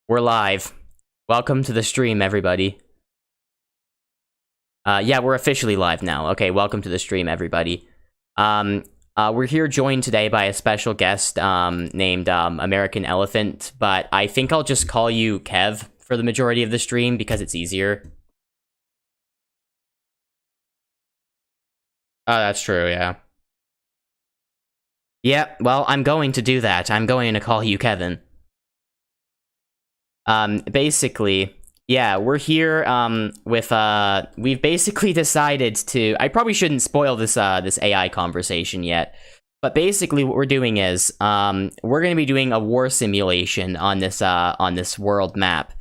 We're live. Welcome to the stream, everybody. Yeah, we're officially live now. Okay, welcome to the stream, everybody. We're here joined today by a special guest named American Elephant, but I think I'll just call you Kev for the majority of the stream because it's easier. Oh, that's true, yeah. Yeah, well, I'm going to do that. I'm going to call you Kevin. Basically, yeah, we're here, with, we've basically decided to, I probably shouldn't spoil this, this AI conversation yet, but basically what we're doing is, we're gonna be doing a war simulation on this world map,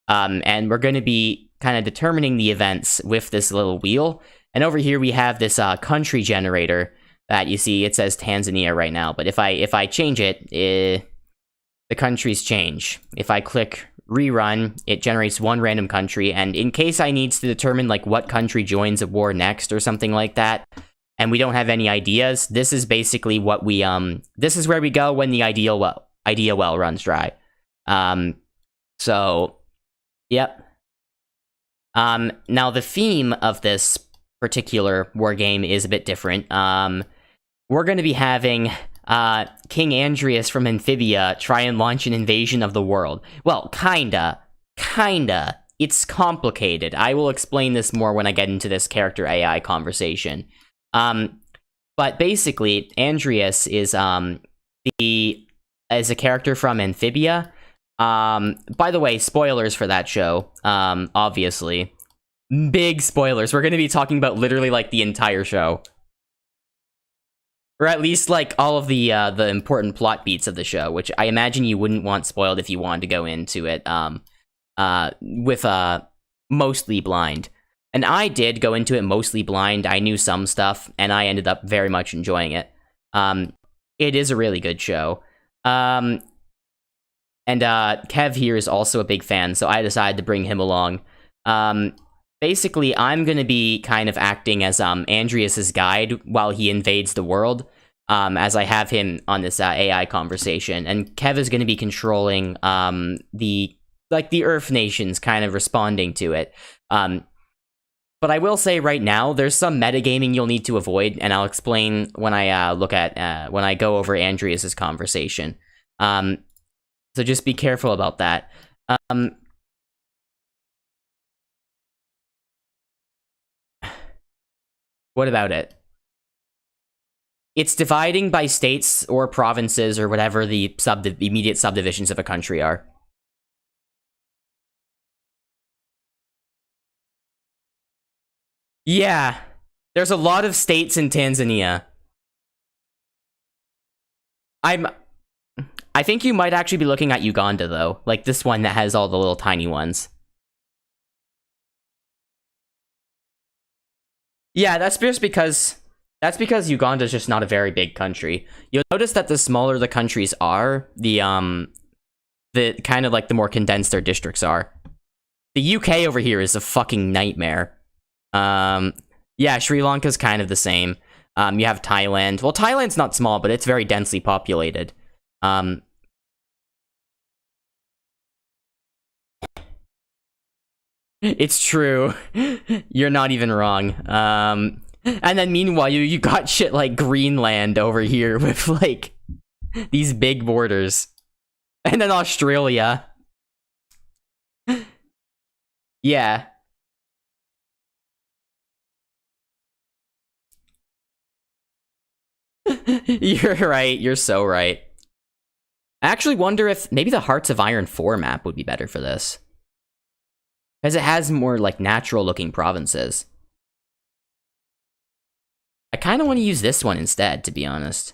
and we're gonna be kind of determining the events with this little wheel, and over here we have this, country generator that you see, it says Tanzania right now, but if I change it, the countries change. If I click rerun, it generates one random country, and in case I needs to determine like what country joins a war next or something like that, and we don't have any ideas, this is basically what we this is where we go when the idea well runs dry. So yep. Now the theme of this particular war game is a bit different. We're going to be having King Andreas from Amphibia try and launch an invasion of the world. Well, kinda. It's complicated. I will explain this more when I get into this character AI conversation. But basically, Andreas is a character from Amphibia. By the way, spoilers for that show. Obviously, big spoilers. We're going to be talking about literally like the entire show. Or at least, like, all of the important plot beats of the show, which I imagine you wouldn't want spoiled if you wanted to go into it, with, mostly blind. And I did go into it mostly blind. I knew some stuff, and I ended up very much enjoying it. It is a really good show. And Kev here is also a big fan, so I decided to bring him along. Basically, I'm gonna be kind of acting as Andreas's guide while he invades the world, as I have him on this AI conversation, and Kev is gonna be controlling the Earth nations, kind of responding to it. But I will say right now, there's some metagaming you'll need to avoid, and I'll explain when I when I go over Andreas's conversation. So just be careful about that. What about it? It's dividing by states or provinces or whatever the immediate subdivisions of a country are. Yeah, there's a lot of states in Tanzania. I think you might actually be looking at Uganda, though. Like this one that has all the little tiny ones. Yeah, that's just because... That's because Uganda's just not a very big country. You'll notice that the smaller the countries are, the kind of like the more condensed their districts are. The UK over here is a fucking nightmare. Yeah, Sri Lanka's kind of the same. You have Thailand. Well, Thailand's not small, but it's very densely populated. It's true. You're not even wrong. And then meanwhile, you got shit like Greenland over here with like these big borders. And then Australia. Yeah. You're right. You're so right. I actually wonder if maybe the Hearts of Iron 4 map would be better for this. Because it has more like natural looking provinces. I kind of want to use this one instead, to be honest.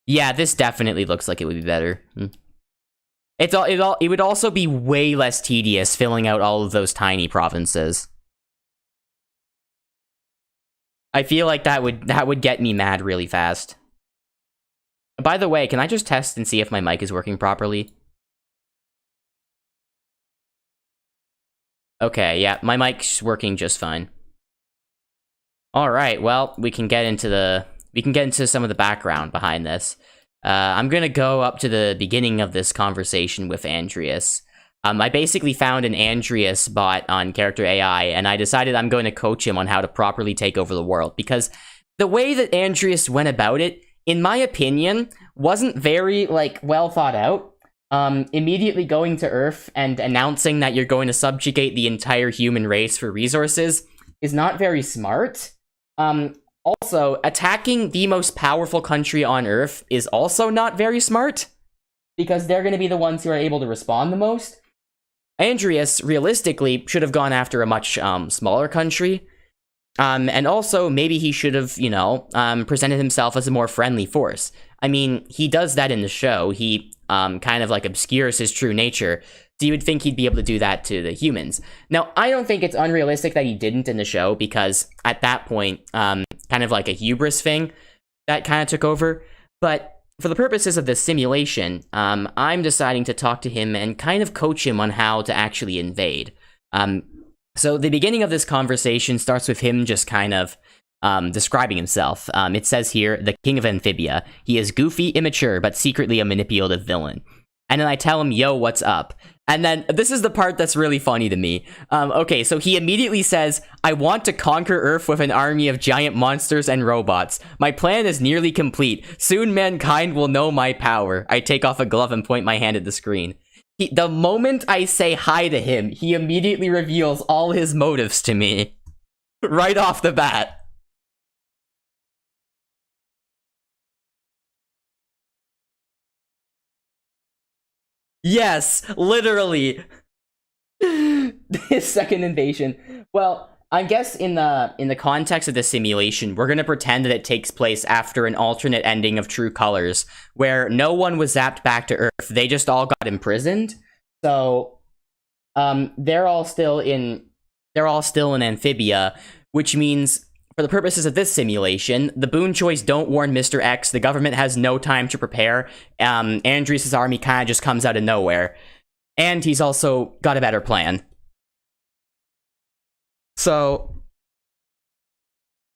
Yeah, this definitely looks like it would be better. It would also be way less tedious filling out all of those tiny provinces. I feel like that would get me mad really fast. By the way, can I just test and see if my mic is working properly? Okay, yeah, my mic's working just fine. Alright, well, we can get into the we can get into some of the background behind this. I'm gonna go up to the beginning of this conversation with Andreas. I basically found an Andreas bot on Character AI, and I decided I'm going to coach him on how to properly take over the world, because the way that Andreas went about it, in my opinion, wasn't very, like, well thought out. Immediately going to Earth and announcing that you're going to subjugate the entire human race for resources is not very smart. Also, attacking the most powerful country on Earth is also not very smart, because they're going to be the ones who are able to respond the most. Andreas, realistically, should have gone after a much smaller country. And also, maybe he should have, you know, presented himself as a more friendly force. I mean, he does that in the show. He kind of, like, obscures his true nature. So you would think he'd be able to do that to the humans. Now, I don't think it's unrealistic that he didn't in the show, because at that point, kind of like a hubris thing that kind of took over. But for the purposes of this simulation, I'm deciding to talk to him and kind of coach him on how to actually invade. So the beginning of this conversation starts with him just kind of describing himself. It says here, the king of Amphibia. He is goofy, immature, but secretly a manipulative villain. And then I tell him, yo, what's up? And then this is the part that's really funny to me. Okay, so he immediately says, I want to conquer Earth with an army of giant monsters and robots. My plan is nearly complete. Soon mankind will know my power. I take off a glove and point my hand at the screen. The moment I say hi to him, he immediately reveals all his motives to me. Right off the bat. Yes, literally. His second invasion. Well, I guess in the context of the simulation, we're gonna pretend that it takes place after an alternate ending of True Colors, where no one was zapped back to Earth. They just all got imprisoned. So, they're all still in Amphibia, which means, for the purposes of this simulation, the Boon Choice don't warn Mr. X, the government has no time to prepare, Andreas' army kinda just comes out of nowhere. And he's also got a better plan. So,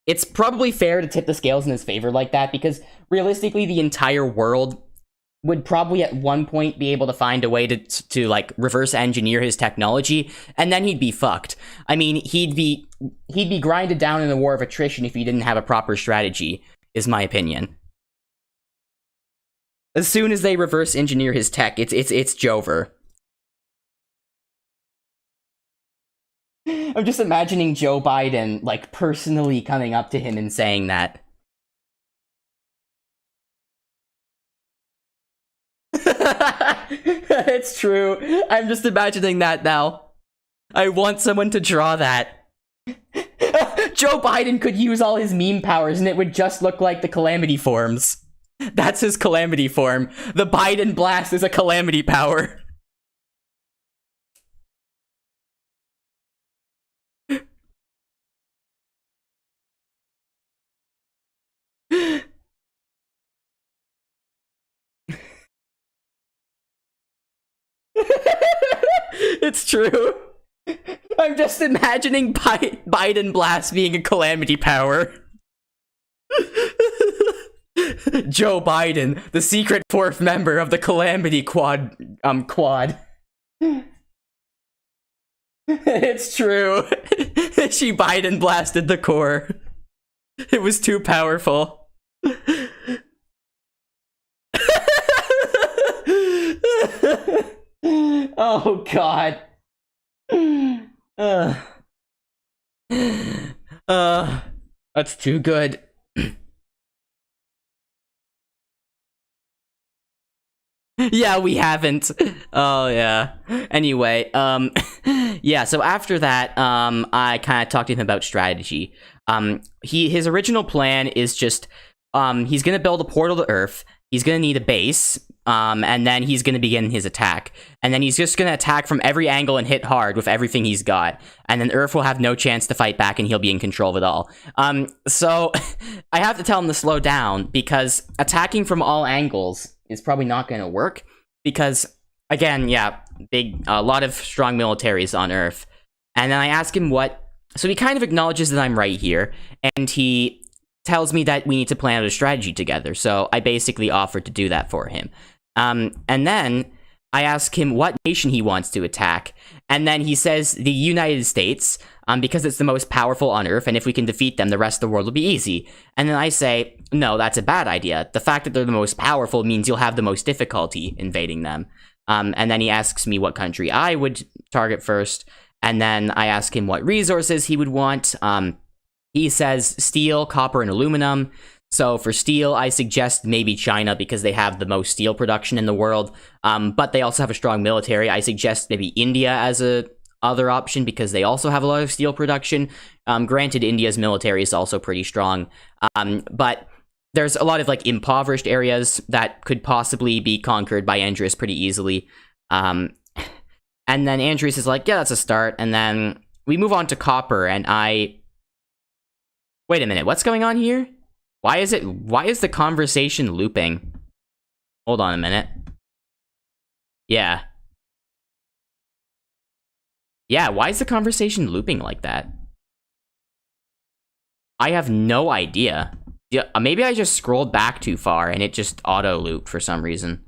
it's probably fair to tip the scales in his favor like that, because realistically, the entire world would probably at one point be able to find a way to like reverse engineer his technology, and then he'd be fucked. I mean, he'd be grinded down in a war of attrition if he didn't have a proper strategy, is my opinion. As soon as they reverse engineer his tech, it's Jover. I'm just imagining Joe Biden, like, personally coming up to him and saying that. It's true. I'm just imagining that now. I want someone to draw that. Joe Biden could use all his meme powers and it would just look like the Calamity forms. That's his Calamity form. The Biden blast is a Calamity power. It's true. I'm just imagining Biden Blast being a Calamity power. Joe Biden, the secret fourth member of the Calamity Quad. It's true. She Biden blasted the core. It was too powerful. Oh god. That's too good. Yeah, we haven't. Oh yeah. Anyway, yeah, so after that, I kind of talked to him about strategy. His original plan is just, he's gonna build a portal to Earth, he's gonna need a base, and then he's gonna begin his attack. And then he's just gonna attack from every angle and hit hard with everything he's got. And then Earth will have no chance to fight back and he'll be in control of it all. So, I have to tell him to slow down, because attacking from all angles is probably not gonna work. Because, again, yeah, a lot of strong militaries on Earth. And then I ask him what... So he kind of acknowledges that I'm right here, and he tells me that we need to plan out a strategy together. So I basically offered to do that for him. And then I ask him what nation he wants to attack, and then he says the United States, because it's the most powerful on Earth, and if we can defeat them, the rest of the world will be easy. And then I say, no, that's a bad idea. The fact that they're the most powerful means you'll have the most difficulty invading them. And then he asks me what country I would target first, and then I ask him what resources he would want. He says steel, copper, and aluminum. So for steel, I suggest maybe China because they have the most steel production in the world, but they also have a strong military. I suggest maybe India as a other option because they also have a lot of steel production. Granted, India's military is also pretty strong, but there's a lot of like impoverished areas that could possibly be conquered by Andreas pretty easily. And then Andreas is like, yeah, that's a start. And then we move on to copper, and wait a minute, what's going on here? Why is the conversation looping? Hold on a minute. Yeah. Yeah, why is the conversation looping like that? I have no idea. Yeah, maybe I just scrolled back too far and it just auto-looped for some reason.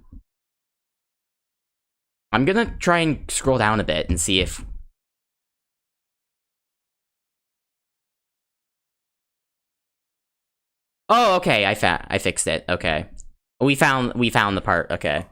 I'm gonna try and scroll down a bit and see if... Oh, okay, I fixed it. Okay. We found the part. Okay.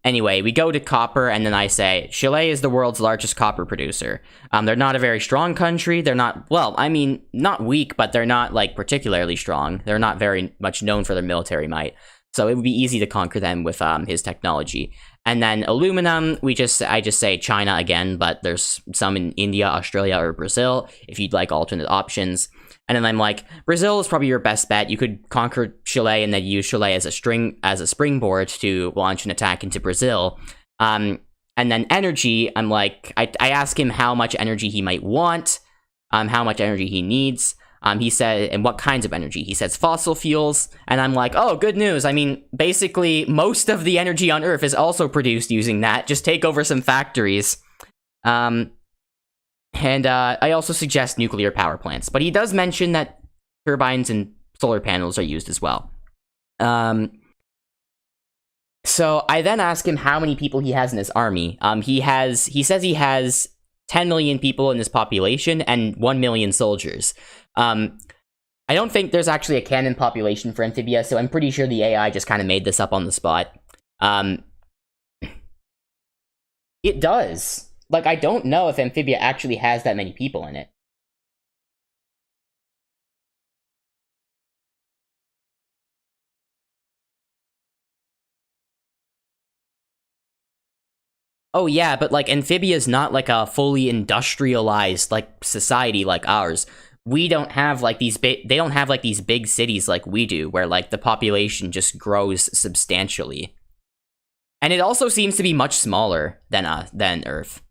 Anyway, we go to copper, and then I say, Chile is the world's largest copper producer. They're not a very strong country. They're not, well, I mean, not weak, but they're not, like, particularly strong. They're not very much known for their military might. So it would be easy to conquer them with his technology. And then aluminum, I just say China again, but there's some in India, Australia, or Brazil, if you'd like alternate options. And then I'm like, Brazil is probably your best bet. You could conquer Chile and then use Chile as a springboard to launch an attack into Brazil. And then energy, I'm like, I ask him how much energy he might want, how much energy he needs. He said, and what kinds of energy? He says fossil fuels, and I'm like, oh, good news. I mean, basically, most of the energy on Earth is also produced using that. Just take over some factories. And I also suggest nuclear power plants, but he does mention that turbines and solar panels are used as well. So I then ask him how many people he has in his army. He says he has 10 million people in his population and 1 million soldiers. I don't think there's actually a canon population for Amphibia, so I'm pretty sure the AI just kind of made this up on the spot. It does. Like, I don't know if Amphibia actually has that many people in it. Oh yeah, but like Amphibia's not like a fully industrialized like society like ours. We don't have like these they don't have like these big cities like we do where like the population just grows substantially. And it also seems to be much smaller than Earth.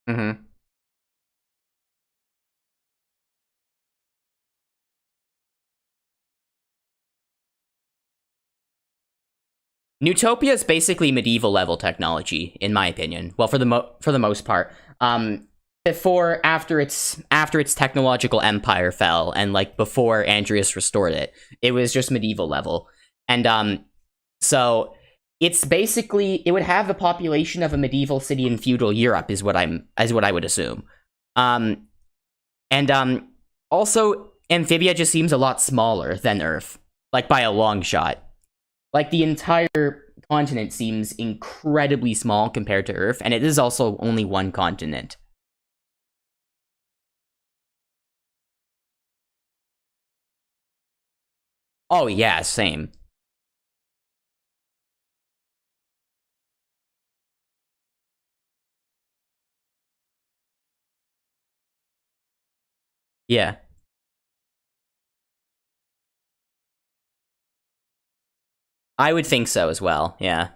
Mm-hmm. Newtopia is basically medieval level technology, in my opinion. Well, for the most part. After its technological empire fell, and like before Andreas restored it, it was just medieval level. And so it's basically, it would have the population of a medieval city in feudal Europe, is what I would assume. Also Amphibia just seems a lot smaller than Earth, like by a long shot. Like, the entire continent seems incredibly small compared to Earth, and it is also only one continent. Oh yeah, same. Yeah. I would think so as well, yeah.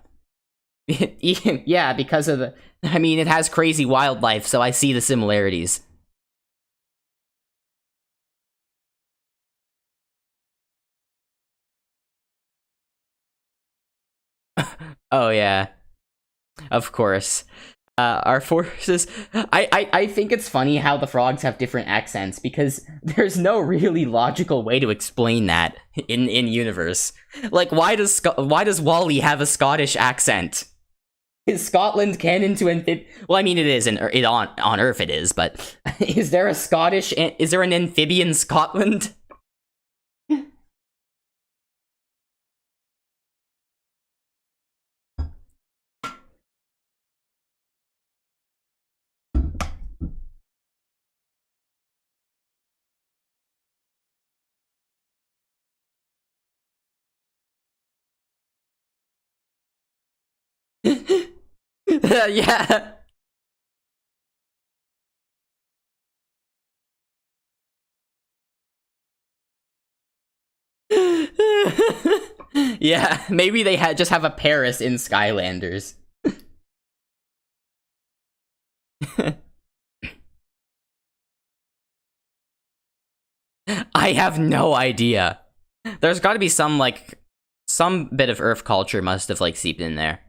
Yeah, because of the... I mean, it has crazy wildlife, so I see the similarities. Oh yeah, of course. Our forces. I think it's funny how the frogs have different accents because there's no really logical way to explain that in universe. Like, why does Wally have a Scottish accent? Is Scotland canon to amphib? Well, I mean, it is on Earth. It is, but is there a Scottish? Is there an amphibian Scotland? Yeah. Yeah, maybe they just have a Paris in Skylanders. I have no idea. There's got to be some bit of Earth culture must have like seeped in there.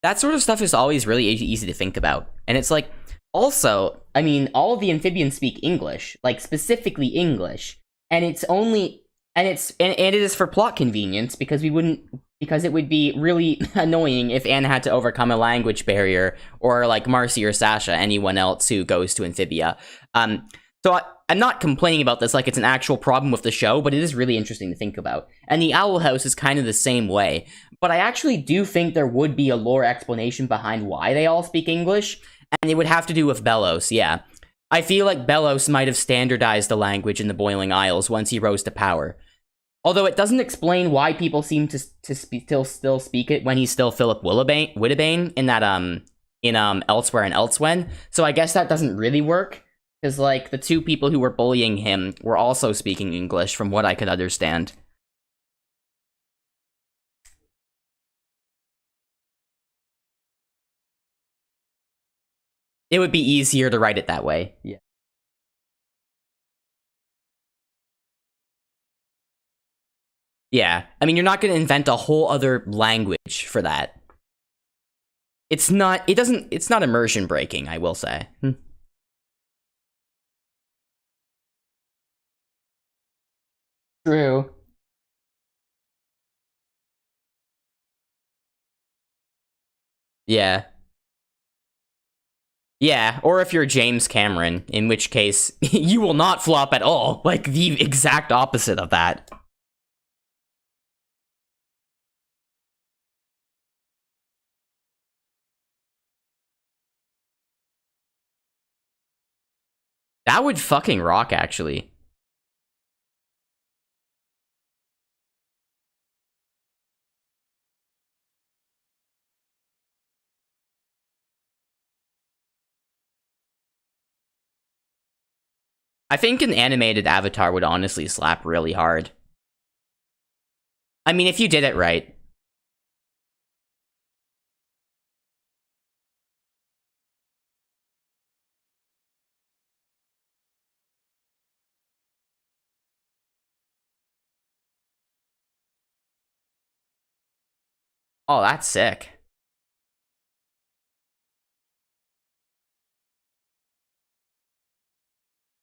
That sort of stuff is always really easy to think about. And it's like, also, I mean, all of the amphibians speak English, like specifically English, and it's only, and it is for plot convenience because because it would be really annoying if Anne had to overcome a language barrier, or like Marcy or Sasha, anyone else who goes to Amphibia. I'm not complaining about this like it's an actual problem with the show, but it is really interesting to think about. And the Owl House is kind of the same way. But I actually do think there would be a lore explanation behind why they all speak English, and it would have to do with Belos, yeah. I feel like Belos might have standardized the language in the Boiling Isles once he rose to power. Although it doesn't explain why people seem to still speak it when he's still Philip Wittebane in that Elsewhere and Elsewhen. So I guess that doesn't really work. Because, like, the two people who were bullying him were also speaking English, from what I could understand. It would be easier to write it that way. Yeah. Yeah. I mean, you're not going to invent a whole other language for that. It's not immersion breaking, I will say. True. Yeah. Yeah, or if you're James Cameron, in which case, you will not flop at all. Like, the exact opposite of that. That would fucking rock, actually. I think an animated Avatar would honestly slap really hard. I mean, if you did it right. Oh, that's sick.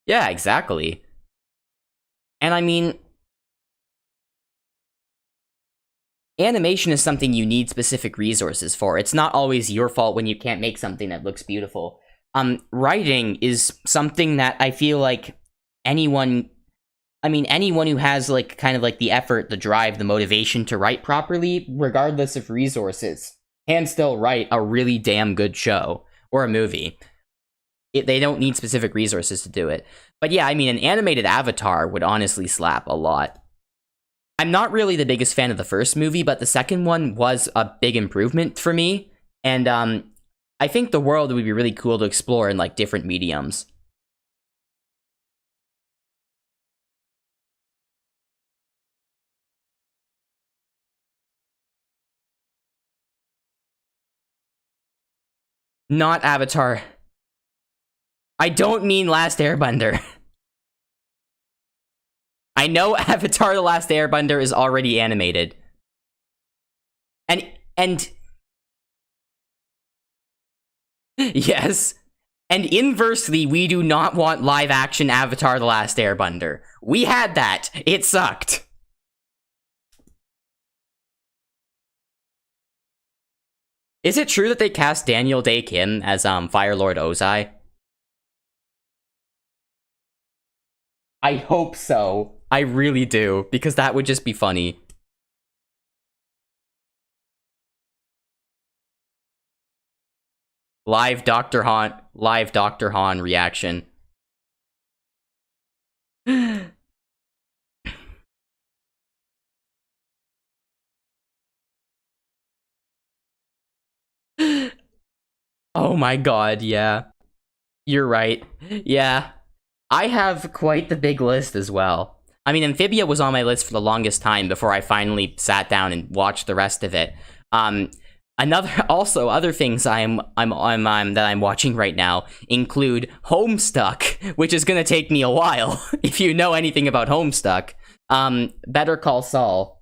Yeah, exactly. And I mean, animation is something you need specific resources for. It's not always your fault when you can't make something that looks beautiful. Writing is something that I feel like anyone anyone who has like kind of like the effort, the drive, the motivation to write properly, regardless of resources, can still write a really damn good show or a movie. They don't need specific resources to do it. But yeah, I mean, an animated Avatar would honestly slap a lot. I'm not really the biggest fan of the first movie, but the second one was a big improvement for me. And I think the world would be really cool to explore in like different mediums. Not Avatar. I don't mean Last Airbender. I know Avatar The Last Airbender is already animated. And yes. And inversely, we do not want live-action Avatar The Last Airbender. We had that. It sucked. Is it true that they cast Daniel Day Kim as Fire Lord Ozai? I hope so. I really do, because that would just be funny. Live Dr. Han reaction. Oh my god, yeah. You're right. Yeah. I have quite the big list as well. I mean, Amphibia was on my list for the longest time before I finally sat down and watched the rest of it. Other things that I'm watching right now include Homestuck, which is gonna take me a while if you know anything about Homestuck. Better Call Saul.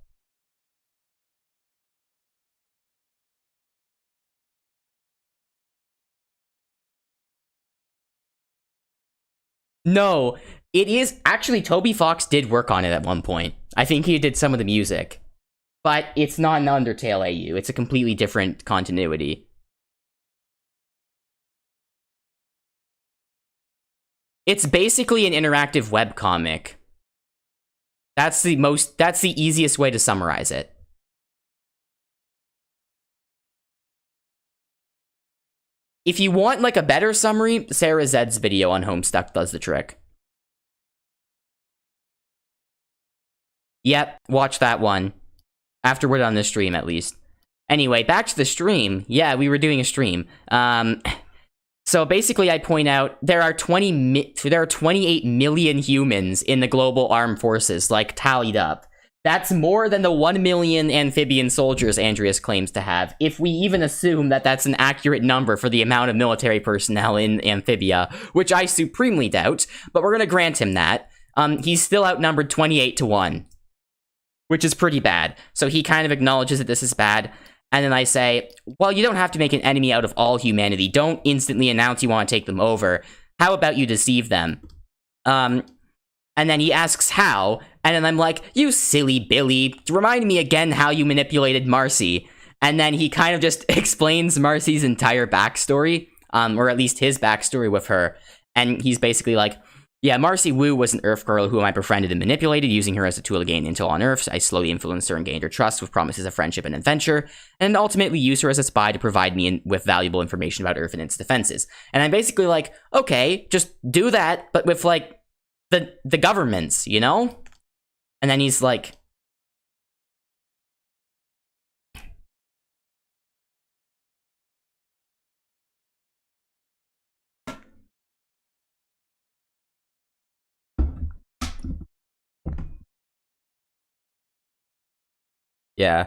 No, it is actually Toby Fox did work on it at one point. I think he did some of the music. But it's not an Undertale AU. It's a completely different continuity. It's basically an interactive webcomic. That's the easiest way to summarize it. If you want like a better summary, Sarah Zed's video on Homestuck does the trick. Yep, watch that one. After we're done this stream, at least. Anyway, back to the stream. Yeah, we were doing a stream. So basically, I point out there are 28 million humans in the global armed forces, like tallied up. That's more than the 1 million amphibian soldiers Andreas claims to have, if we even assume that that's an accurate number for the amount of military personnel in Amphibia, which I supremely doubt, but we're gonna grant him that. He's still outnumbered 28-1, which is pretty bad. So he kind of acknowledges that this is bad, and then I say, well, you don't have to make an enemy out of all humanity. Don't instantly announce you want to take them over. How about you deceive them? And then he asks how, and then I'm like, you silly Billy, remind me again how you manipulated Marcy. And then he kind of just explains Marcy's entire backstory, or at least his backstory with her. And he's basically like, yeah, Marcy Wu was an Earth girl whom I befriended and manipulated, using her as a tool to gain intel on Earth. I slowly influenced her and gained her trust with promises of friendship and adventure, and ultimately used her as a spy to provide me with valuable information about Earth and its defenses. And I'm basically like, okay, just do that, but with like the governments, you know? And then he's like, yeah.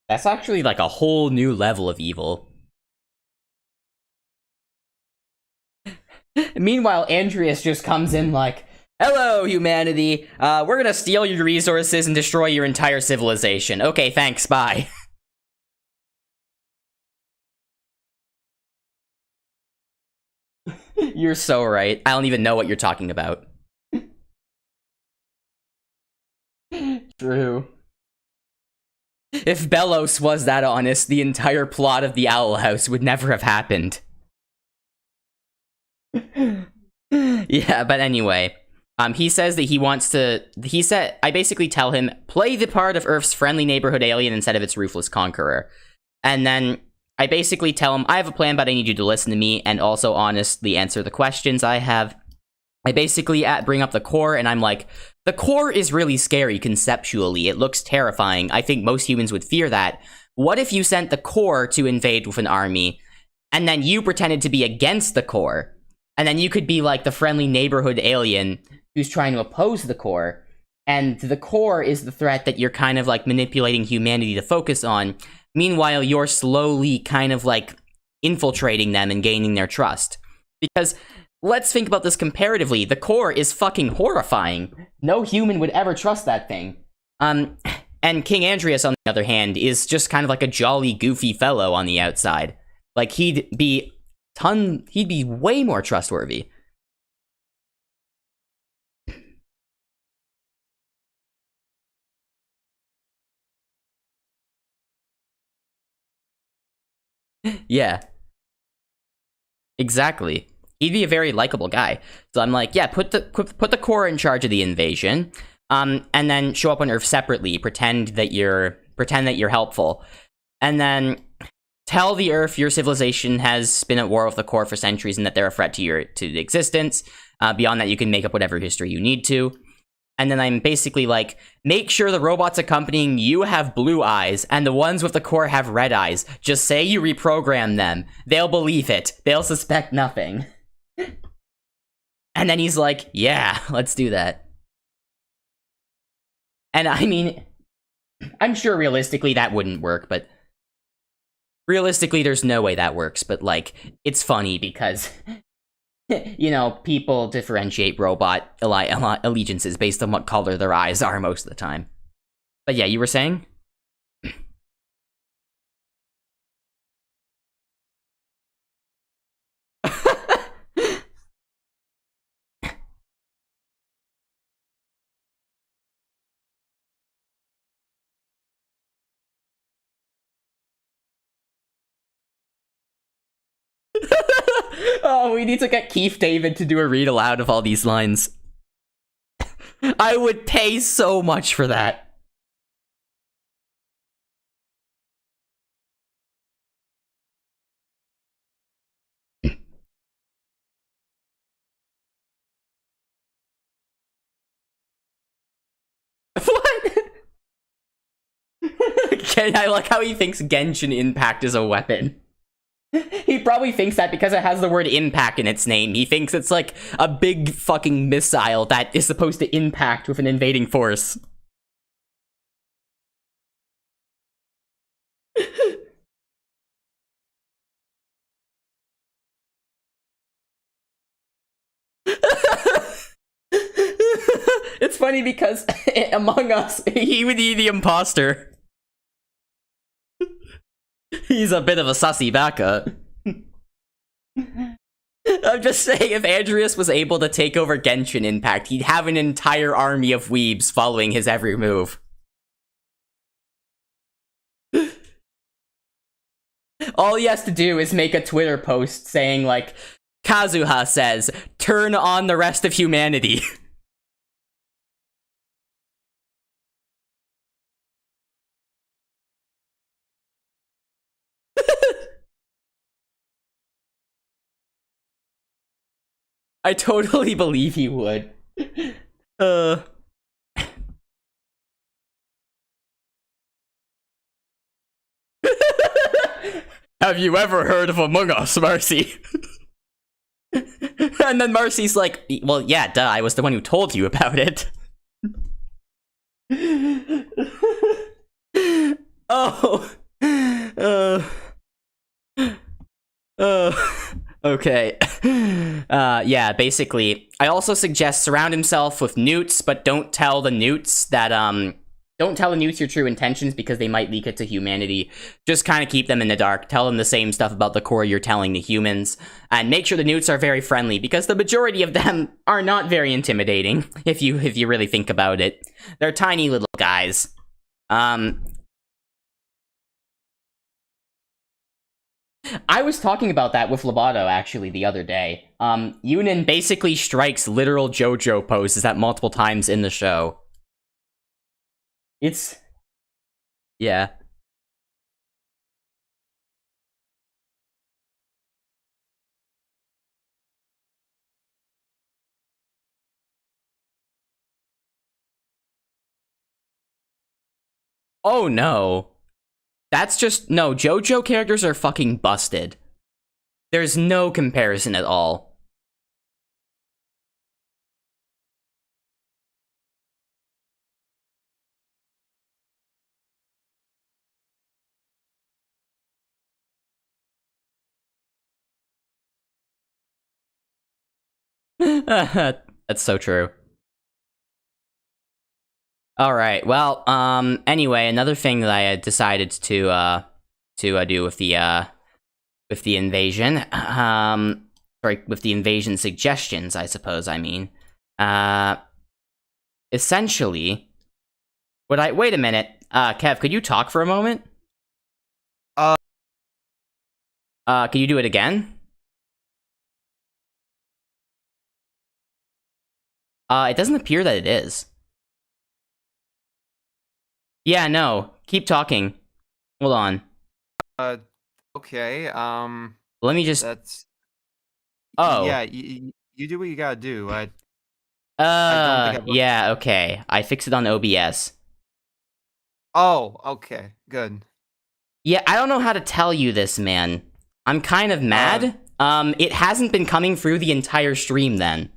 That's actually like a whole new level of evil. Meanwhile, Andreas just comes in like, hello, humanity. We're gonna steal your resources and destroy your entire civilization. Okay, thanks, bye. You're so right. I don't even know what you're talking about. True. If Belos was that honest, the entire plot of the Owl House would never have happened. Yeah, but anyway. He says that he wants to... I basically tell him, play the part of Earth's friendly neighborhood alien instead of its ruthless conqueror. And then I basically tell him, I have a plan, but I need you to listen to me and also honestly answer the questions I have. I basically bring up the core, and I'm like, the core is really scary conceptually. It looks terrifying. I think most humans would fear that. What if you sent the core to invade with an army, and then you pretended to be against the core? And then you could be like the friendly neighborhood alien who's trying to oppose the core. And the core is the threat that you're kind of like manipulating humanity to focus on. Meanwhile, you're slowly kind of like infiltrating them and gaining their trust. Because let's think about this comparatively. The core is fucking horrifying. No human would ever trust that thing. And King Andreas, on the other hand, is just kind of like a jolly, goofy fellow on the outside. Like, he'd be way more trustworthy. Yeah. Exactly. He'd be a very likable guy. So I'm like, yeah, put the core in charge of the invasion, and then show up on Earth separately. Pretend that you're helpful, and then tell the Earth your civilization has been at war with the core for centuries and that they're a threat to existence. Beyond that, you can make up whatever history you need to. And then I'm basically like, make sure the robots accompanying you have blue eyes, and the ones with the core have red eyes. Just say you reprogram them. They'll believe it. They'll suspect nothing. And then he's like, yeah, let's do that. And I mean, I'm sure realistically that wouldn't work, but realistically there's no way that works, but like, it's funny because you know, people differentiate robot allegiances based on what color their eyes are most of the time. But yeah, you were saying? Oh, we need to get Keith David to do a read aloud of all these lines. I would pay so much for that. What? I like how he thinks Genshin Impact is a weapon. He probably thinks that because it has the word impact in its name. He thinks it's like a big fucking missile that is supposed to impact with an invading force. It's funny because Among Us, he would be the imposter. He's a bit of a sussy backup. I'm just saying, if Andreas was able to take over Genshin Impact, he'd have an entire army of weebs following his every move. All he has to do is make a Twitter post saying, like, Kazuha says, turn on the rest of humanity. I totally believe he would. Have you ever heard of Among Us, Marcy? And then Marcy's like, well, yeah, duh, I was the one who told you about it. Oh. Okay. Yeah, basically, I also suggest surround himself with newts, but don't tell the newts that, don't tell the newts your true intentions because they might leak it to humanity. Just kind of keep them in the dark. Tell them the same stuff about the core you're telling the humans. And make sure the newts are very friendly because the majority of them are not very intimidating, if you really think about it. They're tiny little guys. I was talking about that with Lobato, actually, the other day. Yunin basically strikes literal JoJo poses at multiple times in the show. It's... yeah. Oh no. That's just... No, JoJo characters are fucking busted. There's no comparison at all. That's so true. Alright, well, anyway, another thing that I had decided to do with the invasion, sorry, with the invasion suggestions, I suppose, I mean, essentially, wait a minute, Kev, could you talk for a moment? Can you do it again? It doesn't appear that it is. Yeah, no, keep talking. Hold on. Okay, Let me just... that's... Oh. Yeah, you do what you gotta do. I don't think yeah, okay. I fixed it on OBS. Oh, okay, good. Yeah, I don't know how to tell you this, man. I'm kind of mad. It hasn't been coming through the entire stream, then.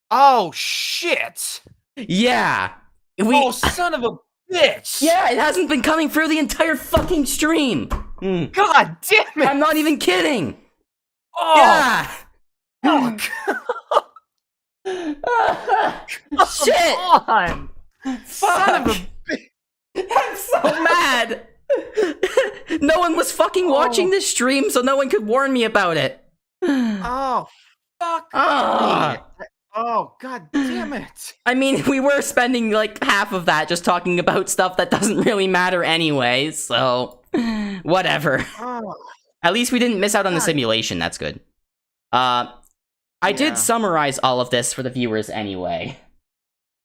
Oh, shit! Yeah! Oh, son of a bitch! Yeah, it hasn't been coming through the entire fucking stream! God damn it! I'm not even kidding! Oh! Yeah! Fuck! Shit! Come on! Son of a bitch! I'm so mad! No one was fucking watching this stream, so no one could warn me about it. Oh, fuck me. Oh, god damn it. I mean, we were spending like half of that just talking about stuff that doesn't really matter anyway, so whatever. Oh. At least we didn't miss out on the simulation, that's good. I did summarize all of this for the viewers anyway.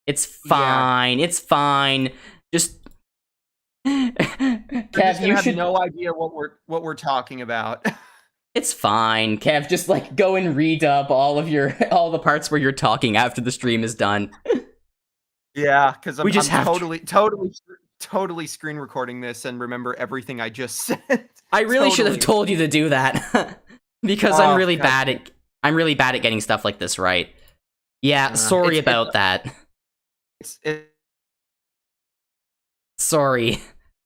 It's fine, it's fine. Just... Kev, you should... have no idea what we're talking about. It's fine, Kev. Just like go and redub all the parts where you're talking after the stream is done. Yeah, because I'm totally screen recording this and remember everything I just said. I really should have told you to do that because I'm really bad at getting stuff like this right. Yeah, sorry about that. Sorry.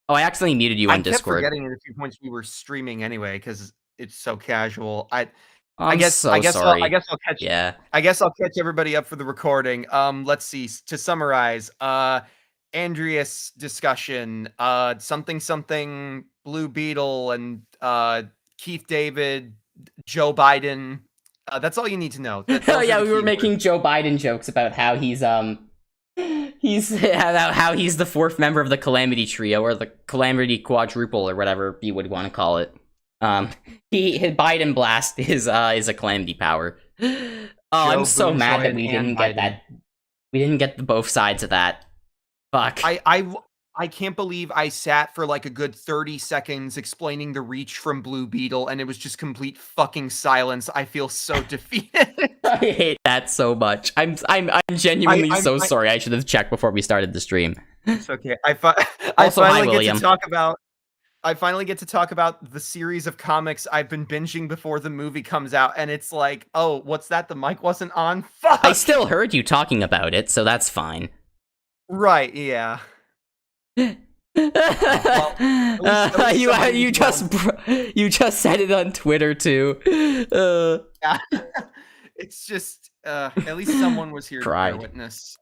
Oh, I accidentally muted you on Discord. I kept forgetting at a few points we were streaming anyway because it's so casual. I guess I'll catch. Yeah. I guess I'll catch everybody up for the recording. Let's see. To summarize, Andreas discussion, something Blue Beetle and Keith David, Joe Biden. That's all you need to know. Oh yeah, we were making Joe Biden jokes about how he's the fourth member of the Calamity Trio or the Calamity Quadruple or whatever you would want to call it. His Biden blast is a calamity power. Oh, I'm so mad that we didn't get that. We didn't get the both sides of that. Fuck. I can't believe I sat for like a good 30 seconds explaining the reach from Blue Beetle and it was just complete fucking silence. I feel so defeated. I hate that so much. I'm genuinely so sorry. I should have checked before we started the stream. It's okay. I finally get to talk about the series of comics I've been binging before the movie comes out, and it's like, oh, what's that? The mic wasn't on? Fuck! I still heard you talking about it, so that's fine. Right, yeah. You just said it on Twitter too. Yeah. It's just at least someone was here to bear witness.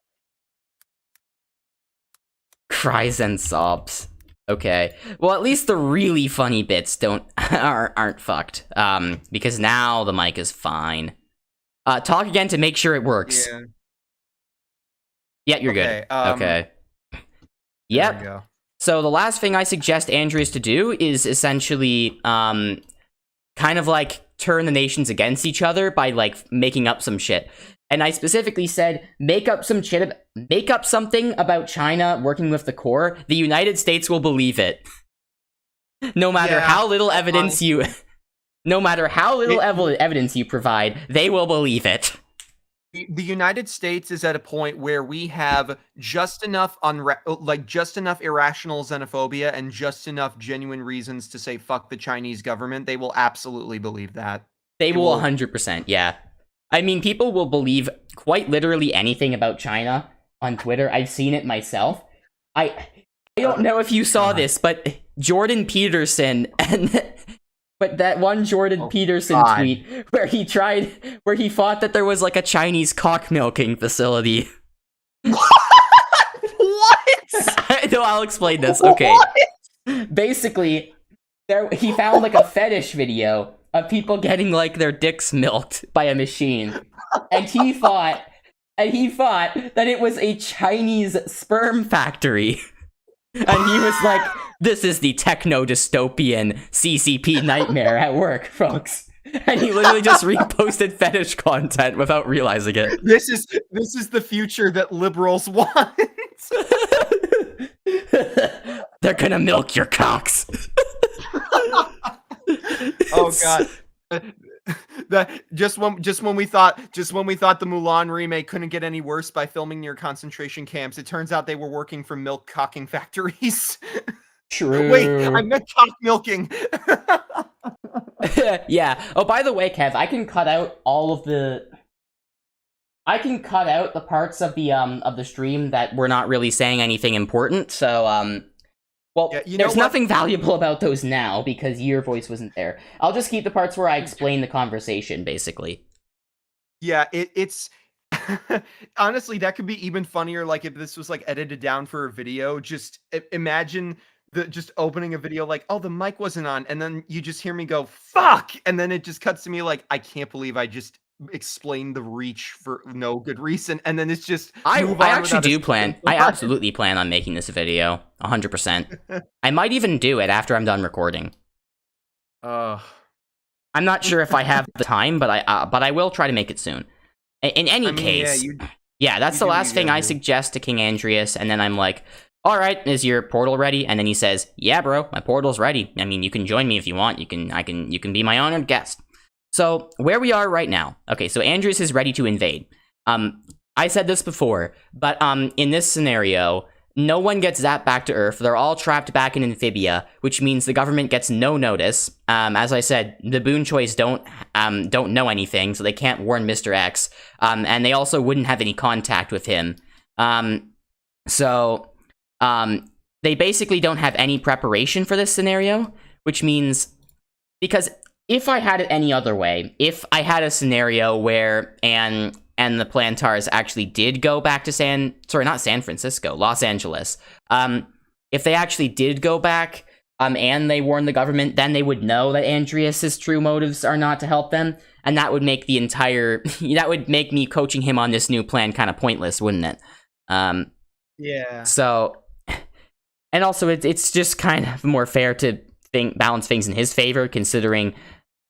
Cries and sobs. Okay. Well, at least the really funny bits aren't fucked. Because now the mic is fine. Talk again to make sure it works. Yeah, you're good. Okay. Yep. There we go. So the last thing I suggest Andreas to do is essentially kind of like turn the nations against each other by like making up some shit. And I specifically said, make up something about China working with the core. The United States will believe it. No matter how little evidence evidence you provide, they will believe it. The United States is at a point where we have just enough just enough irrational xenophobia and just enough genuine reasons to say fuck the Chinese government. They will absolutely believe that. They will 100%, yeah. I mean, people will believe quite literally anything about China on Twitter. I've seen it myself. I don't know if you saw this, but Jordan Peterson but that one Jordan Peterson tweet where he thought that there was like a Chinese cock milking facility. What? No, I'll explain this. Okay. What? Basically, he found like a fetish video of people getting like their dicks milked by a machine. And he thought that it was a Chinese sperm factory. And he was like, this is the techno dystopian CCP nightmare at work, folks. And he literally just reposted fetish content without realizing it. This is the future that liberals want. They're gonna milk your cocks. Oh god. Just when we thought the Mulan remake couldn't get any worse by filming near concentration camps, it turns out they were working for milk cocking factories. True. Wait, I meant cock milking. Yeah. Oh, by the way, Kev, I can cut out the parts of the stream that we're not really saying anything important. So well, yeah, there's nothing valuable about those now because your voice wasn't there. I'll just keep the parts where I explain the conversation, basically. Yeah, it's honestly, that could be even funnier. Like if this was like edited down for a video, just imagine just opening a video like, oh, the mic wasn't on, and then you just hear me go fuck, and then it just cuts to me like, I can't believe I just explain the reach for no good reason, and then it's just I absolutely plan on making this video 100%. I might even do it after I'm done recording. I'm not sure if I have the time, but I will try to make it soon. In any case, that's the last thing I suggest to King Andreas, and then I'm like, all right, is your portal ready? And then he says, yeah, bro, my portal's ready. I mean, you can join me if you want. You can be my honored guest. So, where we are right now. Okay, so Andreas is ready to invade. I said this before, but in this scenario, no one gets zapped back to Earth. They're all trapped back in Amphibia, which means the government gets no notice. As I said, the Boon Choice don't know anything, so they can't warn Mr. X. And they also wouldn't have any contact with him. So they basically don't have any preparation for this scenario, which means, because if I had it any other way, if I had a scenario where and the Plantars actually did go back to not San Francisco, Los Angeles, if they actually did go back, and they warned the government, then they would know that Andreas's true motives are not to help them, and that would make that would make me coaching him on this new plan kind of pointless, wouldn't it? Yeah. So, and also it's just kind of more fair to balance things in his favor, considering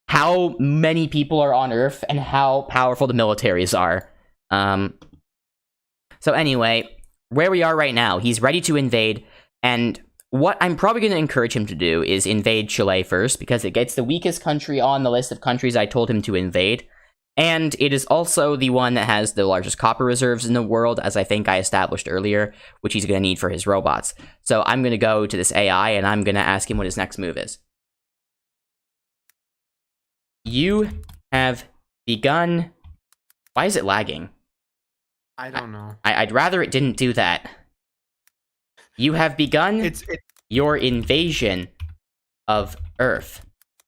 how many people are on Earth and how powerful the militaries are. So anyway, where we are right now, he's ready to invade, and what I'm probably going to encourage him to do is invade Chile first, because it gets the weakest country on the list of countries I told him to invade, and it is also the one that has the largest copper reserves in the world, as I think I established earlier, which he's going to need for his robots. So I'm going to go to this AI, and I'm going to ask him what his next move is. You have begun... Why is it lagging? I don't know. I'd rather it didn't do that. You have begun your invasion of Earth.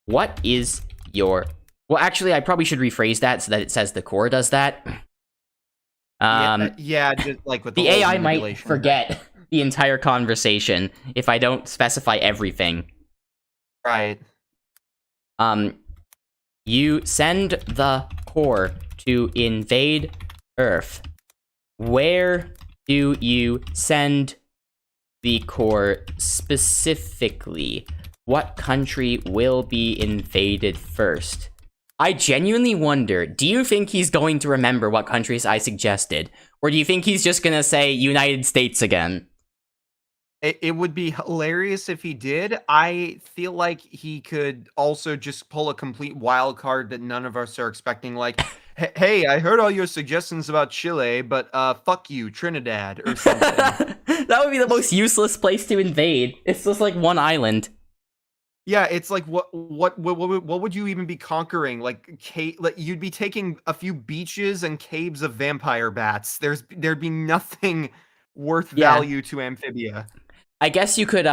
What is your... Well, actually, I probably should rephrase that so that it says the core does that. Just like with the AI might forget the entire conversation if I don't specify everything. Right. You send the core to invade Earth. Where do you send the core specifically? What country will be invaded first? I genuinely wonder, do you think he's going to remember what countries I suggested? Or do you think he's just gonna say United States again? It would be hilarious if he did. I feel like he could also just pull a complete wild card that none of us are expecting. Like, Hey, I heard all your suggestions about Chile, but fuck you, Trinidad or something. That would be the most useless place to invade. It's just like one island. Yeah, it's like what would you even be conquering? Like, you'd be taking a few beaches and caves of vampire bats. There'd be nothing worth Yeah. value to Amphibia. I guess you could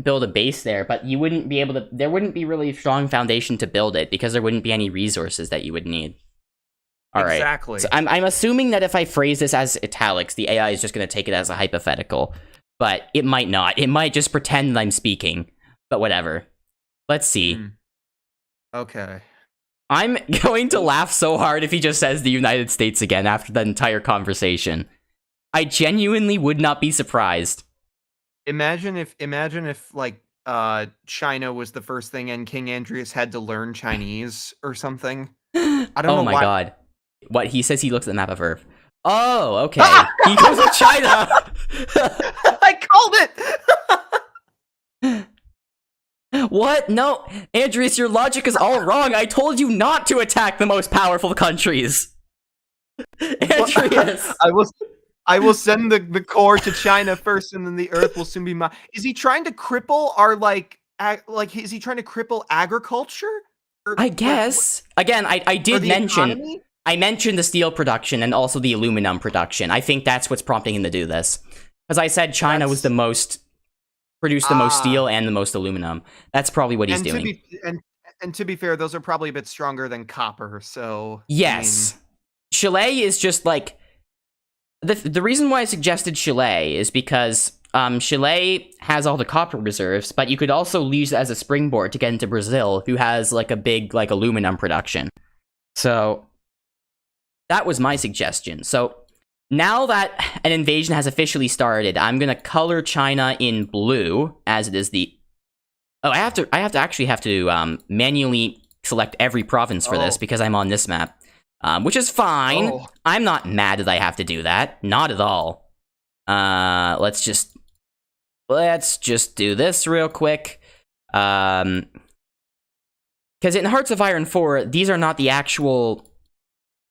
build a base there, but you wouldn't be able to. There wouldn't be really a strong foundation to build it because there wouldn't be any resources that you would need. All right. Exactly. So I'm assuming that if I phrase this as italics, the AI is just going to take it as a hypothetical, but it might not. It might just pretend that I'm speaking. But whatever. Let's see. Okay. I'm going to laugh so hard if he just says the United States again after that entire conversation. I genuinely would not be surprised. Imagine if like China was the first thing and King Andreas had to learn Chinese or something. I don't know. Oh my god. What, he says he looks at the map of Earth. Oh, okay. He goes to China! I called it! What? No, Andreas, your logic is all wrong. I told you not to attack the most powerful countries. Andreas! I will send the core to China first, and then the Earth will soon be mine. Is he trying to cripple our is he trying to cripple agriculture? I guess. Again, I did mention economy? I mentioned the steel production and also the aluminum production. I think that's what's prompting him to do this. Because I said China was the most produced the most steel and the most aluminum. That's probably what he's doing. And to be fair, those are probably a bit stronger than copper, so yes. I mean... Chile is just like the reason why I suggested Chile is because Chile has all the copper reserves, but you could also use it as a springboard to get into Brazil, who has like a big like aluminum production. So that was my suggestion. So now that an invasion has officially started, I'm gonna color China in blue, as it is the... Oh, I have to manually select every province for this because I'm on this map, which is fine. Oh. I'm not mad that I have to do that, not at all. Let's just do this real quick. Because in Hearts of Iron 4, these are not the actual...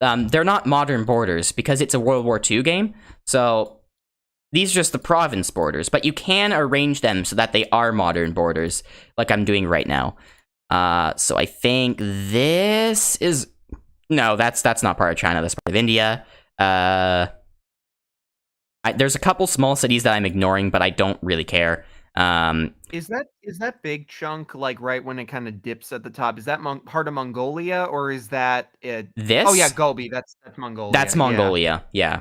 they're not modern borders because it's a World War II game, so these are just the province borders, but you can arrange them so that they are modern borders, like I'm doing right now. So I think this is... No, that's not part of China, that's part of India. There's a couple small cities that I'm ignoring, but I don't really care. Is that big chunk, like, right when it kind of dips at the top? Is that part of Mongolia, or is that it? This? Oh yeah, Gobi. That's Mongolia. That's Mongolia. Yeah.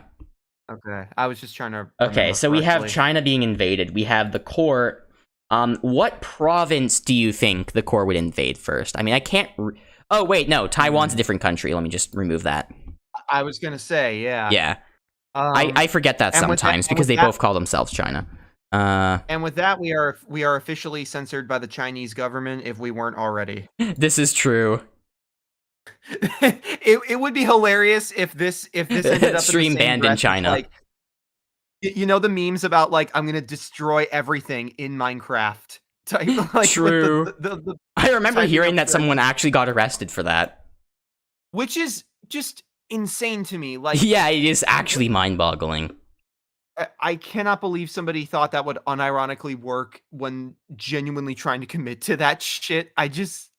Okay, I was just trying to. Okay, so we have China being invaded. We have the core. What province do you think the core would invade first? I mean, I can't. Oh wait, no. Taiwan's a different country. Let me just remove that. I was gonna say, yeah. Yeah. I forget that sometimes because they both call themselves China. And with that, we are officially censored by the Chinese government if we weren't already. This is true. It would be hilarious if this ended up stream banned in China. Like, you know the memes about like I'm gonna destroy everything in Minecraft. Like, true. I remember hearing that someone actually got arrested for that, which is just insane to me. Like, yeah, it is actually mind-boggling. I cannot believe somebody thought that would unironically work when genuinely trying to commit to that shit. I just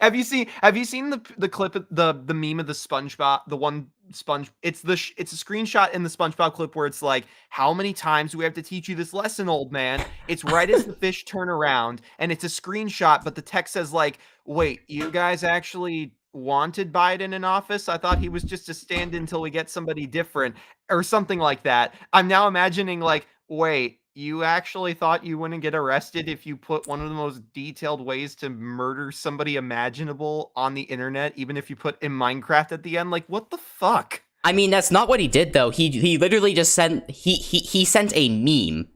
have you seen the clip of the meme of the SpongeBob, the one sponge? It's a screenshot in the SpongeBob clip where it's like, how many times do we have to teach you this lesson, old man? It's right as the fish turn around, and it's a screenshot, but the text says like, wait, you guys actually wanted Biden in office? I thought he was just a stand-in until we get somebody different or something like that. I'm now imagining like, wait, you actually thought you wouldn't get arrested if you put one of the most detailed ways to murder somebody imaginable on the internet, even if you put in Minecraft at the end? Like, what the fuck? I mean, that's not what he did though. He literally just sent he sent a meme.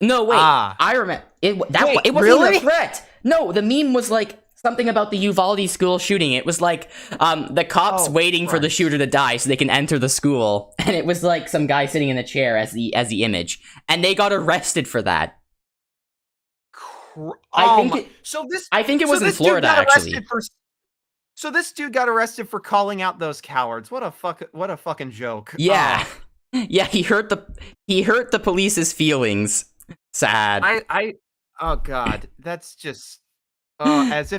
No, wait. I remember it wasn't really? even a threat. No, the meme was like something about the Uvalde school shooting. It was like the cops waiting for the shooter to die so they can enter the school, and it was like some guy sitting in a chair as the image, and they got arrested for that. I think it was in Florida actually. So this dude got arrested for calling out those cowards. What a fucking joke. Yeah. Yeah, he hurt the police's feelings. Sad. Oh god, that's just as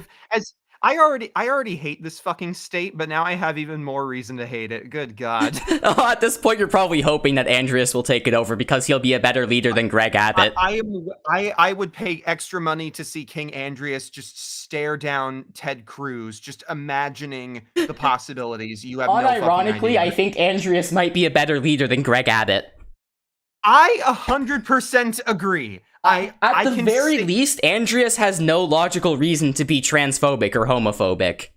I already hate this fucking state, but now I have even more reason to hate it. Good god. At this point, you're probably hoping that Andreas will take it over because he'll be a better leader than Greg Abbott. I would pay extra money to see King Andreas just stare down Ted Cruz, just imagining the possibilities. You have no fucking Unironically, idea. I think Andreas might be a better leader than Greg Abbott. I 100% agree. At the very least, Andreas has no logical reason to be transphobic or homophobic.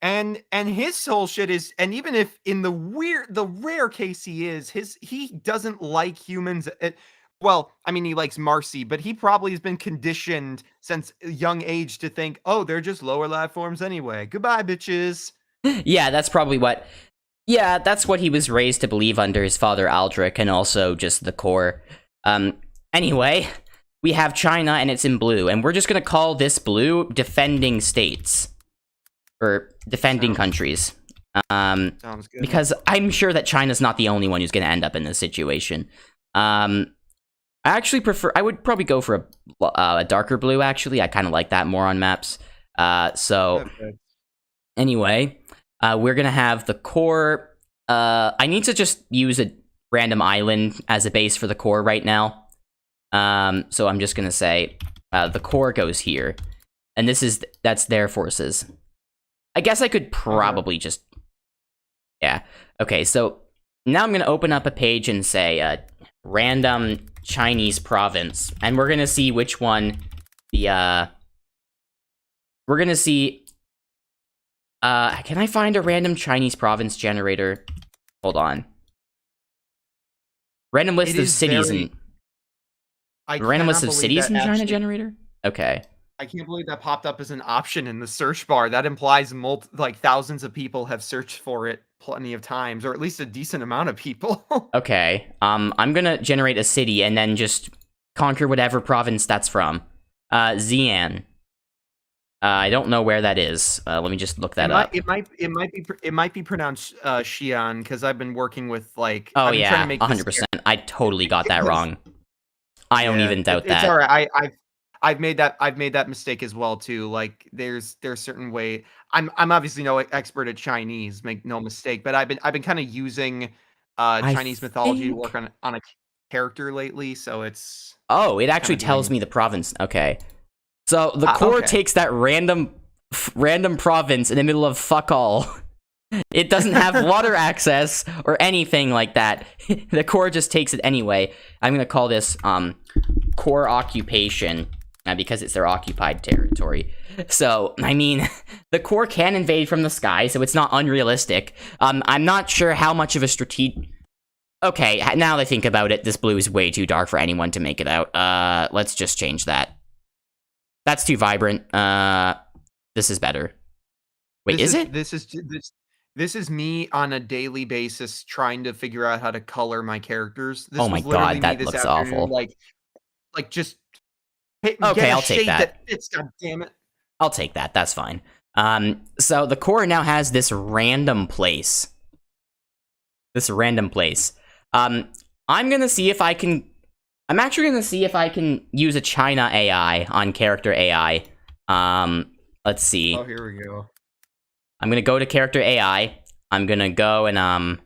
And his whole shit is, and even if in the rare case he doesn't like humans. Well, I mean, he likes Marcy, but he probably has been conditioned since a young age to think, oh, they're just lower life forms anyway. Goodbye, bitches. Yeah, that's probably what. Yeah, that's what he was raised to believe under his father Aldrich, and also just the core. Anyway, we have China, and it's in blue, and we're just gonna call this blue defending states. Or defending countries. Sounds good. Because I'm sure that China's not the only one who's gonna end up in this situation. I would probably go for a darker blue, actually. I kind of like that more on maps. Anyway, we're gonna have the core. I need to just use a random island as a base for the core right now. So I'm just gonna say the core goes here, and that's their forces. I guess I could probably just, yeah. Okay, so now I'm gonna open up a page and say random Chinese province, and we're gonna see which one we're gonna see. Can I find a random Chinese province generator? Hold on. Random list of cities random list of cities in China generator? Okay. I can't believe that popped up as an option in the search bar. That implies thousands of people have searched for it plenty of times, or at least a decent amount of people. Okay. I'm gonna generate a city and then just conquer whatever province that's from. Xi'an. I don't know where that is. Let me just look that up. It might be pronounced Xi'an, because I've been working with like. Oh I've been yeah, trying to make 100%. I totally got that wrong. I don't even doubt that. It's all right. I've made that mistake as well too. Like there's certain way. I'm obviously no expert at Chinese, make no mistake, but I've been kind of using Chinese mythology to work on a character lately, so it's. Oh, it actually tells me the province. Okay, so the core takes that random province in the middle of fuck all. It doesn't have water access or anything like that. The core just takes it anyway. I'm gonna call this core occupation. Because it's their occupied territory. So, I mean, the core can invade from the sky, so it's not unrealistic. I'm not sure how much of a strategic... Okay, now that I think about it, this blue is way too dark for anyone to make it out. Let's just change that. That's too vibrant. This is better. Wait, is it? This is me on a daily basis trying to figure out how to color my characters. Oh my god, that looks awful. Like just... Okay, I'll take that. God damn it. I'll take that. That's fine. So the core now has this random place. I'm gonna see if I can. I'm actually gonna see if I can use a China AI on character AI. Let's see. Oh, here we go. I'm gonna go to character AI. I'm gonna go and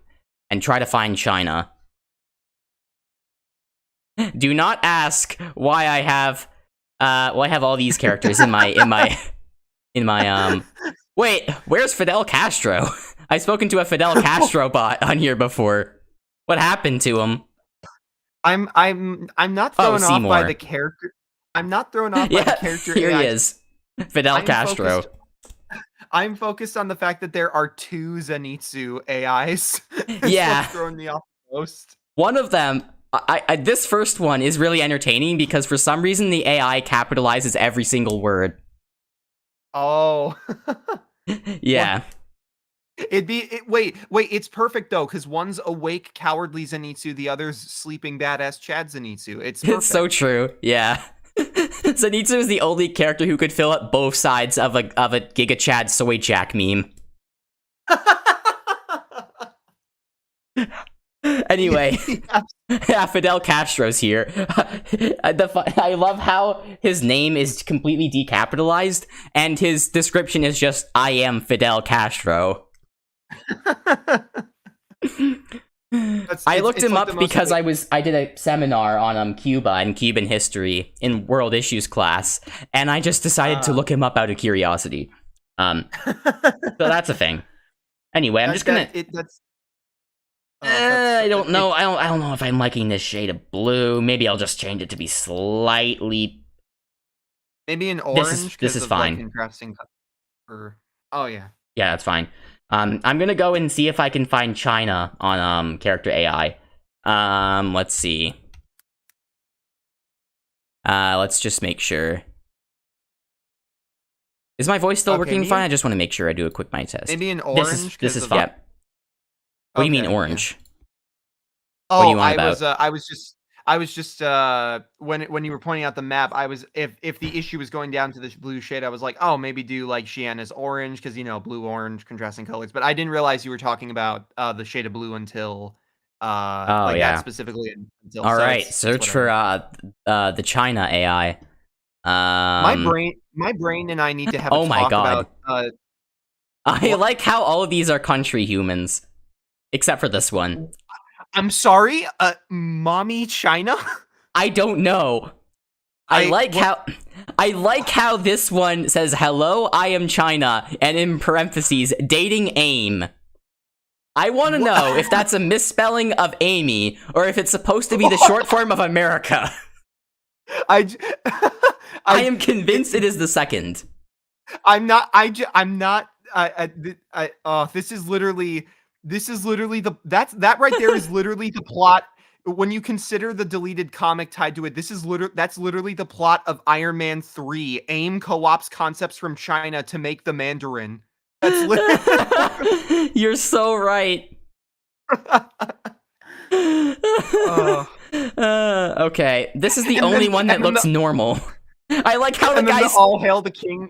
try to find China. Do not ask why I have all these characters in my Wait, where's Fidel Castro? I've spoken to a Fidel Castro bot on here before. What happened to him? I'm not thrown off by the character. I'm not thrown off by the character. Here he is, Fidel Castro. I'm focused on the fact that there are 2 Zenitsu AIs. Yeah, throwing me off the most. One of them. This first one is really entertaining because for some reason the AI capitalizes every single word. Oh. Yeah. Wait, it's perfect though, because one's awake, cowardly Zenitsu, the other's sleeping, badass Chad Zenitsu. It's perfect. It's so true, yeah. Zenitsu is the only character who could fill up both sides of a Giga Chad Soy Jack meme. Anyway, yeah, Fidel Castro's here. I love how his name is completely decapitalized, and his description is just, I am Fidel Castro. I looked him up because I did a seminar on Cuba and Cuban history in world issues class, and I just decided to look him up out of curiosity. So that's a thing. Anyway, I'm just gonna... I don't know. I don't know if I'm liking this shade of blue. Maybe I'll just change it to be slightly... Maybe an orange? This is fine. Like contrasting color. Oh, yeah. Yeah, that's fine. I'm gonna go and see if I can find China on character AI. Let's see. Let's just make sure. Is my voice still working fine? I just want to make sure I do a quick mic test. Maybe an orange. This is fine. What do you mean orange? Yeah. Oh, what do you want about? I was just when you were pointing out the map, I was if the issue was going down to this blue shade, I was like, oh, maybe do like Shiana's orange because blue orange contrasting colors. But I didn't realize you were talking about the shade of blue until that specifically. Until, all right, search for the China AI. My brain and I need to have. Oh my god! I like how all of these are country humans, except for this one. I'm sorry, mommy China? I don't know. I like how this one says, hello, I am China, and in parentheses, dating AIM. I want to know if that's a misspelling of Amy, or if it's supposed to be the short form of America. I am convinced it is the second. I'm not, this is literally that right there is literally the plot. When you consider the deleted comic tied to it, that's literally the plot of Iron Man 3. AIM co-ops concepts from China to make the Mandarin. That's literally... You're so right. Okay, this is the only one that looks normal. I like how the guys... All Hail the King...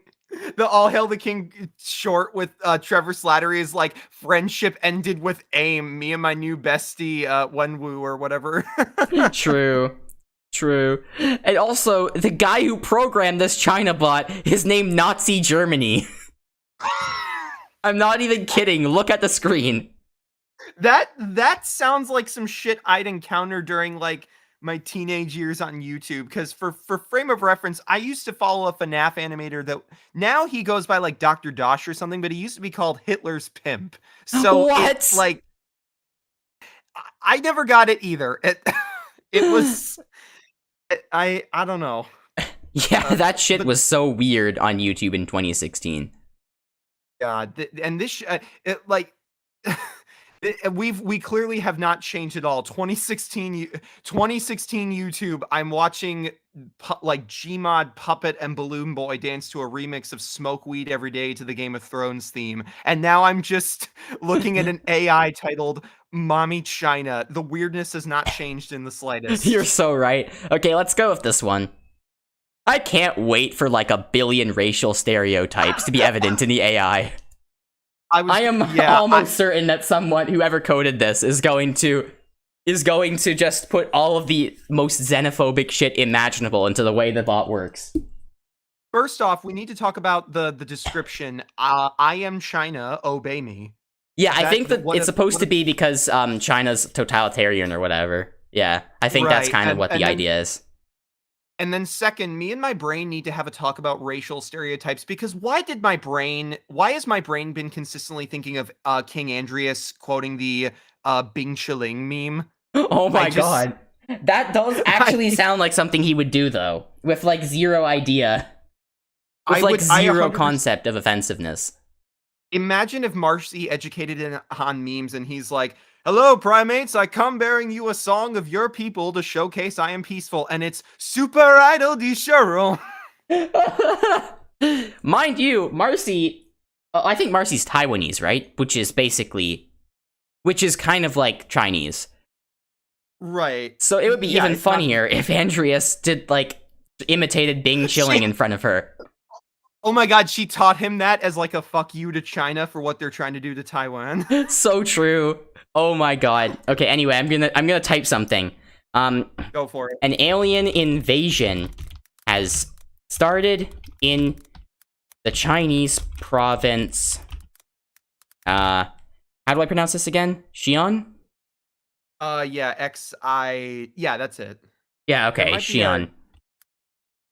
The All Hail the King short with Trevor Slattery is like, friendship ended with AIM, me and my new bestie, Wenwu or whatever. True. And also, the guy who programmed this China bot is named Nazi Germany. I'm not even kidding. Look at the screen. That sounds like some shit I'd encounter during like my teenage years on YouTube, because for frame of reference, I used to follow a FNAF animator that now he goes by like Dr. Dosh or something, but he used to be called Hitler's Pimp. So it's like I never got it either. It was I don't know. Yeah, that shit was so weird on YouTube in 2016. God, and this we clearly have not changed at all. 2016 YouTube, I'm watching like Gmod, Puppet, and Balloon Boy dance to a remix of Smoke Weed Every Day to the Game of Thrones theme. And now I'm just looking at an AI titled Mommy China. The weirdness has not changed in the slightest. You're so right. Okay, let's go with this one. I can't wait for like 1 billion racial stereotypes to be evident in the AI. I am almost certain that someone, whoever coded this, is going to just put all of the most xenophobic shit imaginable into the way the bot works. First off, we need to talk about the description. I am China, obey me. Yeah, I think that it's supposed to be because China's totalitarian or whatever. Yeah, I think that's kind of what the idea is. And then second, me and my brain need to have a talk about racial stereotypes, because why has my brain been consistently thinking of King Andreas quoting the Bing Chiling meme? Oh my god. That does actually sound like something he would do, though, with like zero idea. With zero concept of offensiveness. Imagine if Marcy educated on memes and he's like, hello, primates, I come bearing you a song of your people to showcase I am peaceful, and it's Super Idol de Churro. Mind you, Marcy, I think Marcy's Taiwanese, right? Which is kind of like Chinese. Right. So it would be even funnier if Andreas did, like, imitated Bing chilling in front of her. Oh my god, she taught him that as like a fuck you to China for what they're trying to do to Taiwan. So true. Oh my god. Okay, anyway, I'm gonna type something. Go for it. An alien invasion has started in the Chinese province. How do I pronounce this again? Xi'an? Yeah, that's it. Yeah, okay, Xi'an.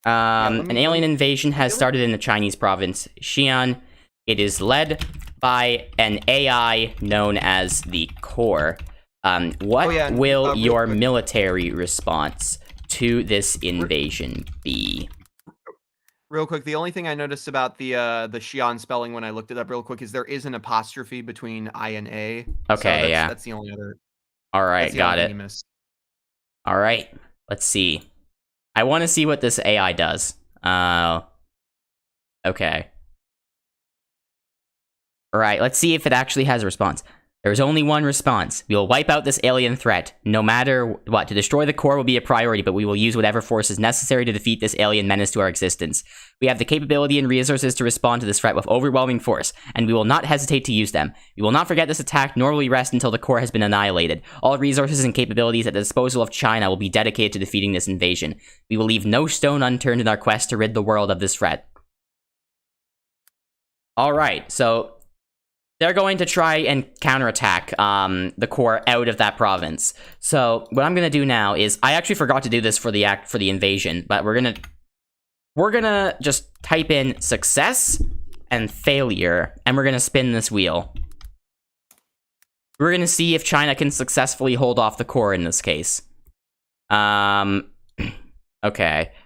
An alien invasion has started in the Chinese province Xi'an. It is led by an AI known as the Core. What will your military response to this invasion be? Real quick, the only thing I noticed about the Xi'an spelling when I looked it up real quick is there is an apostrophe between I and A. Okay, so yeah. That's the only other. All right, got it. All right, let's see. I want to see what this AI does. Okay. All right, let's see if it actually has a response. There's only one response. We will wipe out this alien threat, no matter what. To destroy the Core will be a priority, but we will use whatever force is necessary to defeat this alien menace to our existence. We have the capability and resources to respond to this threat with overwhelming force, and we will not hesitate to use them. We will not forget this attack, nor will we rest until the Core has been annihilated. All resources and capabilities at the disposal of China will be dedicated to defeating this invasion. We will leave no stone unturned in our quest to rid the world of this threat. Alright, so they're going to try and counterattack the Core out of that province. So what I'm gonna do now is, I actually forgot to do this for the invasion, but we're gonna just type in success and failure, and we're gonna spin this wheel. We're gonna see if China can successfully hold off the Core in this case. Okay,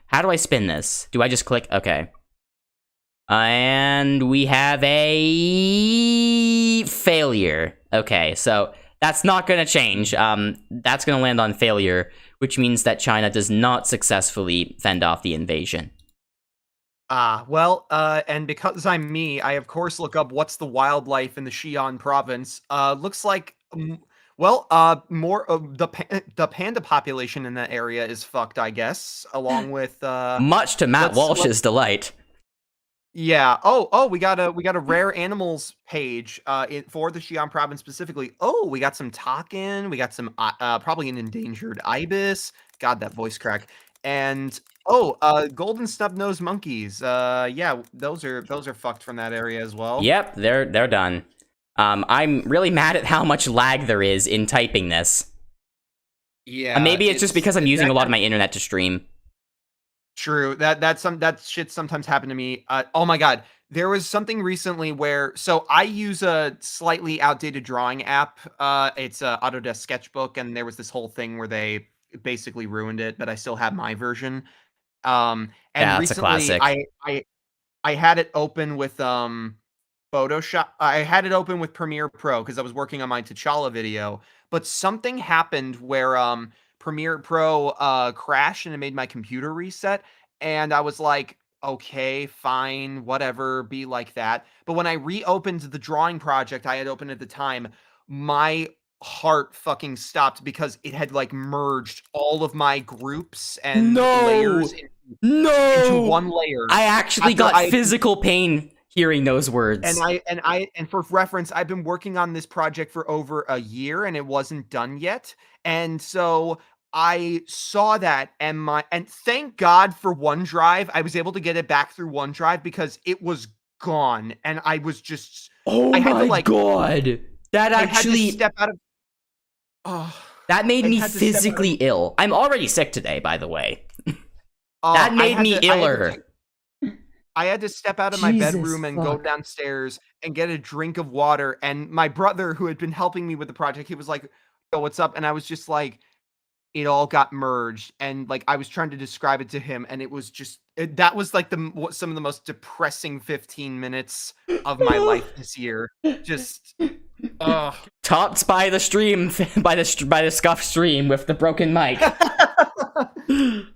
how do I spin this? Do I just click? Okay. And we have a failure. Okay, so that's not gonna change. That's gonna land on failure, which means that China does not successfully fend off the invasion. And because I'm me, I of course look up what's the wildlife in the Xi'an province. Looks like, more of the panda population in that area is fucked, I guess, along with much to Matt Walsh's delight. Yeah. Oh, we got a rare animals page for the Xi'an province specifically. Oh, we got some takin, we got some probably an endangered ibis. God, that voice crack. And golden snub-nosed monkeys. Yeah, those are fucked from that area as well. Yep, they're done. I'm really mad at how much lag there is in typing this. Yeah. Maybe it's just because I'm using a lot of my internet to stream. True. That shit sometimes happened to me. Oh my god. There was something recently where, so I use a slightly outdated drawing app. It's Autodesk Sketchbook, and there was this whole thing where they basically ruined it, but I still have my version. And yeah, recently I had it open with Photoshop. I had it open with Premiere Pro because I was working on my T'Challa video, but something happened where Premiere Pro crashed and it made my computer reset, and I was like, okay, fine, whatever, be like that. But when I reopened the drawing project I had opened at the time, my heart fucking stopped because it had like merged all of my groups and layers into one layer. I actually got physical pain hearing those words. And for reference, I've been working on this project for over a year and it wasn't done yet. And so I saw that, and thank God for OneDrive. I was able to get it back through OneDrive because it was gone, and I was just I had my god, that actually step out of. That made me physically ill. I'm already sick today, by the way. That made me iller. I had to step out of my bedroom and go downstairs and get a drink of water. And my brother, who had been helping me with the project, he was like, "Yo, what's up?" And I was just like, it all got merged, and like I was trying to describe it to him, and it was just that was like some of the most depressing 15 minutes of my life this year. Just topped by the stream, by the scuffed stream with the broken mic.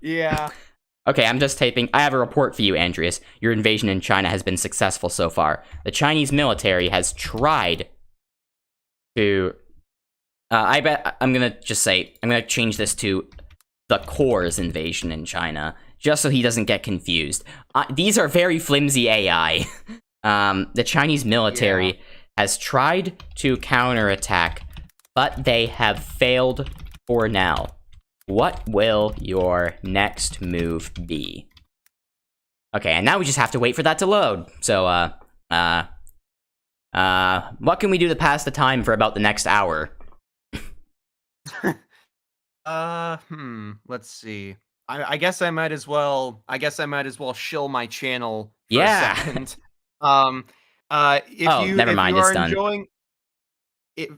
Yeah. Okay, I'm just typing. I have a report for you, Andreas. Your invasion in China has been successful so far. The Chinese military has tried to. I bet I'm gonna just say, I'm gonna change this to the core's invasion in China, just so he doesn't get confused. These are very flimsy AI. The Chinese military has tried to counterattack, but they have failed for now. What will your next move be? Okay, and now we just have to wait for that to load. So, what can we do to pass the time for about the next hour? Let's see. I guess I might as well shill my channel for a second. If never mind, it's done. Enjoying it,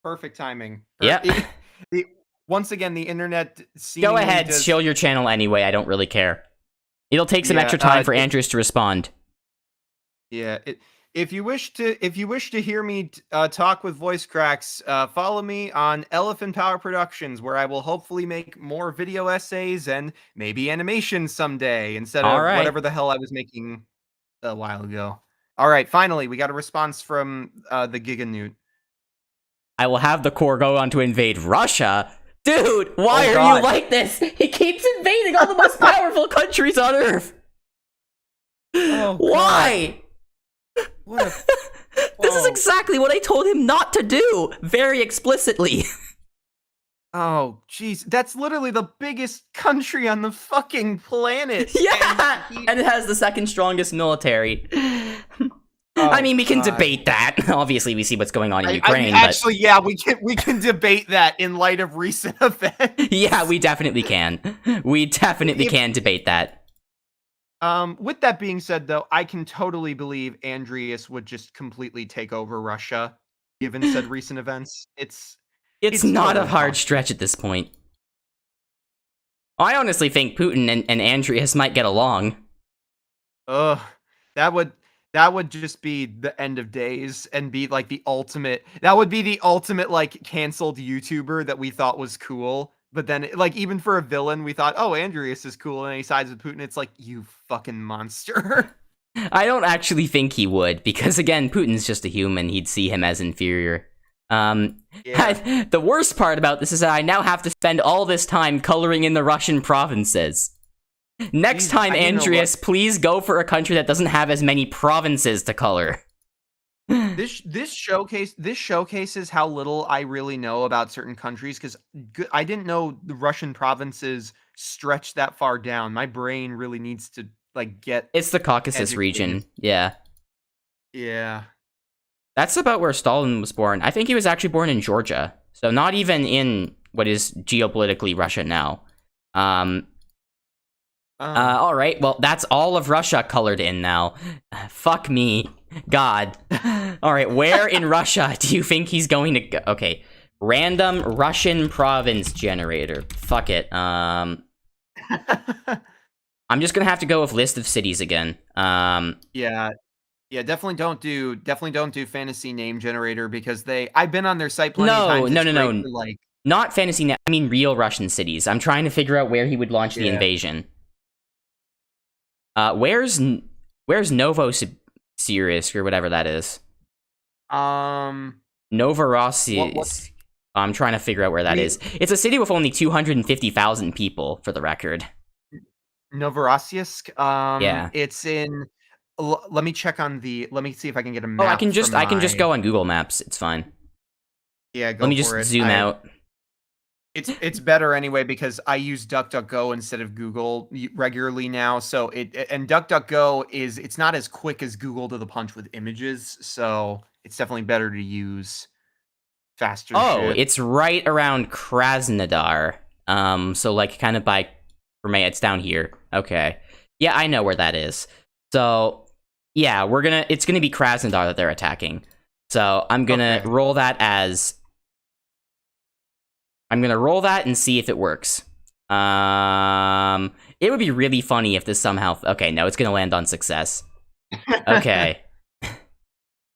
perfect timing. Yeah. Once again, the internet. Go ahead, shill your channel anyway. I don't really care. It'll take some extra time for Andreas to respond. Yeah. If you wish to hear me talk with voice cracks, follow me on Elephant Power Productions, where I will hopefully make more video essays and maybe animation someday instead of whatever the hell I was making a while ago. All right, finally, we got a response from the Giganewt. I will have the core go on to invade Russia. Dude, why are you like this? He keeps invading all the most powerful countries on Earth. Why? This is exactly what I told him not to do, very explicitly. Oh, jeez. That's literally the biggest country on the fucking planet. Yeah! And it has the second strongest military. I mean, we can debate that. Obviously, we see what's going on in Ukraine. Actually, yeah, we can debate that in light of recent events. Yeah, we definitely can. We definitely can debate that. With that being said, though, I can totally believe Andreas would just completely take over Russia, given said recent events. It's not a hard stretch at this point. I honestly think Putin and Andreas might get along. Ugh, that would just be the end of days and be like the ultimate. That would be the ultimate like canceled YouTuber that we thought was cool. But then, like, even for a villain, we thought, oh, Andreas is cool, and he sides with Putin. It's like, you fucking monster. I don't actually think he would, because, again, Putin's just a human. He'd see him as inferior. The worst part about this is that I now have to spend all this time coloring in the Russian provinces. Next time, Andreas, please go for a country that doesn't have as many provinces to color. This showcases how little I really know about certain countries, because I didn't know the Russian provinces stretch that far down. My brain really needs to like get. It's the Caucasus region, yeah. Yeah. That's about where Stalin was born. I think he was actually born in Georgia, so not even in what is geopolitically Russia now. All right, well, that's all of Russia colored in now. Fuck me. God. All right, where in Russia do you think he's going to go? Okay, random Russian province generator. Fuck it. I'm just gonna have to go with list of cities again. Yeah, definitely don't do fantasy name generator, because I've been on their site plenty of times. No. Like, not fantasy. I mean real Russian cities. I'm trying to figure out where he would launch the invasion. Where's Novosibirsk or whatever that is? Novorossiysk. I'm trying to figure out where that is. It's a city with only 250,000 people, for the record. Novorossiysk. Yeah. It's in. Let me check on the. Let me see if I can get a map. Oh, I can just go on Google Maps. It's fine. Yeah, go for it. Let me just zoom out. It's better anyway, because I use DuckDuckGo instead of Google regularly now. So and DuckDuckGo it's not as quick as Google to the punch with images, so it's definitely better to use faster. It's right around Krasnodar. So like kind of by Crimea. It's down here. Okay. Yeah, I know where that is. So yeah, it's gonna be Krasnodar that they're attacking. So I'm gonna roll that as. I'm gonna roll that and see if it works. It would be really funny if this somehow. Okay, no, it's gonna land on success. Okay.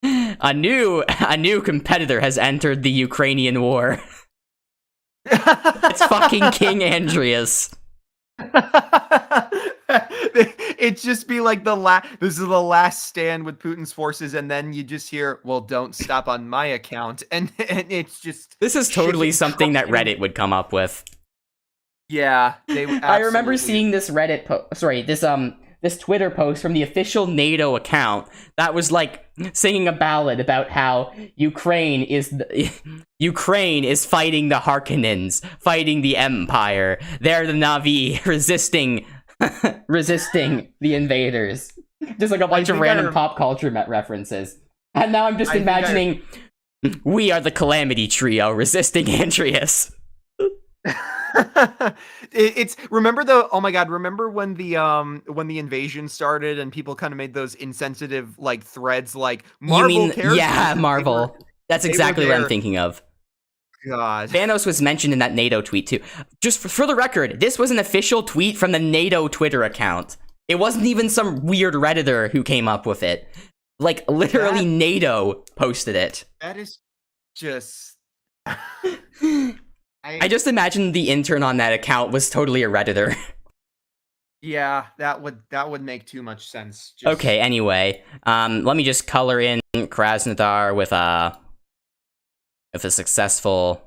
A new competitor has entered the Ukrainian war. It's fucking King Andreas. It'd just be like this is the last stand with Putin's forces, and then you just hear, well, don't stop on my account. And it's just This is totally shit something that crushing. Reddit would come up with. Yeah, they I remember absolutely- seeing this this Twitter post from the official NATO account that was like singing a ballad about how Ukraine is fighting the Harkonnens, fighting the Empire. They're the Na'vi resisting the invaders. Just like a bunch of random pop culture references. And now I'm just imagining we are the Calamity Trio resisting Andreas. It's remember when the invasion started and people kind of made those insensitive like threads like Marvel you mean cares? yeah, Marvel. That's exactly what I'm thinking of. God. Thanos was mentioned in that NATO tweet too. Just for the record, this was an official tweet from the NATO Twitter account. It wasn't even some weird Redditor who came up with it. Like literally NATO posted it. That is just I just imagine the intern on that account was totally a Redditor. Yeah, that would make too much sense. Okay, anyway, let me just color in Krasnodar with a successful.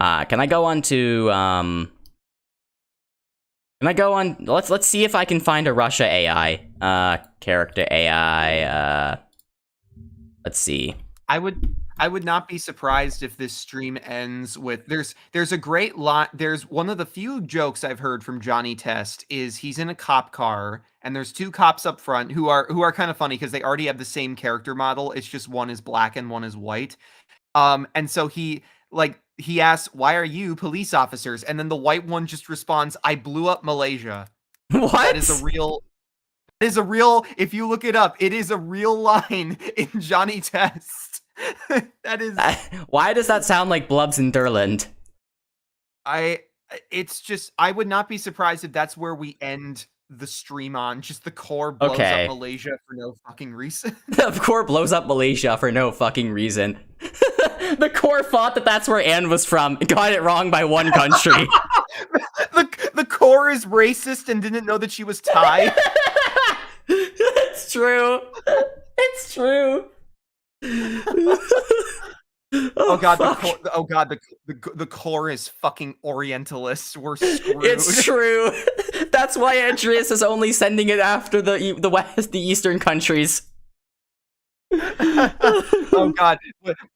Can I go on to Can I go on? Let's see if I can find a Russia AI. Character AI. Let's see. I would not be surprised if this stream ends with there's a great lot. There's one of the few jokes I've heard from Johnny Test is he's in a cop car and there's two cops up front who are kind of funny because they already have the same character model. It's just one is black and one is white. And so he asks, "Why are you police officers?" And then the white one just responds, "I blew up Malaysia." What? That is a real. If you look it up, it is a real line in Johnny Test. That is. Why does that sound like Blubs in Durland? It's just, I would not be surprised if that's where we end the stream on. Just the core blows up Malaysia for no fucking reason. The core blows up Malaysia for no fucking reason. The core thought that that's where Anne was from. Got it wrong by one country. The core is racist and didn't know that she was Thai. It's true. It's true. The core is fucking Orientalist. We're screwed. It's true. That's why Andreas is only sending it after the Eastern countries. Oh god,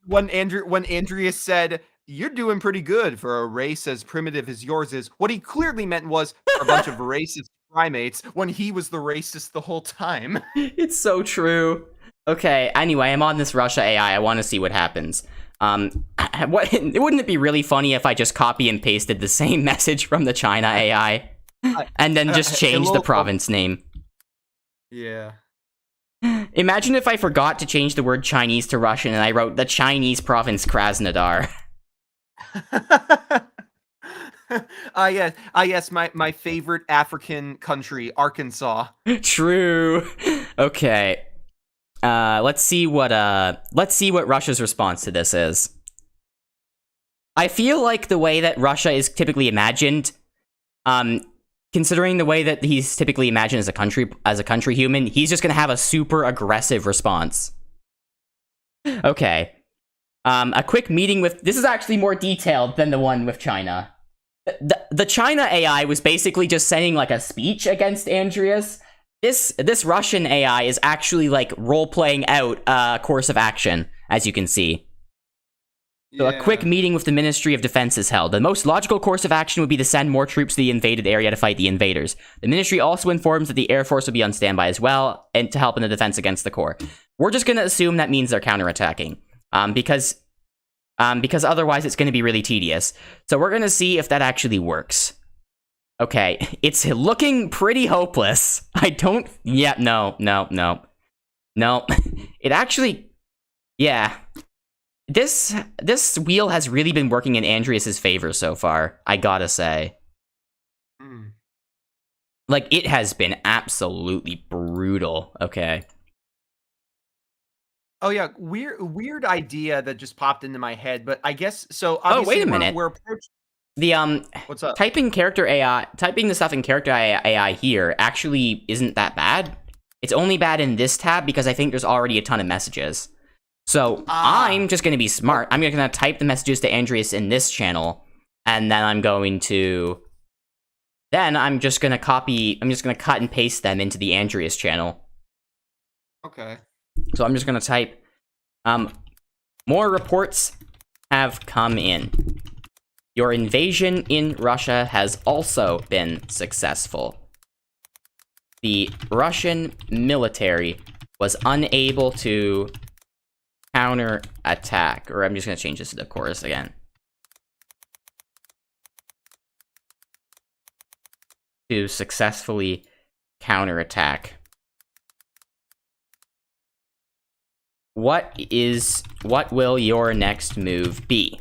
when Andreas said, "You're doing pretty good for a race as primitive as yours is," what he clearly meant was a bunch of racist primates when he was the racist the whole time. It's so true. Okay, anyway, I'm on this Russia AI. I want to see what happens. Wouldn't it be really funny if I just copy and pasted the same message from the China AI and then just change the province name? Yeah. Imagine if I forgot to change the word Chinese to Russian and I wrote the Chinese province Krasnodar. Yes, my favorite African country, Arkansas. True. Okay. Let's see what Russia's response to this is. I feel like the way that Russia is typically imagined, considering the way that he's typically imagined as a country human, he's just gonna have a super aggressive response. Okay. A quick meeting with... This is actually more detailed than the one with China. The China AI was basically just sending like a speech against Andreas. This Russian AI is actually like role-playing out a course of action, as you can see. So a quick meeting with the Ministry of Defense is held. The most logical course of action would be to send more troops to the invaded area to fight the invaders. The ministry also informs that the Air Force will be on standby as well, and to help in the defense against the core. We're just going to assume that means they're counterattacking, because otherwise it's going to be really tedious. So we're going to see if that actually works. Okay, it's looking pretty hopeless. No. It actually, yeah. This wheel has really been working in Andreas's favor so far, I gotta say. Like, it has been absolutely brutal. Okay. Oh yeah, weird idea that just popped into my head, but I guess so. Oh, wait a minute. The What's up? typing the stuff in character AI here actually isn't that bad. It's only bad in this tab because I think there's already a ton of messages. So I'm just going to be smart. I'm going to type the messages to Andreas in this channel, and then I'm just going to cut and paste them into the Andreas channel. Okay. So I'm just going to type, more reports have come in. Your invasion in Russia has also been successful. The Russian military was unable to counterattack. Or I'm just going to change this to the chorus again. To successfully counterattack. What will your next move be?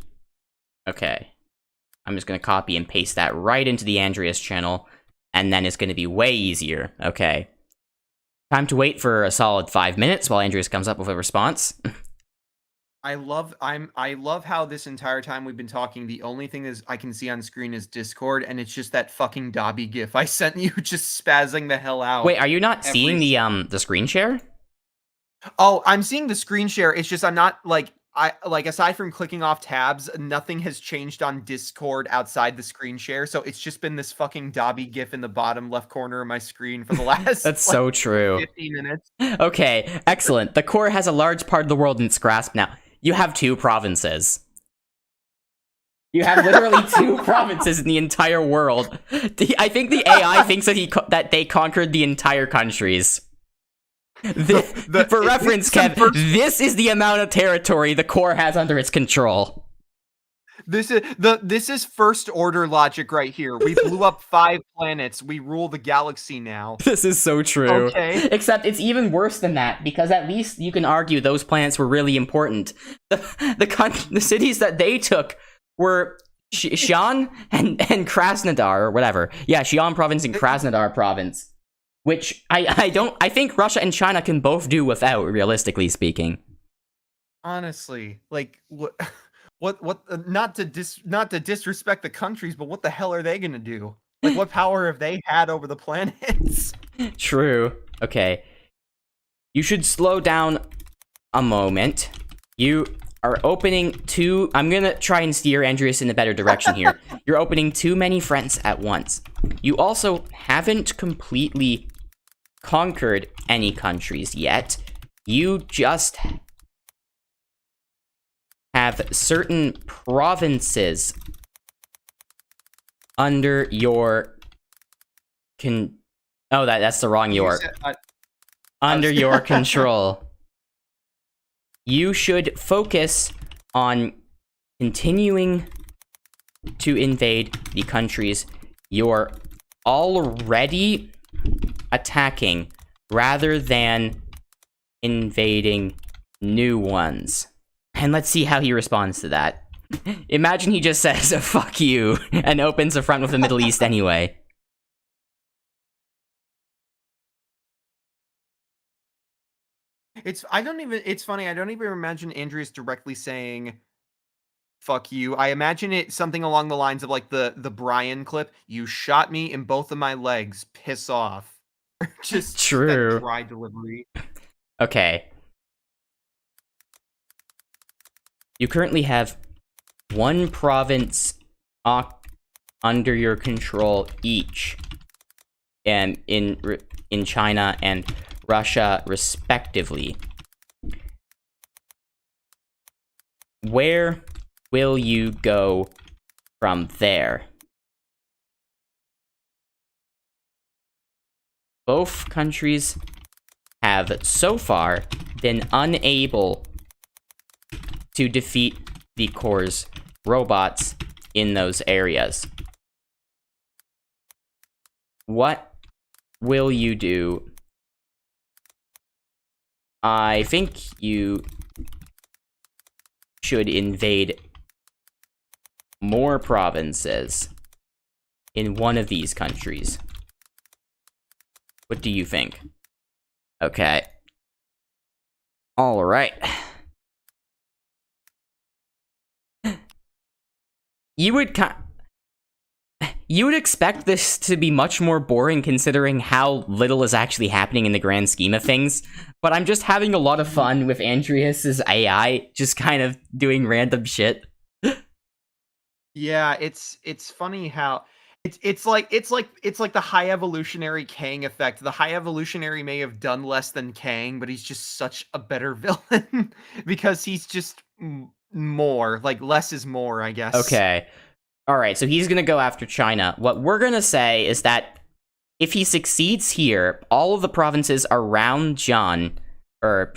Okay. I'm just going to copy and paste that right into the Andreas channel, and then it's going to be way easier. Okay. Time to wait for a solid 5 minutes while Andreas comes up with a response. I love how this entire time we've been talking, the only thing is I can see on screen is Discord, and it's just that fucking Dobby gif I sent you, just spazzing the hell out. Wait, are you not seeing the screen share? Oh, I'm seeing the screen share. It's just I'm not aside from clicking off tabs, nothing has changed on Discord outside the screen share. So it's just been this fucking Dobby gif in the bottom left corner of my screen for the last That's so true. 50 minutes. Okay, excellent. The core has a large part of the world in its grasp now. You have 2 provinces. You have literally 2 provinces in the entire world. I think the AI thinks that they conquered the entire countries. For reference, Kev, this is the amount of territory the core has under its control. This is first order logic right here. We blew up 5 planets. We rule the galaxy now. This is so true. Okay. Except it's even worse than that, because at least you can argue those planets were really important. The cities that they took were Xi'an and Krasnodar, or whatever. Yeah, Xi'an province and Krasnodar province. Which I think Russia and China can both do without, realistically speaking. Honestly, like not to disrespect the countries, but what the hell are they gonna do? Like, what power have they had over the planets? True. Okay. You should slow down a moment. You are opening I'm gonna try and steer Andreas in a better direction here. You're opening too many fronts at once. You also haven't completely conquered any countries yet. You just have certain provinces under your that's the wrong York. Under your control. You should focus on continuing to invade the countries you're already attacking rather than invading new ones. And let's see how he responds to that. Imagine he just says, fuck you, and opens a front with the Middle East anyway. It's funny, I don't even imagine Andreas directly saying fuck you. I imagine it something along the lines of like the Brian clip, you shot me in both of my legs, piss off. Just true. That dry delivery. Okay. You currently have 1 province under your control each, and in China and Russia, respectively. Where will you go from there? Both countries have so far been unable to defeat the core's robots in those areas. What will you do? I think you should invade more provinces in one of these countries. What do you think? Okay. All right. You would you would expect this to be much more boring considering how little is actually happening in the grand scheme of things. But I'm just having a lot of fun with Andreas's AI, just kind of doing random shit. Yeah, it's funny how it's like the high evolutionary Kang effect. The high evolutionary may have done less than Kang, but he's just such a better villain because he's just more. Like less is more, I guess. Okay. All right, so he's going to go after China. What we're going to say is that if he succeeds here, all of the provinces around Xi'an, or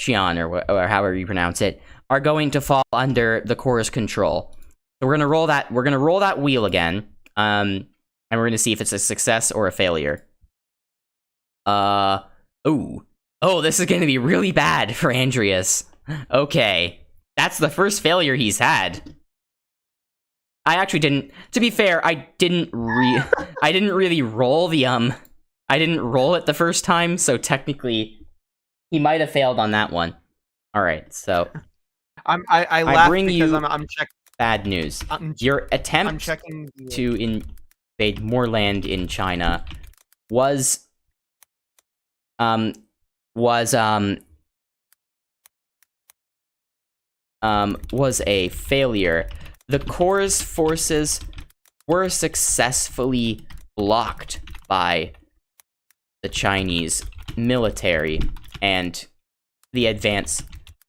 however you pronounce it, are going to fall under the Corps' control. So we're going to roll that. We're going to roll that wheel again, and we're going to see if it's a success or a failure. Oh, this is going to be really bad for Andreas. Okay, that's the first failure he's had. I actually didn't. To be fair, I didn't really roll the I didn't roll it the first time, so technically, he might have failed on that one. All right, so I laugh bring because you I'm checking. bad news. Your attempt to invade more land in China was a failure. The Corps' forces were successfully blocked by the Chinese military, and the advance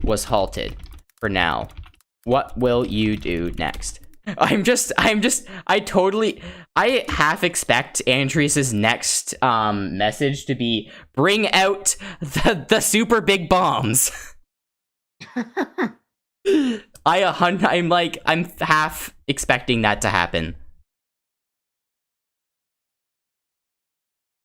was halted for now. What will you do next? I half expect Andreas's next message to be bring out the super big bombs. I'm half expecting that to happen.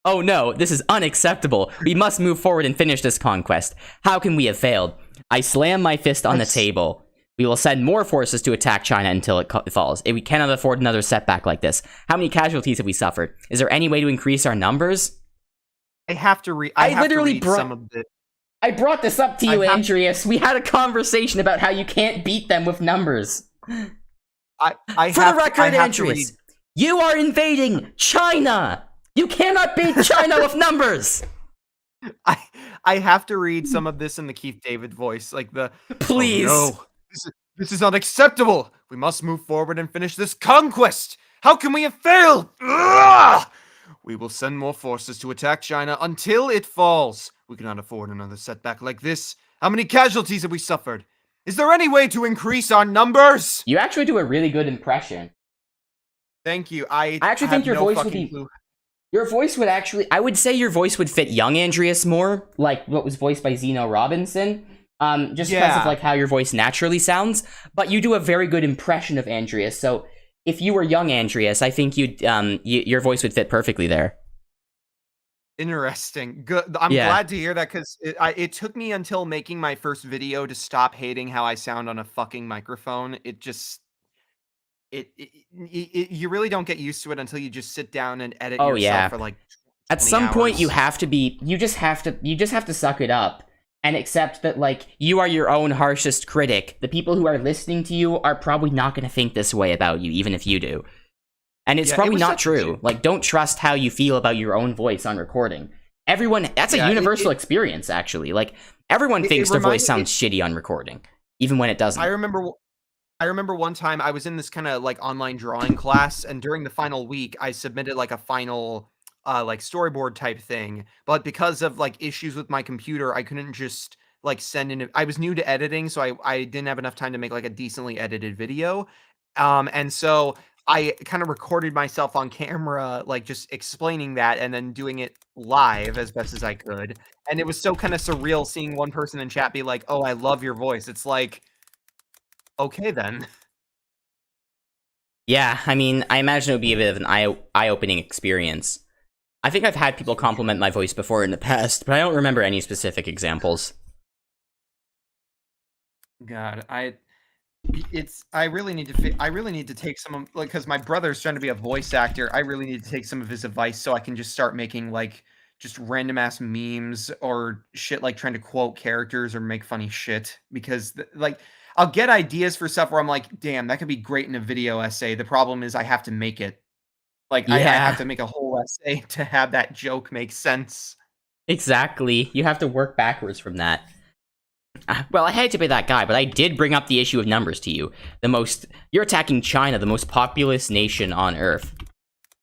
Oh no, this is unacceptable. We must move forward and finish this conquest. How can we have failed? I slam my fist on the table. We will send more forces to attack China until it falls. We cannot afford another setback like this. How many casualties have we suffered? Is there any way to increase our numbers? I have to read. I literally brought some of it. I brought this up to you, Andreas. We had a conversation about how you can't beat them with numbers. For the record, Andreas, you are invading China. You cannot beat China with numbers. I have to read some of this in the Keith David voice, like the please. Oh, no. This is unacceptable. We must move forward and finish this conquest. How can we have failed? Ugh! We will send more forces to attack China until it falls. We cannot afford another setback like this. How many casualties have we suffered? Is there any way to increase our numbers? You actually do a really good impression. Thank you. I actually think your voice would be... Clue. Your voice would actually... I would say your voice would fit young Andreas more, like what was voiced by Zeno Robinson. Just because of like how your voice naturally sounds. But you do a very good impression of Andreas, so... If you were young Andreas, I think your voice would fit perfectly there. Interesting. Good. I'm glad to hear that because it took me until making my first video to stop hating how I sound on a fucking microphone. You really don't get used to it until you just sit down and edit yourself for like 20 At some hours. point, you just have to suck it up. And accept that, like, you are your own harshest critic. The people who are listening to you are probably not going to think this way about you, even if you do. And it's probably not true. Like, don't trust how you feel about your own voice on recording. That's a universal experience, actually. Like, everyone thinks their voice sounds shitty on recording, even when it doesn't. I remember one time I was in this kind of, like, online drawing class, and during the final week, I submitted, like, a final... like storyboard type thing, but because of like issues with my computer, I couldn't just like send in. I was new to editing, so I didn't have enough time to make like a decently edited video, and so I kind of recorded myself on camera, like just explaining that and then doing it live as best as I could, and it was so kind of surreal seeing one person in chat be like, "Oh, I love your voice." It's like, okay then. Yeah, I mean, I imagine it would be a bit of an eye-opening experience. I think I've had people compliment my voice before in the past, but I don't remember any specific examples. God, I really need to take some of, like, because my brother's trying to be a voice actor. I really need to take some of his advice so I can just start making like just random ass memes or shit, like trying to quote characters or make funny shit, because like I'll get ideas for stuff where I'm like, damn, that could be great in a video essay. The problem is I have to make it. Like, I have to make a whole essay to have that joke make sense. Exactly. You have to work backwards from that. Well, I hate to be that guy, but I did bring up the issue of numbers to you. You're attacking China, the most populous nation on Earth.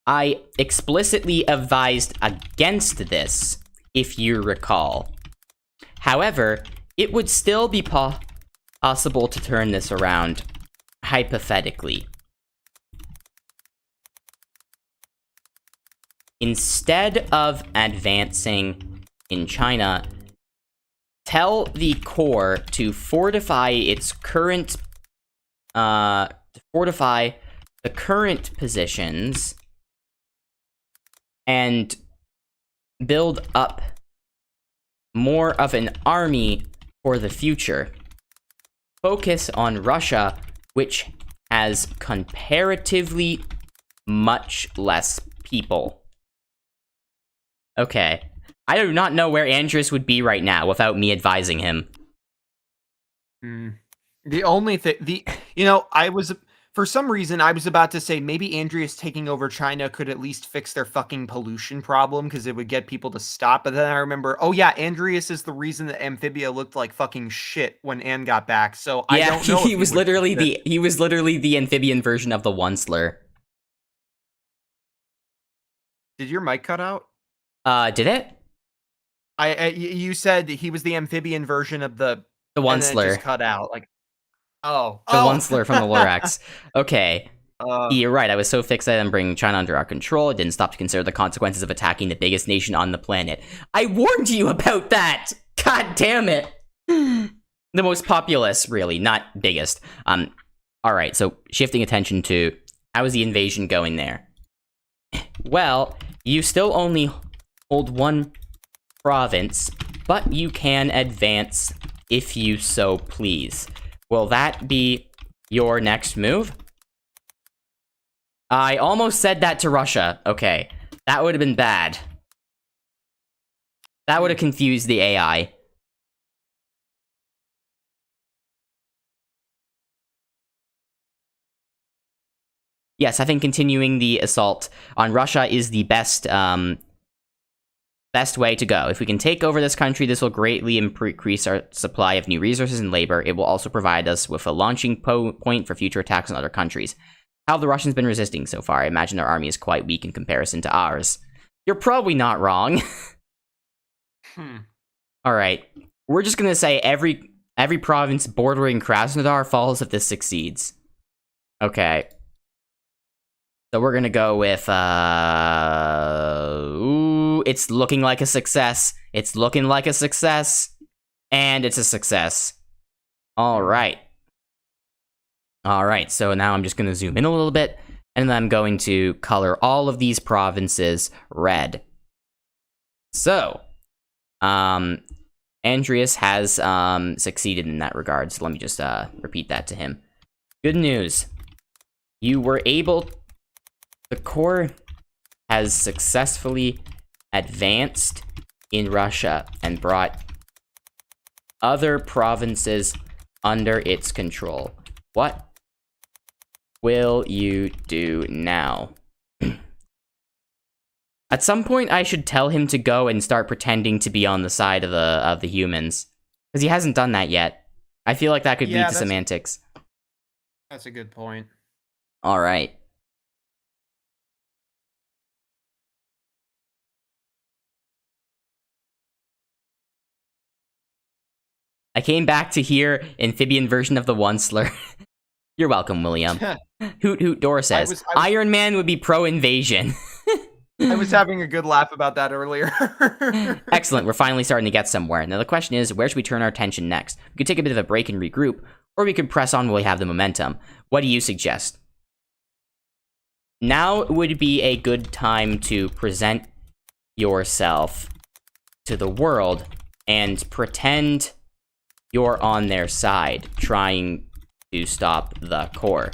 I explicitly advised against this, if you recall. However, it would still be possible to turn this around, hypothetically. Instead of advancing in China, tell the core to fortify its current, fortify the current positions and build up more of an army for the future. Focus on Russia, which has comparatively much less people. Okay. I do not know where Andreas would be right now without me advising him. The only thing, for some reason, I was about to say maybe Andreas taking over China could at least fix their fucking pollution problem because it would get people to stop. But then I remember, oh yeah, Andreas is the reason that Amphibia looked like fucking shit when Anne got back. So I don't know. He was literally the amphibian version of the Onceler. Did your mic cut out? Did it? You said he was the amphibian version of the Onceler. And then it just cut out. Like, the Onceler from the Lorax. Okay. You're right. I was so fixated on bringing China under our control, it didn't stop to consider the consequences of attacking the biggest nation on the planet. I warned you about that! God damn it! The most populous, really, not biggest. Alright, so shifting attention to how is the invasion going there? Well, you still only hold one province, but you can advance if you so please. Will that be your next move? I almost said that to Russia. Okay, that would have been bad. That would have confused the AI. Yes, I think continuing the assault on Russia is the best way to go. If we can take over this country, this will greatly increase our supply of new resources and labor. It will also provide us with a launching point for future attacks on other countries. How have the Russians been resisting so far? I imagine their army is quite weak in comparison to ours. You're probably not wrong. Alright. We're just gonna say every province bordering Krasnodar falls if this succeeds. Okay. So we're gonna go with, ooh, it's looking like a success. It's looking like a success. And it's a success. Alright. Alright, so now I'm just gonna zoom in a little bit, and then I'm going to color all of these provinces red. So, Andreas has, succeeded in that regard, so let me just, repeat that to him. Good news. You were able... The core has successfully advanced in Russia and brought other provinces under its control. What will you do now? At some point, I should tell him to go and start pretending to be on the side of the humans, because he hasn't done that yet. I feel like that could lead to semantics. That's a good point. All right. I came back to hear amphibian version of the Onceler. You're welcome, William. Hoot Hoot Door says, Iron Man would be pro-invasion. I was having a good laugh about that earlier. Excellent, we're finally starting to get somewhere. Now the question is, where should we turn our attention next? We could take a bit of a break and regroup, or we could press on while we have the momentum. What do you suggest? Now would be a good time to present yourself to the world and pretend you're on their side, trying to stop the core.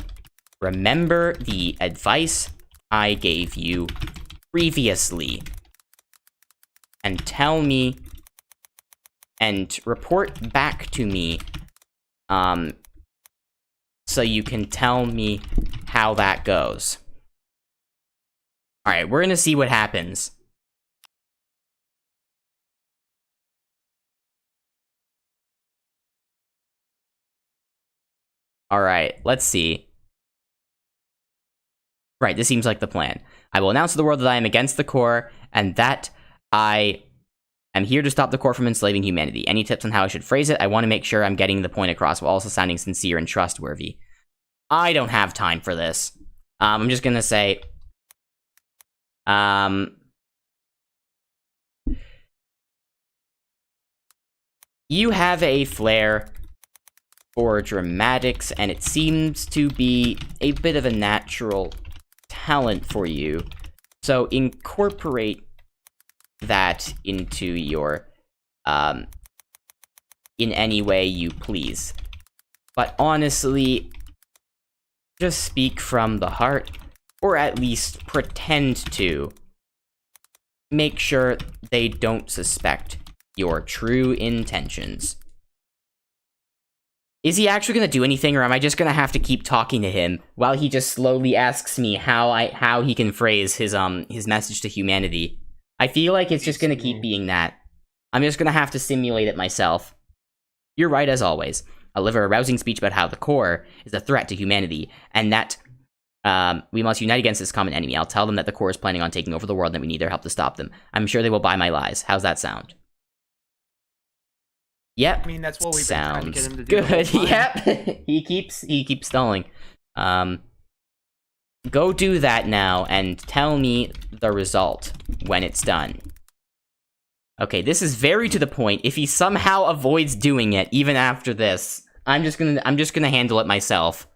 Remember the advice I gave you previously. And tell me, and report back to me, so you can tell me how that goes. Alright, we're gonna see what happens. Alright, let's see. Right, this seems like the plan. I will announce to the world that I am against the core, and that I am here to stop the core from enslaving humanity. Any tips on how I should phrase it? I want to make sure I'm getting the point across while also sounding sincere and trustworthy. I don't have time for this. I'm just gonna say... You have a flair for dramatics, and it seems to be a bit of a natural talent for you. So incorporate that into your, in any way you please. But honestly, just speak from the heart, or at least pretend to. Make sure they don't suspect your true intentions. Is he actually gonna do anything, or am I just gonna have to keep talking to him while he just slowly asks me how he can phrase his message to humanity? I feel like it's just gonna keep being that. I'm just gonna have to simulate it myself. You're right as always. I'll deliver a rousing speech about how the core is a threat to humanity, and that we must unite against this common enemy. I'll tell them that the core is planning on taking over the world and that we need their help to stop them. I'm sure they will buy my lies. How's that sound? Yep. I mean, that's what we've been trying to get him to do. Good. Yep. he keeps stalling. Go do that now and tell me the result when it's done. Okay, this is very to the point. If he somehow avoids doing it even after this, I'm just gonna handle it myself.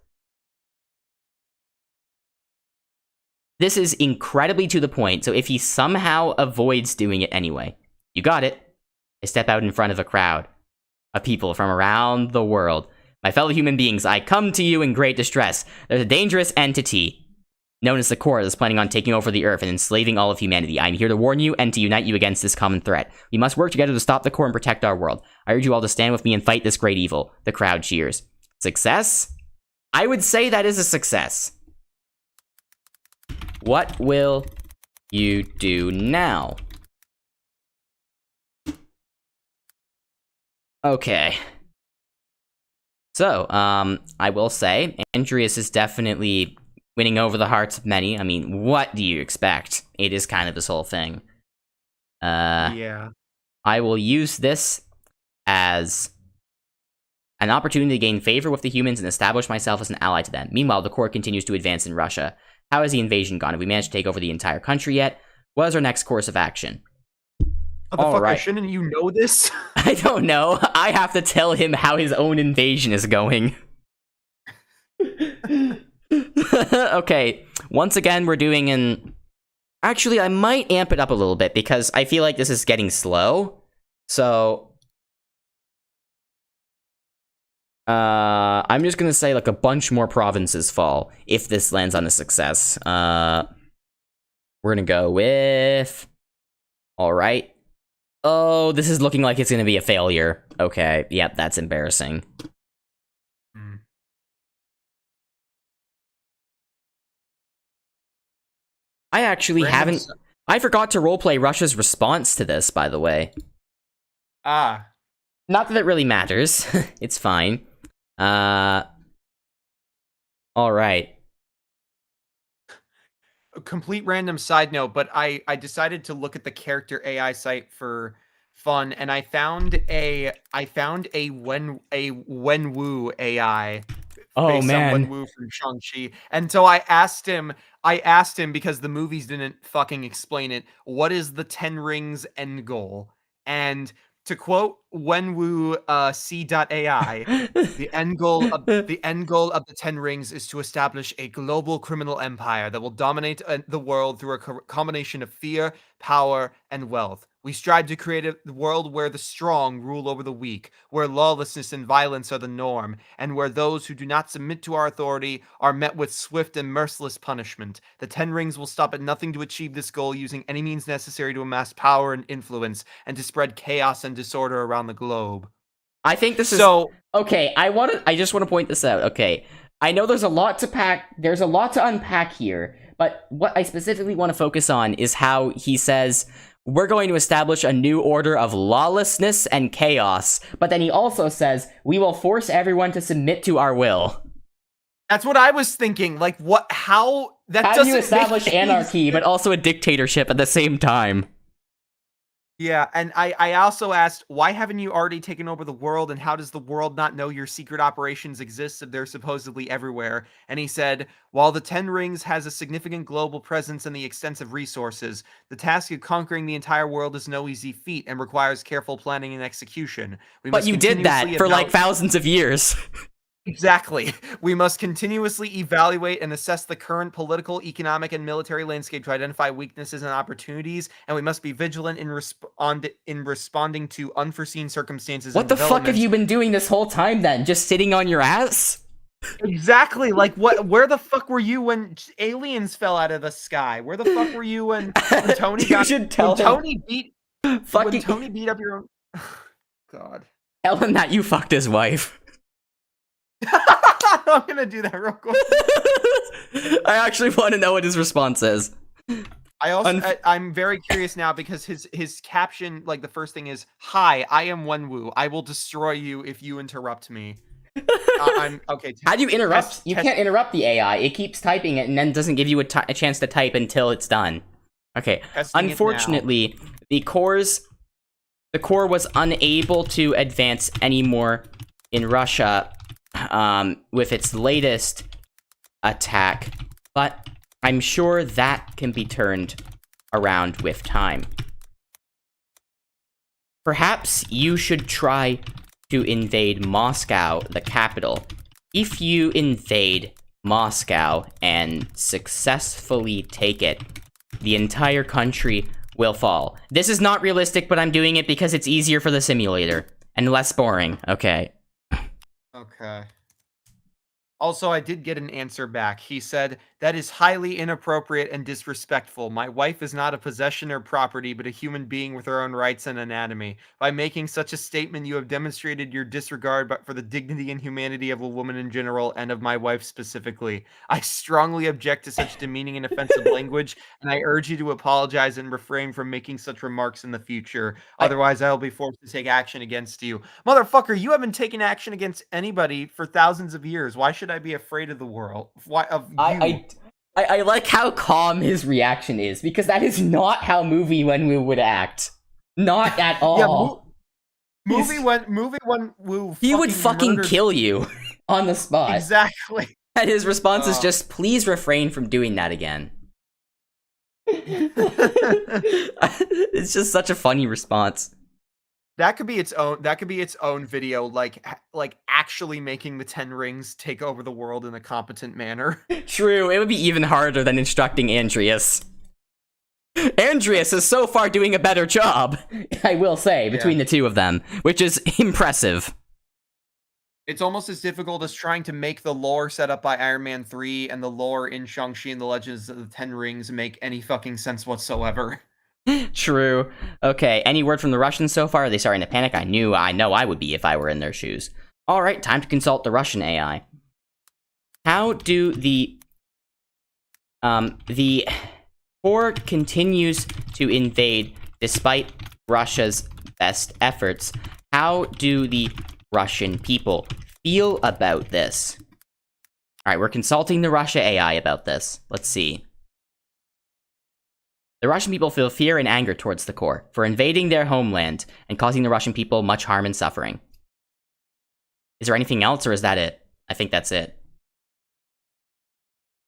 This is incredibly to the point, so if he somehow avoids doing it anyway, you got it. I step out in front of a crowd of people from around the world. My fellow human beings, I come to you in great distress. There's a dangerous entity known as the core that's planning on taking over the earth and enslaving all of humanity. I'm here to warn you and to unite you against this common threat. We must work together to stop the core and protect our world. I urge you all to stand with me and fight this great evil. The crowd cheers. Success? I would say that is a success. What will you do now? Okay. So, I will say, Andreas is definitely winning over the hearts of many. I mean, what do you expect? It is kind of this whole thing. Yeah. I will use this as an opportunity to gain favor with the humans and establish myself as an ally to them. Meanwhile, the core continues to advance in Russia. How has the invasion gone? Have we managed to take over the entire country yet? What is our next course of action? Motherfucker, shouldn't you know this? I don't know. I have to tell him how his own invasion is going. Okay, once again, we're doing an... Actually, I might amp it up a little bit, because I feel like this is getting slow. So... I'm just gonna say, like, a bunch more provinces fall, if this lands on a success. We're gonna go with... Alright. Oh, this is looking like it's gonna be a failure. Okay, yep, that's embarrassing. I actually haven't... I forgot to roleplay Russia's response to this, by the way. Ah. Not that it really matters. It's fine. Alright. A complete random side note, but I decided to look at the character AI site for fun, and I found a Wenwu AI. Oh man, on Wenwu from Shang-Chi. And so I asked him because the movies didn't fucking explain it, what is the 10 Rings end goal? And to quote Wenwu C.AI, the end goal of the 10 Rings is to establish a global criminal empire that will dominate the world through a combination of fear, power, and wealth. We strive to create a world where the strong rule over the weak, where lawlessness and violence are the norm, and where those who do not submit to our authority are met with swift and merciless punishment. The 10 Rings will stop at nothing to achieve this goal, using any means necessary to amass power and influence, and to spread chaos and disorder around the globe. I think this is... Okay, I just want to point this out. Okay, I know there's a lot to unpack here, but what I specifically want to focus on is how he says, we're going to establish a new order of lawlessness and chaos, but then he also says, we will force everyone to submit to our will. That's what I was thinking. Like, what? How? How do you establish anarchy, but also a dictatorship at the same time? Yeah, and I also asked, why haven't you already taken over the world, and how does the world not know your secret operations exist if they're supposedly everywhere? And he said, while the Ten Rings has a significant global presence and the extensive resources, the task of conquering the entire world is no easy feat and requires careful planning and execution. But you did that for like thousands of years. Exactly. We must continuously evaluate and assess the current political, economic, and military landscape to identify weaknesses and opportunities, and we must be vigilant in responding to unforeseen circumstances. What the fuck have you been doing this whole time then? Just sitting on your ass? Exactly. Like, where the fuck were you when aliens fell out of the sky? Where the fuck were you when Tony beat up your own... God. Tell him that you fucked his wife. I'm gonna do that real quick. I actually want to know what his response is. I'm very curious now because his caption, like the first thing is, "Hi, I am Wenwu. I will destroy you if you interrupt me." I'm okay. How do you interrupt? You can't interrupt the AI. It keeps typing it and then doesn't give you a chance to type until it's done. Okay. Unfortunately, the core was unable to advance anymore in Russia with its latest attack, but I'm sure that can be turned around with time. Perhaps you should try to invade Moscow, the capital. If you invade Moscow and successfully take it, the entire country will fall. This is not realistic, but I'm doing it because it's easier for the simulator and less boring. Okay. Okay. Also, I did get an answer back. He said, that is highly inappropriate and disrespectful. My wife is not a possession or property, but a human being with her own rights and anatomy. By making such a statement, you have demonstrated your disregard for the dignity and humanity of a woman in general and of my wife specifically. I strongly object to such demeaning and offensive language, and I urge you to apologize and refrain from making such remarks in the future. Otherwise, I will be forced to take action against you. Motherfucker, you haven't taken action against anybody for thousands of years. Why should I be afraid of the world? Why of you? I like how calm his reaction is, because that is not how movie Wenwu would act. Not at all. Movie Wenwu he would fucking kill you on the spot. Exactly. And his response is just, please refrain from doing that again. It's just such a funny response. That could be its own video, like actually making the Ten Rings take over the world in a competent manner. True, it would be even harder than instructing Andreas. Andreas is so far doing a better job, I will say, between the two of them, which is impressive. It's almost as difficult as trying to make the lore set up by Iron Man 3 and the lore in Shang-Chi and the Legends of the Ten Rings make any fucking sense whatsoever. True. Okay, any word from the Russians so far? Are they starting to panic? I know I would be if I were in their shoes. Alright, time to consult the Russian AI. How do the core continues to invade despite Russia's best efforts? How do the Russian people feel about this? Alright, we're consulting the Russia AI about this. Let's see. The Russian people feel fear and anger towards the core for invading their homeland and causing the Russian people much harm and suffering. Is there anything else, or is that it? I think that's it.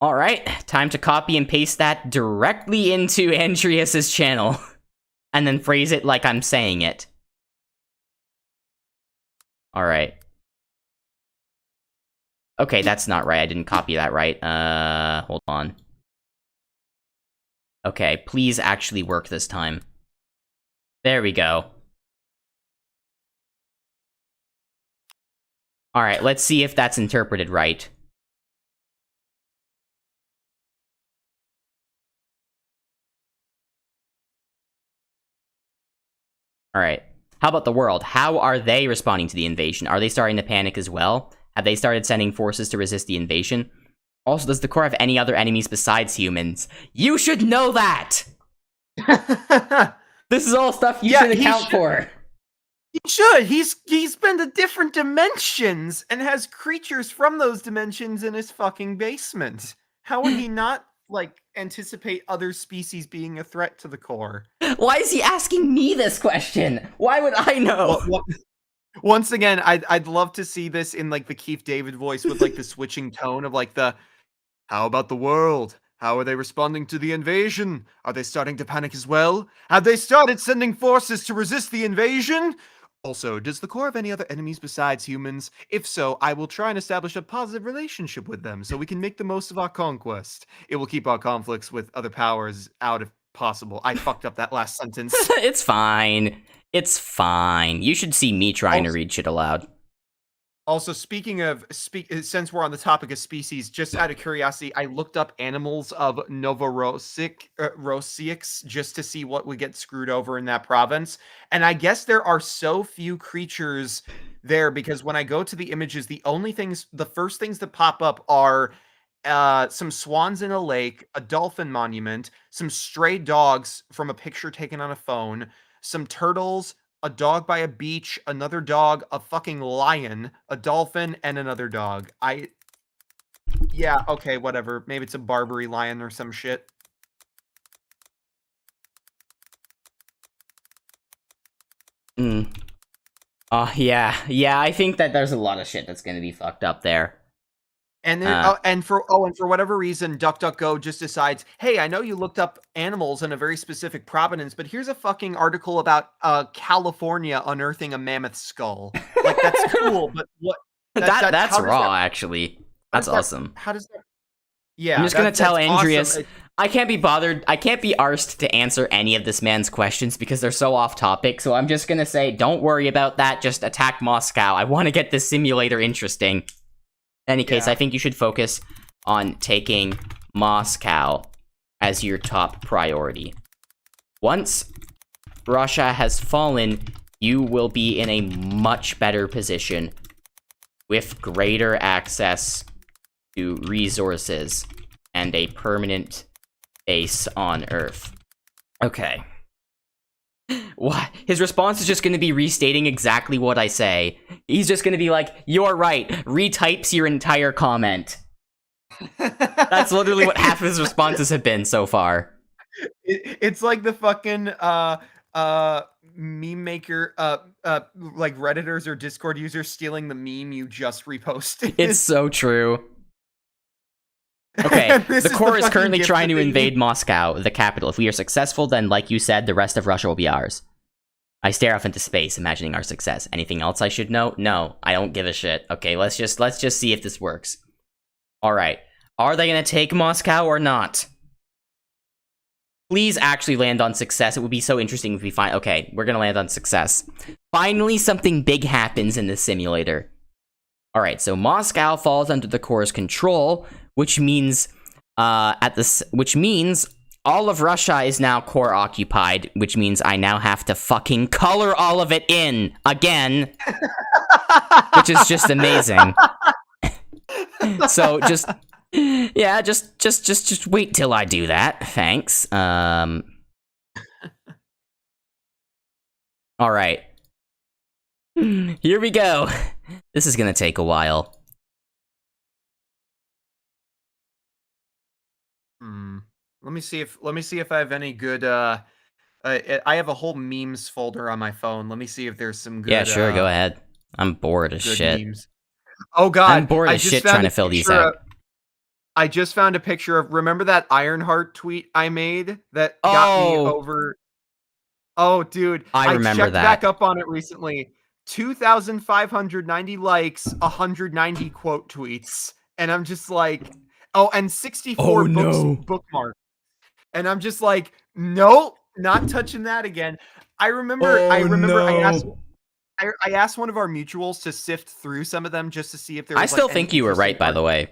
Alright, time to copy and paste that directly into Andreas's channel. And then phrase it like I'm saying it. Alright. Okay, that's not right. I didn't copy that right. Hold on. Okay, please actually work this time. There we go. Alright, let's see if that's interpreted right. Alright. How about the world? How are they responding to the invasion? Are they starting to panic as well? Have they started sending forces to resist the invasion? Also, does the core have any other enemies besides humans? You should know that! This is all stuff you should account for. He should. He's been to different dimensions and has creatures from those dimensions in his fucking basement. How would he not, like, anticipate other species being a threat to the core? Why is he asking me this question? Why would I know? Once again, I'd love to see this in, like, the Keith David voice with, like, the switching tone of, like, the, how about the world? How are they responding to the invasion? Are they starting to panic as well? Have they started sending forces to resist the invasion? Also, does the core have any other enemies besides humans? If so, I will try and establish a positive relationship with them so we can make the most of our conquest. It will keep our conflicts with other powers out if possible. I fucked up that last sentence. It's fine. It's fine. You should see me trying to read shit aloud. Also, speaking of, since we're on the topic of species, just out of curiosity, I looked up animals of Novorossiysk just to see what would get screwed over in that province. And I guess there are so few creatures there because when I go to the images, the first things that pop up are some swans in a lake, a dolphin monument, some stray dogs from a picture taken on a phone, some turtles, a dog by a beach, another dog, a fucking lion, a dolphin, and another dog. Yeah, okay, whatever. Maybe it's a Barbary lion or some shit. Yeah, I think that there's a lot of shit that's gonna be fucked up there. And then, and for whatever reason, DuckDuckGo just decides, hey, I know you looked up animals in a very specific provenance, but here's a fucking article about California unearthing a mammoth skull. Like, that's cool, but what? That's raw, actually. That's awesome. How does that? Yeah, I'm just gonna tell Andreas, awesome. I can't be bothered. I can't be arsed to answer any of this man's questions because they're so off topic. So I'm just gonna say, don't worry about that. Just attack Moscow. I want to get this simulator interesting. In any case, I think you should focus on taking Moscow as your top priority. Once Russia has fallen, you will be in a much better position with greater access to resources and a permanent base on Earth. Okay. What? His response is just going to be restating exactly what I say. He's just going to be like, you're right, retypes your entire comment. That's literally what half of his responses have been so far. It's like the fucking meme maker, like Redditors or Discord users stealing the meme you just reposted. It's so true. Okay, the core is currently trying to invade Moscow, the capital. If we are successful, then, like you said, the rest of Russia will be ours. I stare off into space, imagining our success. Anything else I should know? No, I don't give a shit. Okay, let's just see if this works. Alright, are they gonna take Moscow or not? Please actually land on success. It would be so interesting if we find... Okay, we're gonna land on success. Finally, something big happens in this simulator. Alright, so Moscow falls under the core's control, which means all of Russia is now core occupied, which means I now have to fucking color all of it in again, which is just amazing. So just wait till I do that. Thanks. All right. Here we go. This is gonna take a while. Let me see if I have any good I have a whole memes folder on my phone. Let me see if there's some good... Yeah, sure, go ahead. I'm bored as shit. Memes. Oh god, I'm bored as shit trying to fill these out. I just found a picture of, remember that Ironheart tweet I made that got me over... Oh, dude. I remember checked back up on it recently. 2,590 likes, 190 quote tweets. And I'm just like... Oh, and 64 bookmarks. And I'm just like, nope, not touching that again. I asked one of our mutuals to sift through some of them just to see if there was... I still think you were right, by the way.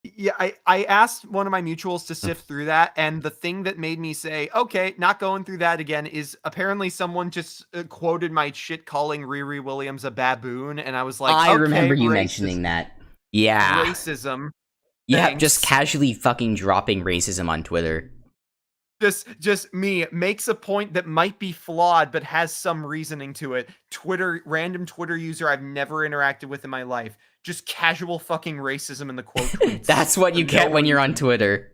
Yeah, I asked one of my mutuals to sift through that, and the thing that made me say, okay, not going through that again, is apparently someone just quoted my shit calling Riri Williams a baboon, and I was like, I remember okay, you mentioning that. Yeah. racism. Yep, just Thanks. casually fucking dropping racism on Twitter. Just me makes a point that might be flawed, but has some reasoning to it. Random Twitter user I've never interacted with in my life. Just casual fucking racism in the quote tweets. That's what you get when you're on Twitter.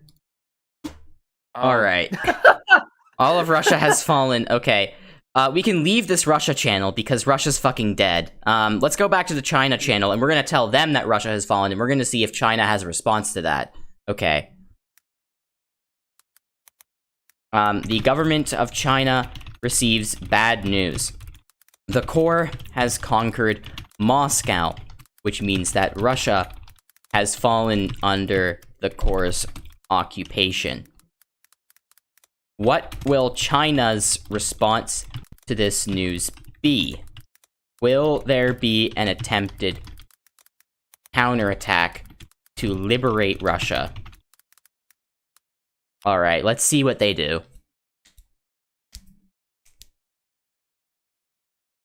Alright. All of Russia has fallen. Okay. We can leave this Russia channel because Russia's fucking dead. Let's go back to the China channel, and we're gonna tell them that Russia has fallen, and we're gonna see if China has a response to that. Okay. The government of China receives bad news. The core has conquered Moscow, which means that Russia has fallen under the core's occupation. What will China's response to this news be? Will there be an attempted counterattack to liberate Russia? Alright, let's see what they do.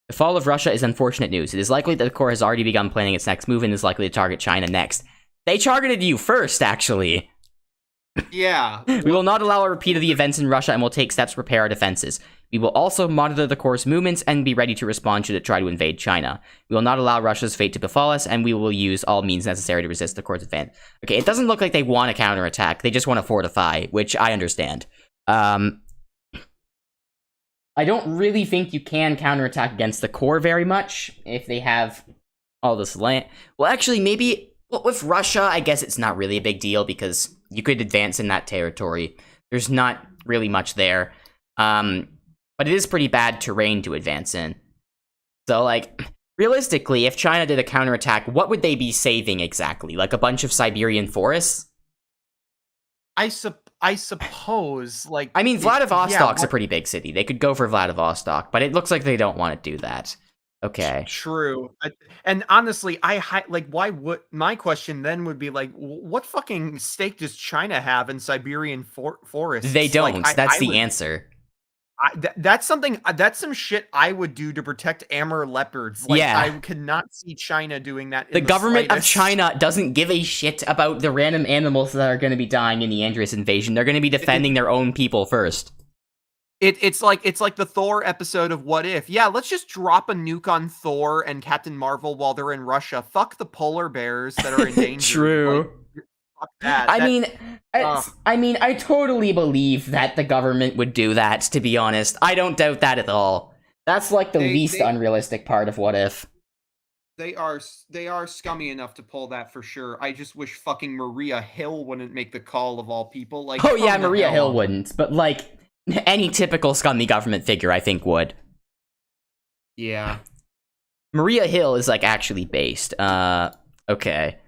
The fall of Russia is unfortunate news. It is likely that the core has already begun planning its next move and is likely to target China next. They targeted you first, actually. Yeah. We will not allow a repeat of the events in Russia and will take steps to prepare our defenses. We will also monitor the core's movements and be ready to respond should it try to invade China. We will not allow Russia's fate to befall us, and we will use all means necessary to resist the core's advance. Okay, it doesn't look like they want to counterattack. They just want to fortify, which I understand. I don't really think you can counterattack against the core very much if they have all this land. Well, actually, maybe with Russia, I guess it's not really a big deal because you could advance in that territory. There's not really much there. But it is pretty bad terrain to advance in. So, like, realistically, if China did a counterattack, what would they be saving exactly? Like a bunch of Siberian forests? I suppose, like... I mean, Vladivostok's a pretty big city. They could go for Vladivostok, but it looks like they don't want to do that. Okay. True. And honestly, why would... My question then would be, like, what fucking stake does China have in Siberian forests? They don't. Like, That's the answer. That's some shit I would do to protect Amur leopards. Like, yeah. I could not see China doing that. The government of China doesn't give a shit about the random animals that are going to be dying in the Andreas invasion. They're going to be defending their own people first. It's like the Thor episode of What If. Yeah, let's just drop a nuke on Thor and Captain Marvel while they're in Russia. Fuck the polar bears that are in danger. True. Like, fuck that. I mean, I totally believe that the government would do that, to be honest. I don't doubt that at all. That's like the least unrealistic part of What If. They are scummy enough to pull that for sure. I just wish fucking Maria Hill wouldn't make the call of all people. Like, oh yeah, Maria Hill wouldn't, but like any typical scummy government figure, I think, would. Yeah. Maria Hill is like actually based. Okay.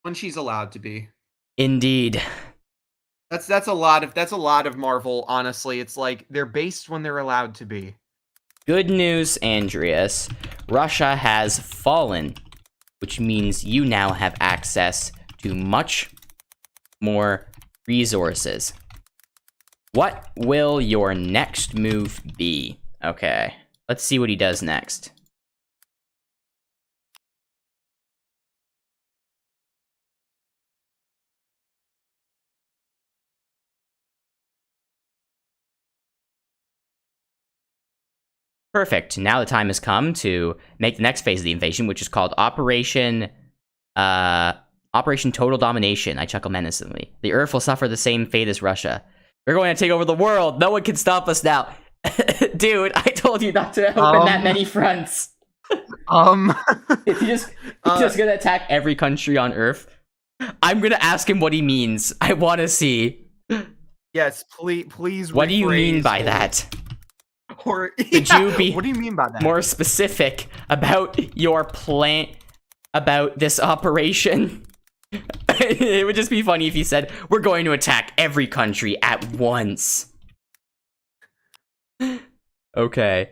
When she's allowed to be. Indeed. That's a lot of Marvel, honestly. It's like they're based when they're allowed to be. Good news, Andreas. Russia has fallen, which means you now have access to much more resources. What will your next move be? Okay, let's see what he does next. Perfect. Now the time has come to make the next phase of the invasion, which is called Operation Total Domination. I chuckle menacingly. The Earth will suffer the same fate as Russia. We're going to take over the world. No one can stop us now. Dude, I told you not to open that many fronts. If he's just gonna attack every country on Earth, I'm gonna ask him what he means. I want to see. Yes, please. What do you mean by that? Or could you be what do you mean by that? More specific about your plan, about this operation? It would just be funny if you said, we're going to attack every country at once. Okay.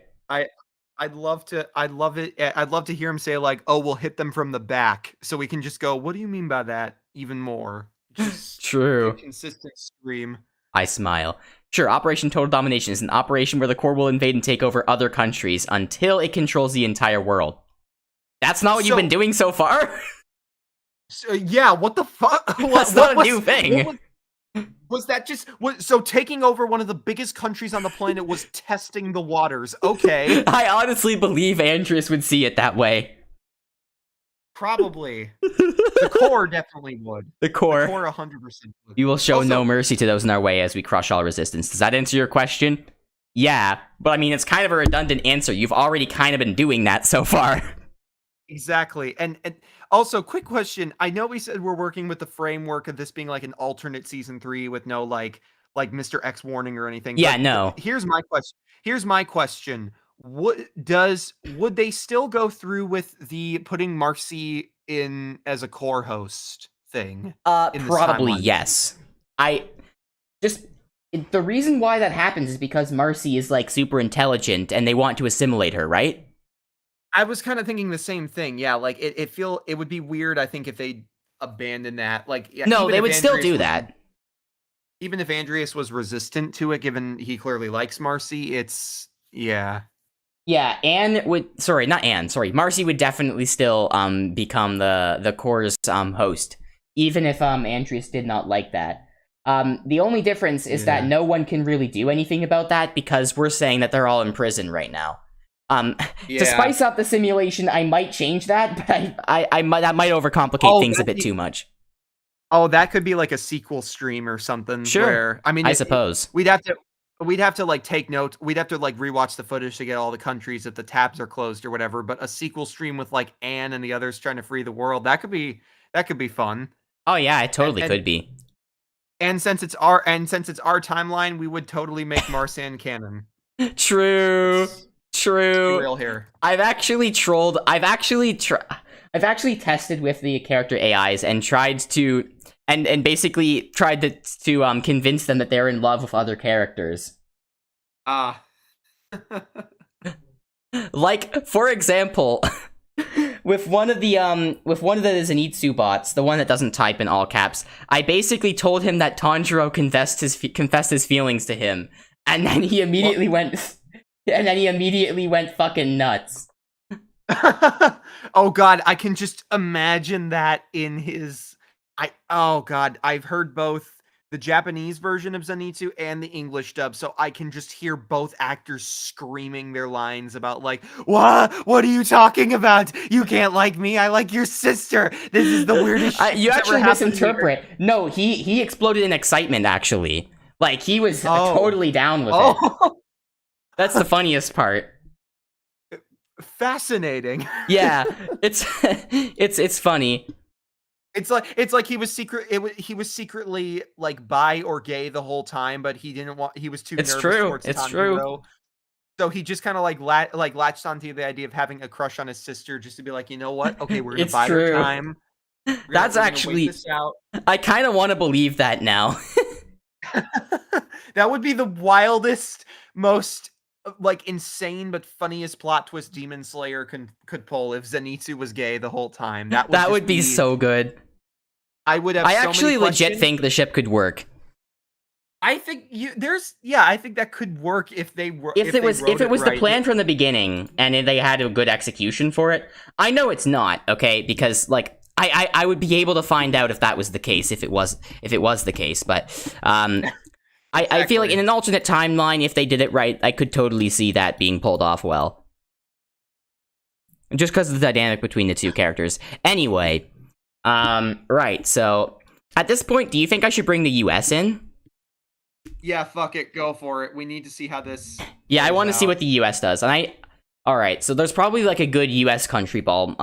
I'd love to hear him say like, "Oh, we'll hit them from the back," so we can just go, "What do you mean by that?" Even more, just a True. consistent scream. I smile. Sure, Operation Total Domination is an operation where the core will invade and take over other countries until it controls the entire world. That's not what you've been doing so far? So, yeah, what the fuck? That's not a new thing. Was that just so taking over one of the biggest countries on the planet was testing the waters? Okay, I honestly believe Andreas would see it that way. probably. The core definitely would. The core 100% would. You will show no mercy to those in our way as we crush all resistance. Does that answer your question? Yeah, but I mean, it's kind of a redundant answer. You've already kind of been doing that so far. Exactly. And also, quick question. I know we said we're working with the framework of this being like an alternate season 3 with no like Mr. X warning or anything. Yeah, but no. Here's my question. Would they still go through with the putting Marcy in as a core host thing? Probably yes. The reason why that happens is because Marcy is like super intelligent and they want to assimilate her, right? I was kind of thinking the same thing. Yeah, like it would be weird, I think, if they abandoned that. Like, yeah, no, they would still do that. Even if Andreas was resistant to it, given he clearly likes Marcy, it's yeah. Yeah, Marcy would definitely still become the core's host, even if Andreas did not like that. The only difference is that no one can really do anything about that because we're saying that they're all in prison right now. To spice up the simulation, I might change that, but that might overcomplicate things a bit too much. Oh, that could be like a sequel stream or something. Sure. Where, I mean, I suppose we'd have to like take notes. We'd have to like rewatch the footage to get all the countries if the tabs are closed or whatever. But a sequel stream with like Anne and the others trying to free the world, that could be fun. Oh yeah, it totally could be. And since it's our timeline, we would totally make Marsan canon. True. True. Be real here. I've actually tested with the character AIs and tried to basically tried to convince them that they're in love with other characters. Like, for example, with one of the Zenitsu bots, the one that doesn't type in all caps, I basically told him that Tanjiro confessed his feelings to him, and then he immediately went fucking nuts. Oh god, I can just imagine that in his oh god, I've heard both the Japanese version of Zenitsu and the English dub, so I can just hear both actors screaming their lines about like, what are you talking about? You can't like me, I like your sister. This is the weirdest shit. You actually misinterpret. No, he exploded in excitement, actually. Like, he was totally down with it. That's the funniest part. Fascinating. Yeah, it's funny. It's like he was secretly like bi or gay the whole time, but he didn't want. He was too nervous towards Tanjiro. True. So he just kind of like latched onto the idea of having a crush on his sister, just to be like, you know what? Okay, we're gonna buy her time. That's actually. I kind of want to believe that now. That would be the wildest, most like insane but funniest plot twist Demon Slayer could pull if Zenitsu was gay the whole time. That would be so good. I would have. I actually legit think the ship could work. I think I think that could work if they were. If it was the plan from the beginning and they had a good execution for it. I know it's not, okay, because like I would be able to find out if that was the case, if it was the case, but exactly. I feel like in an alternate timeline, if they did it right, I could totally see that being pulled off well. Just because of the dynamic between the two characters. Anyway, right, so at this point, do you think I should bring the US in? Yeah, fuck it, go for it. We need to see how this Yeah, I want to see what the US does. And alright, so there's probably like a good US country ball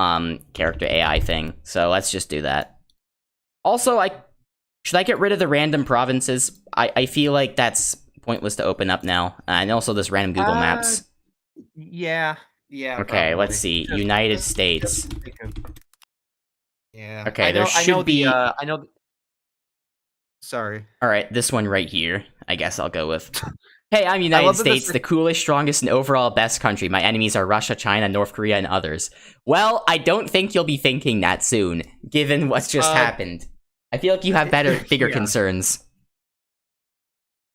character AI thing. So let's just do that. Also, should I get rid of the random provinces? I feel like that's pointless to open up now. And also this random Google Maps. Yeah. Okay, probably. Let's see. United States. Yeah. Okay, there should be... I know... Sorry. Alright, this one right here. I guess I'll go with. Hey, I'm I United love that this States, the coolest, strongest, and overall best country. My enemies are Russia, China, North Korea, and others. Well, I don't think you'll be thinking that soon, given what's just happened. I feel like you have bigger concerns.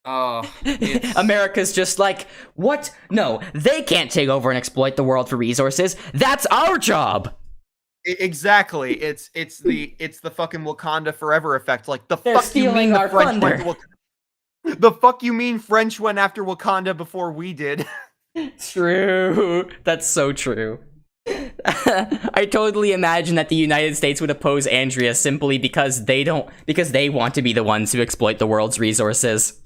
America's just like, what? No, they can't take over and exploit the world for resources. That's our job. Exactly. It's the fucking Wakanda forever effect. Like the They're fuck you mean stealing the our French went thunder. to Wakanda? The fuck you mean French went after Wakanda before we did? True. That's so true. I totally imagine that the United States would oppose Andrea simply because they want to be the ones who exploit the world's resources.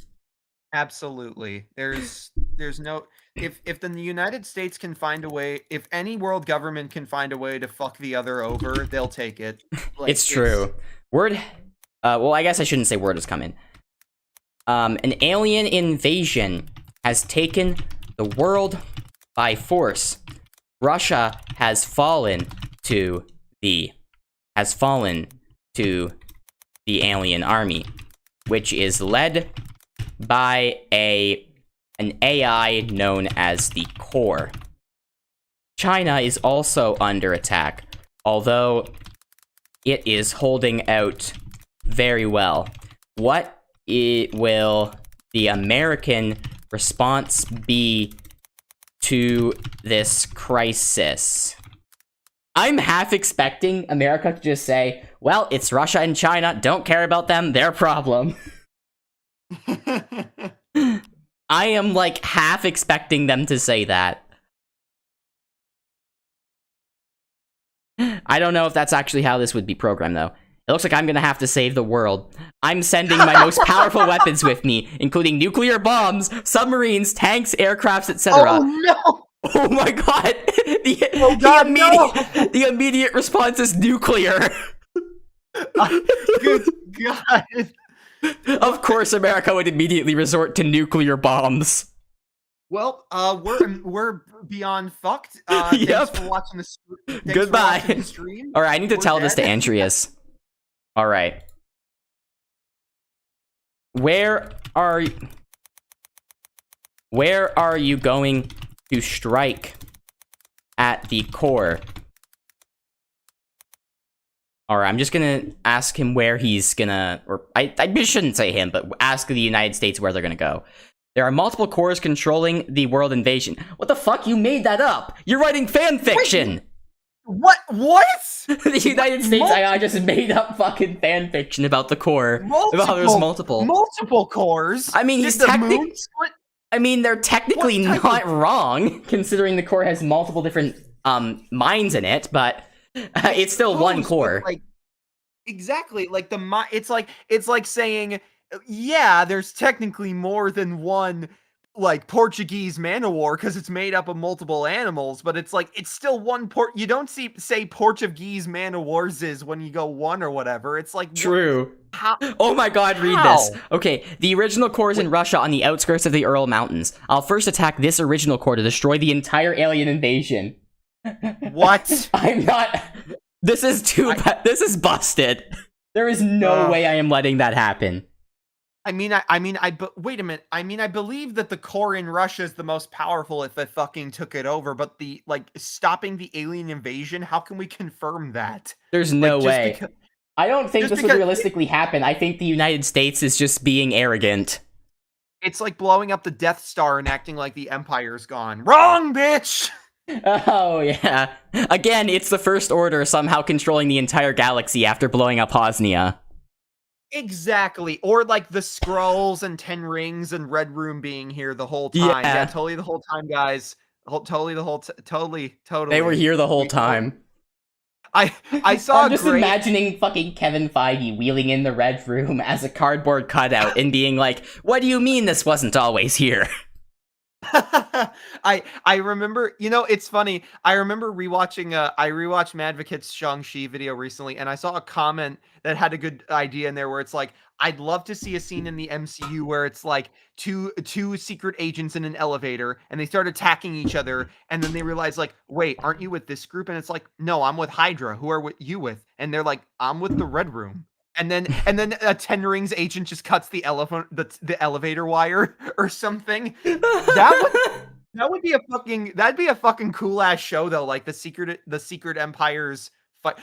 Absolutely. There's no if the United States can find a way, if any world government can find a way to fuck the other over, they'll take it. Like, it's true. Word well, I guess I shouldn't say word has come in. An alien invasion has taken the world by force. Russia has fallen to the alien army, which is led by an AI known as the Core. China is also under attack, although it is holding out very well. What will the American response be to this crisis? I'm half expecting America to just say, well, it's Russia and China, don't care about them, their problem. I am like half expecting them to say that. I don't know if that's actually how this would be programmed, though. It looks like I'm gonna have to save the world. I'm sending my most powerful weapons with me, including nuclear bombs, submarines, tanks, aircrafts, etc. Oh no! Oh my god! The immediate response is nuclear. Good god! Of course, America would immediately resort to nuclear bombs. Well, we're beyond fucked. Yep. Thanks for watching the Goodbye. For watching the stream. All right, I need to We're tell this to dead. Andreas. All right. Where are you going to strike at the core? All right, I'm just gonna ask him where he's gonna, or I shouldn't say him, but ask the United States where they're gonna go. There are multiple cores controlling the world invasion. What the fuck? You made that up. You're writing fan fiction. What? The United States AI just made up fucking fan fiction about the core. About how there's multiple cores. I mean, they're technically not wrong, considering the core has multiple different minds in it, but it's still one core. Like, exactly. Like it's like saying, yeah, there's technically more than one like Portuguese man-o-war because it's made up of multiple animals, but it's like it's still one you don't say Portuguese man-o-wars when you go one or whatever. It's like true. How? Oh my god, read this. Okay, the original core is in Russia on the outskirts of the Ural Mountains. I'll first attack this original core to destroy the entire alien invasion. What? I'm not. This is this is busted. There is no way I am letting that happen. Wait a minute. I mean, I believe that the core in Russia is the most powerful if it fucking took it over, but stopping the alien invasion, how can we confirm that? There's no way. I don't think this would realistically happen. I think the United States is just being arrogant. It's like blowing up the Death Star and acting like the Empire's gone. Wrong, bitch! Oh, yeah. Again, it's the First Order somehow controlling the entire galaxy after blowing up Bosnia. Exactly. Or like the Skrulls and Ten Rings and Red Room being here the whole time. Yeah, totally the whole time, guys. Totally. They were here the whole time. I saw I'm just imagining fucking Kevin Feige wheeling in the Red Room as a cardboard cutout and being like, what do you mean this wasn't always here? I remember, it's funny. I remember rewatching I rewatched Madvocat's Shang-Chi video recently, and I saw a comment that had a good idea in there where it's like, I'd love to see a scene in the MCU where it's like two secret agents in an elevator and they start attacking each other, and then they realize like, wait, aren't you with this group? And it's like, no, I'm with Hydra. Who are you with? And they're like, I'm with the Red Room. and then a Ten Rings agent just cuts the elevator wire or something. That'd be a fucking cool ass show though, like the secret empires fight.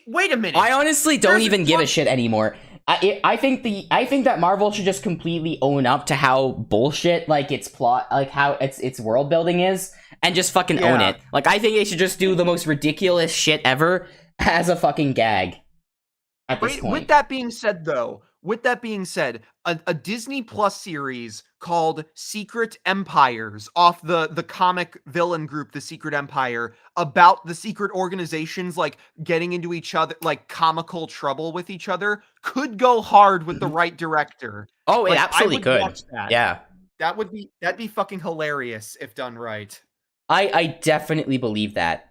Wait a minute. I honestly don't even give a shit anymore. I think that Marvel should just completely own up to how bullshit like its plot, like how its world building is, and just fucking own it. Like I think they should just do the most ridiculous shit ever as a fucking gag. At this point. With that being said, though, a Disney Plus series called Secret Empires, off the comic villain group, the Secret Empire, about the secret organizations like getting into each other, like comical trouble with each other, could go hard with the right director. Oh, it absolutely could. Watch that. Yeah, that'd be fucking hilarious if done right. I definitely believe that.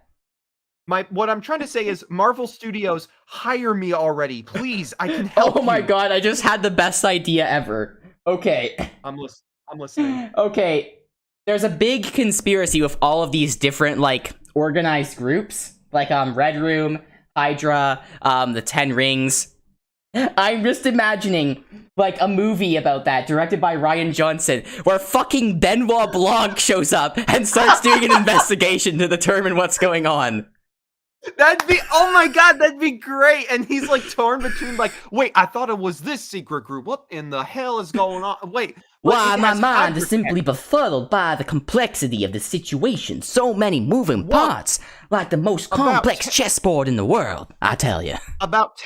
What I'm trying to say is, Marvel Studios, hire me already, please. I can help. Oh my god, I just had the best idea ever. Okay. I'm listening. Okay. There's a big conspiracy with all of these different, like, organized groups. Like, Red Room, Hydra, the Ten Rings. I'm just imagining, like, a movie about that, directed by Rian Johnson, where fucking Benoit Blanc shows up and starts doing an investigation to determine what's going on. Oh my god, that'd be great. And he's like torn between like, wait, I thought it was this secret group. What in the hell is going on? Wait. Why, my mind is simply befuddled by the complexity of the situation. So many moving parts, like the most complex chessboard in the world, I tell you. About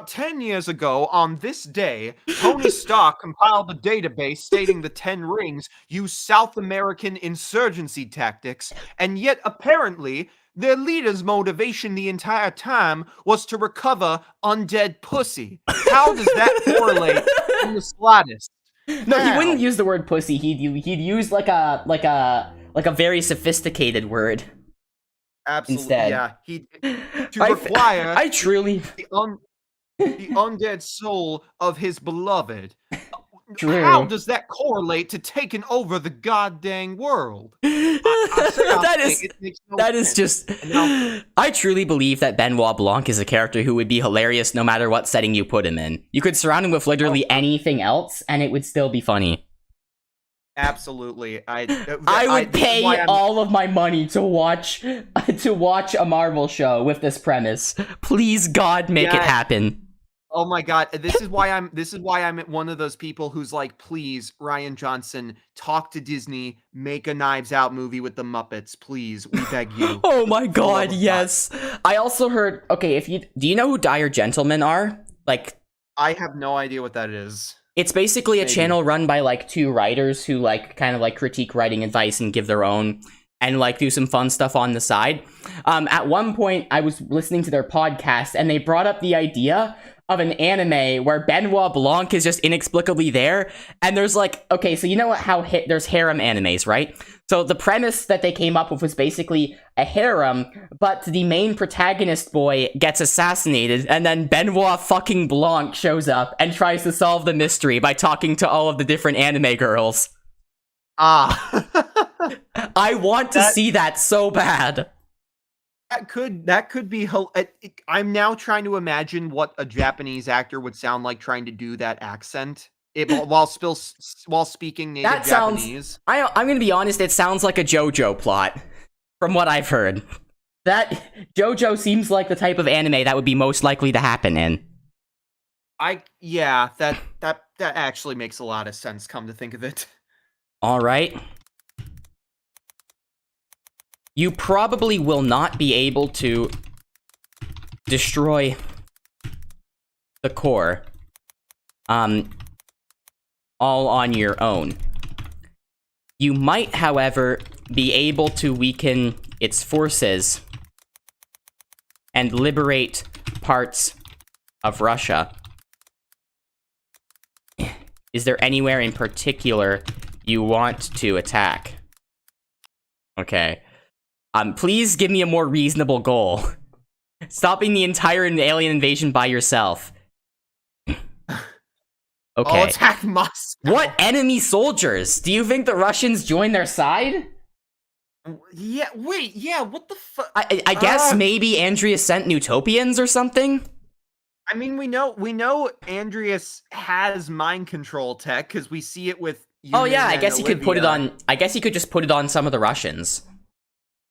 10 years ago, on this day, Tony Stark compiled a database stating the Ten Rings use South American insurgency tactics, and yet apparently their leader's motivation the entire time was to recover undead pussy. How does that correlate in the slightest? No, he wouldn't use the word pussy. He'd use like a very sophisticated word. Absolutely, instead. Yeah. I truly the undead soul of his beloved. True. How does that correlate to taking over the goddamn world? I truly believe that Benoit Blanc is a character who would be hilarious no matter what setting you put him in. You could surround him with literally anything else, and it would still be funny. Absolutely. I would pay all of my money to watch a Marvel show with this premise. Please, God, make it happen. Oh my god, this is why I'm one of those people who's like, please, Rian Johnson, talk to Disney, make a Knives Out movie with the Muppets, please, we beg you. Oh my god, yes. I also heard, okay, do you know who Dire Gentlemen are? Like, I have no idea what that is. It's basically a channel run by like two writers who like kind of like critique writing advice and give their own and like do some fun stuff on the side. At one point I was listening to their podcast and they brought up the idea of an anime where Benoit Blanc is just inexplicably there, and there's like, okay, so you know how there's harem animes, right? So the premise that they came up with was basically a harem, but the main protagonist boy gets assassinated, and then Benoit fucking Blanc shows up and tries to solve the mystery by talking to all of the different anime girls. I want to see that so bad. That could be. I'm now trying to imagine what a Japanese actor would sound like trying to do that accent while speaking native Japanese. I'm gonna be honest. It sounds like a JoJo plot, from what I've heard. That JoJo seems like the type of anime that would be most likely to happen in. That actually makes a lot of sense. Come to think of it. All right. You probably will not be able to destroy the core all on your own. You might, however, be able to weaken its forces and liberate parts of Russia. Is there anywhere in particular you want to attack? Okay. Please give me a more reasonable goal. Stopping the entire alien invasion by yourself. Okay. I'll attack Moscow. What enemy soldiers? Do you think the Russians join their side? Yeah, wait, yeah, what the fuck? I guess maybe Andrea sent Utopians or something? I mean, we know Andreas has mind control tech because we see it with. Oh yeah, Ewan I and guess he could put it Olivia. on. I guess he could just put it on some of the Russians.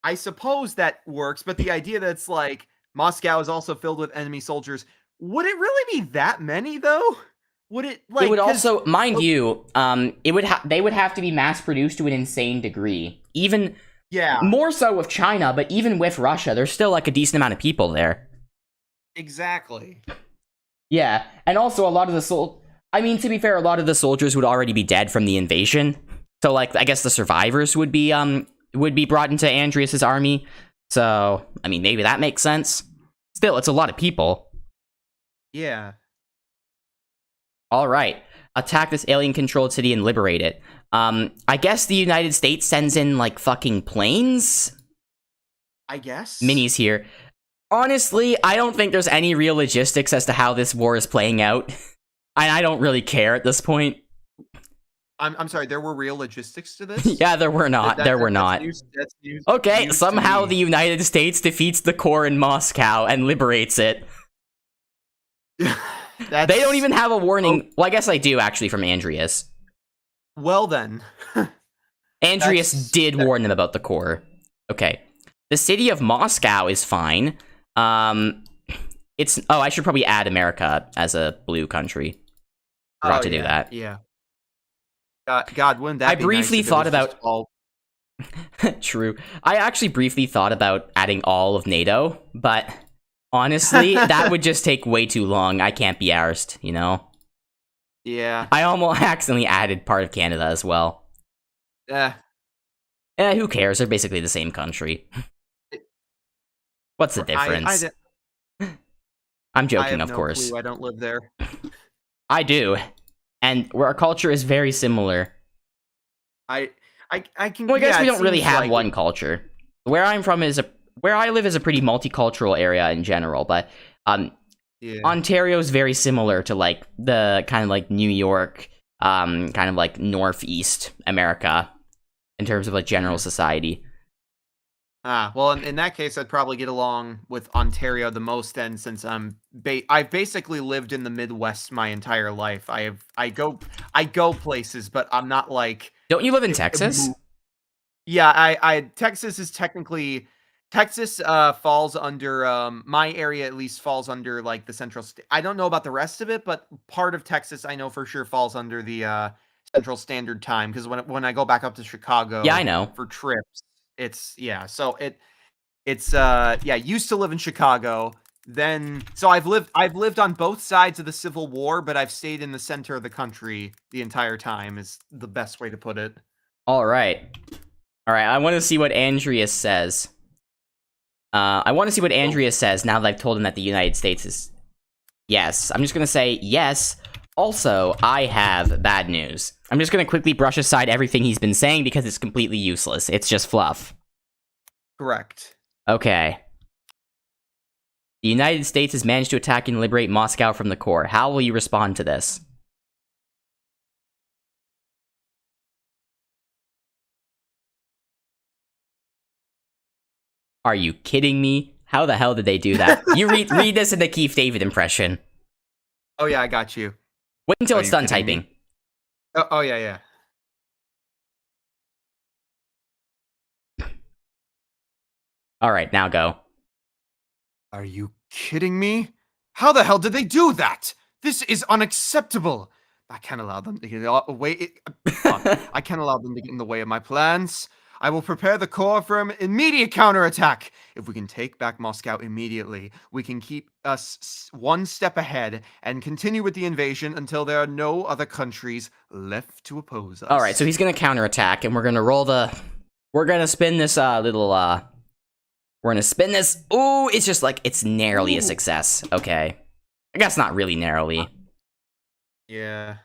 I suppose that works, but the idea that it's like Moscow is also filled with enemy soldiers. Would it really be that many though? Would it like? It would 'Cause- also, mind you, they would have to be mass produced to an insane degree. Even yeah, more so with China, but even with Russia, there's still like a decent amount of people there. exactly. Yeah, and also a lot of the I mean, to be fair, a lot of the soldiers would already be dead from the invasion. So, like, I guess the survivors would be brought into Andreas's army. So, I mean, maybe that makes sense. Still, it's a lot of people. Yeah. All right, attack this alien-controlled city and liberate it. I guess the United States sends in like fucking planes. I guess. Minis here. Honestly, I don't think there's any real logistics as to how this war is playing out. And I don't really care at this point. I'm sorry, there were real logistics to this? Yeah, there were not. There were not. That's news, Okay, news to somehow me. the United States defeats the core in Moscow and liberates it. That's... They don't even have a warning. Well, I guess I do, actually, from Andreas. Well then. Andreas That's- did warn them about the core. Okay. The city of Moscow is fine. It's... Oh, I should probably add America as a blue country. Forgot to do that. Yeah. God, wouldn't that I be briefly nice if it thought was just about- all... True. I actually briefly thought about adding all of NATO, but honestly, that would just take way too long. I can't be arsed, you know? Yeah. I almost accidentally added part of Canada as well. Who cares? They're basically the same country. What's the difference? I'm I joking, have of no course. clue. I don't live there. I do. And our culture is very similar. I can... Well, I guess yeah, we it don't really seems have like one it. culture. Where I'm from where I live is a pretty multicultural area in general, but Yeah. Ontario is very similar to like the kind of like New York, kind of like Northeast America in terms of like general society. Well, in that case, I'd probably get along with Ontario the most then, since I've basically lived in the Midwest my entire life. I go places, but I'm not like... Don't you live in Texas? Yeah, Texas is technically... Texas falls under, my area at least falls under, like, the Central State. I don't know about the rest of it, but part of Texas I know for sure falls under the Central Standard Time, because when I go back up to Chicago... Yeah, I know. For trips, it's... Yeah, so it's used to live in Chicago. Then, so I've lived on both sides of the Civil War, but I've stayed in the center of the country the entire time, is the best way to put it. All right. I want to see what Andreas says. I want to see what Andreas says now that I've told him that the United States is... Yes. I'm just going to say yes. Also, I have bad news. I'm just going to quickly brush aside everything he's been saying because it's completely useless. It's just fluff. Correct. Okay. The United States has managed to attack and liberate Moscow from the core. How will you respond to this? Are you kidding me? How the hell did they do that? You read this in the Keith David impression. Oh yeah, I got you. Wait until Are it's you done kidding typing. me? Oh yeah. All right, now go. Are you kidding me? How the hell did they do that? This is unacceptable. I can't allow them to get I can't allow them to get in the way of my plans. I will prepare the core for an immediate counterattack. If we can take back Moscow immediately, we can keep us one step ahead and continue with the invasion until there are no other countries left to oppose us. All right, so he's gonna counterattack, and we're gonna roll the. We're gonna spin this little. We're gonna spin this. Ooh, it's just like it's narrowly a success. Okay, I guess not really narrowly. Yeah.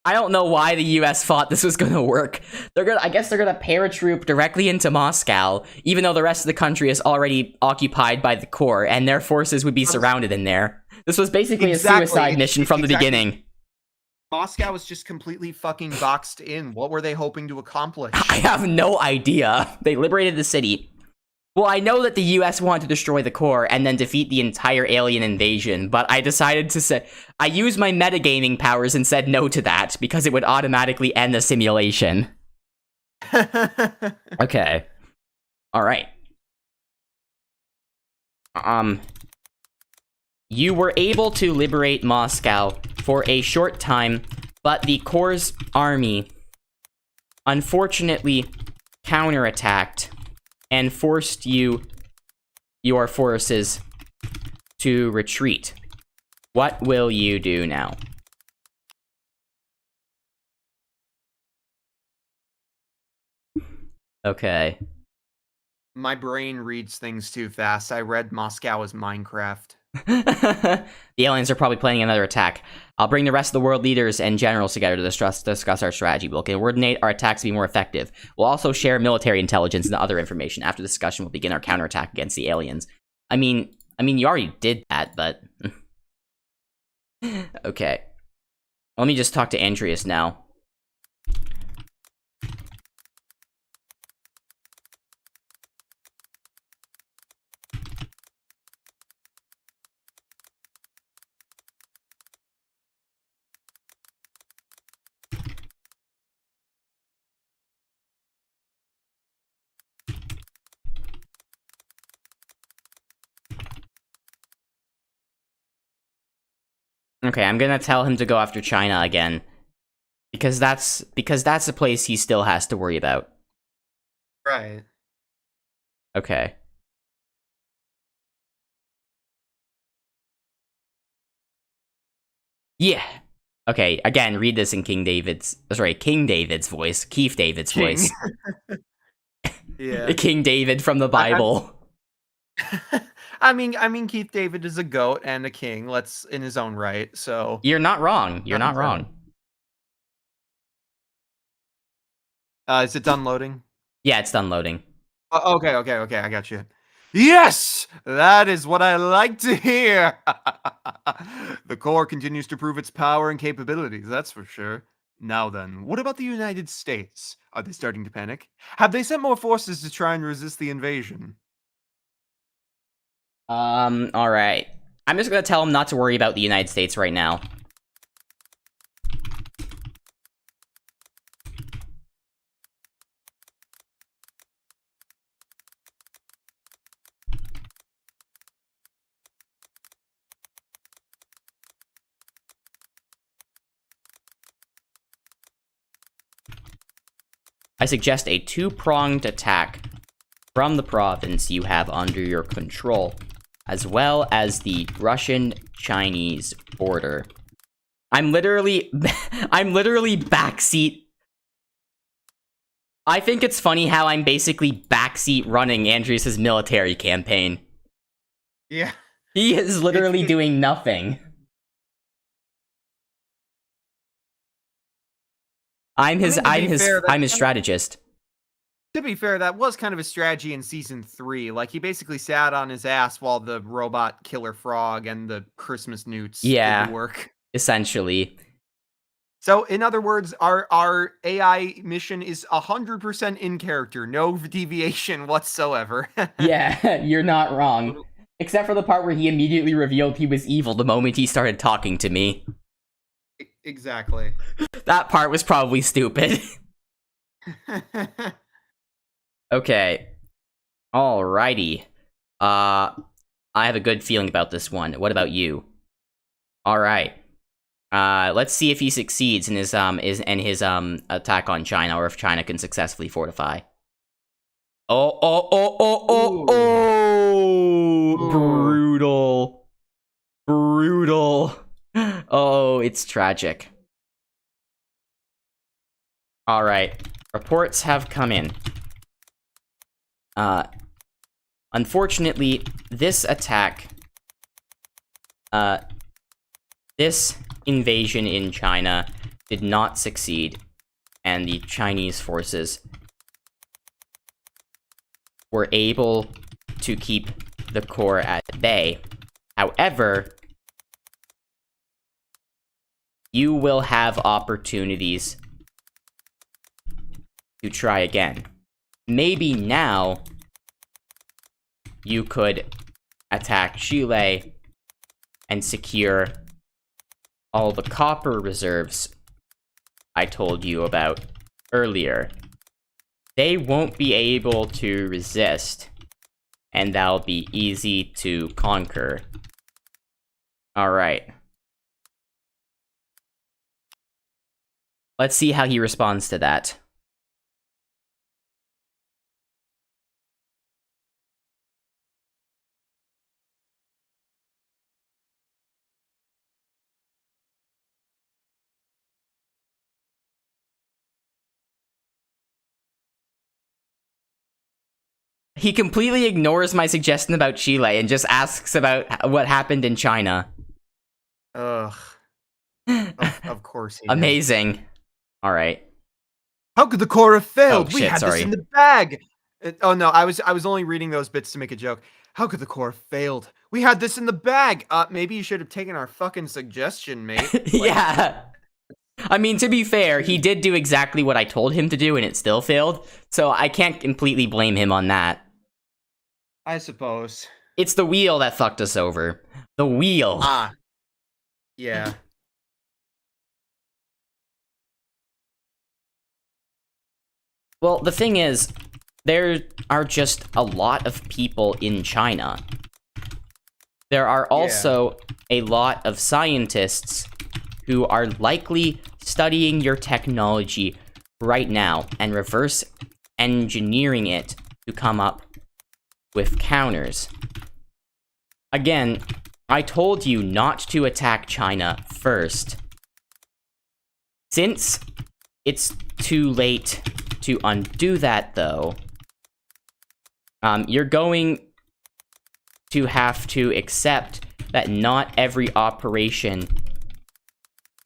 I don't know why the U.S. thought this was gonna work. I guess they're gonna paratroop directly into Moscow, even though the rest of the country is already occupied by the core, and their forces would be surrounded in there. This was basically Exactly. a suicide mission from the beginning. Moscow was just completely fucking boxed in. What were they hoping to accomplish? I have no idea. They liberated the city. Well, I know that the US wanted to destroy the core and then defeat the entire alien invasion, but I decided to say... I used my metagaming powers and said no to that, because it would automatically end the simulation. Okay. Alright. You were able to liberate Moscow for a short time, but the core's army unfortunately counterattacked and forced your forces to retreat. What will you do now? Okay. My brain reads things too fast. I read Moscow as Minecraft. The aliens are probably planning another attack. I'll bring the rest of the world leaders and generals together to discuss our strategy. We'll coordinate our attacks to be more effective. We'll also share military intelligence and other information. After the discussion, we'll begin our counterattack against the aliens. I mean, you already did that, but... Okay. Let me just talk to Andreas now. Okay, I'm gonna tell him to go after China again. Because that's a place he still has to worry about. Right. Okay. Yeah. Okay, again, read this in King David's voice. Keith David's voice. Yeah. King David from the Bible. I mean, Keith David is a goat and a king. Let's in his own right. So You're not wrong. You're not wrong. Is it done loading? Yeah, it's done loading. Okay. I got you. Yes, that is what I like to hear. The core continues to prove its power and capabilities. That's for sure. Now then, what about the United States? Are they starting to panic? Have they sent more forces to try and resist the invasion? Alright. I'm just gonna tell him not to worry about the United States right now. I suggest a two-pronged attack from the province you have under your control, as well as the Russian-Chinese border. I'm literally backseat. I think it's funny how I'm basically backseat running Andreas' military campaign. Yeah. He is literally doing nothing. I'm his strategist. To be fair, that was kind of a strategy in season 3. Like, he basically sat on his ass while the robot killer frog and the Christmas newts did the work. Essentially. So, in other words, our AI mission is 100% in character. No deviation whatsoever. Yeah, you're not wrong. Except for the part where he immediately revealed he was evil the moment he started talking to me. Exactly. That part was probably stupid. Okay. Alrighty. I have a good feeling about this one. What about you? Alright. Let's see if he succeeds in his attack on China, or if China can successfully fortify. Oh, brutal. Oh, it's tragic. Alright. Reports have come in. Unfortunately, this attack, this invasion in China did not succeed, and the Chinese forces were able to keep the core at bay. However, you will have opportunities to try again. Maybe now you could attack Chile and secure all the copper reserves I told you about earlier. They won't be able to resist, and that'll be easy to conquer. Alright. Let's see how he responds to that. He completely ignores my suggestion about Chile and just asks about what happened in China. Ugh. Of course he did. Amazing. Alright. How could the core have failed? Oh, We shit, had sorry. this in the bag. Oh no, I was only reading those bits to make a joke. How could the core have failed? We had this in the bag. Maybe you should have taken our fucking suggestion, mate. Like, Yeah. I mean, to be fair, he did do exactly what I told him to do and it still failed, so I can't completely blame him on that. I suppose. It's the wheel that fucked us over. The wheel. Yeah. Well, the thing is, there are just a lot of people in China. There are also a lot of scientists who are likely studying your technology right now and reverse engineering it to come up with counters. Again, I told you not to attack China first. Since it's too late to undo that, though, you're going to have to accept that not every operation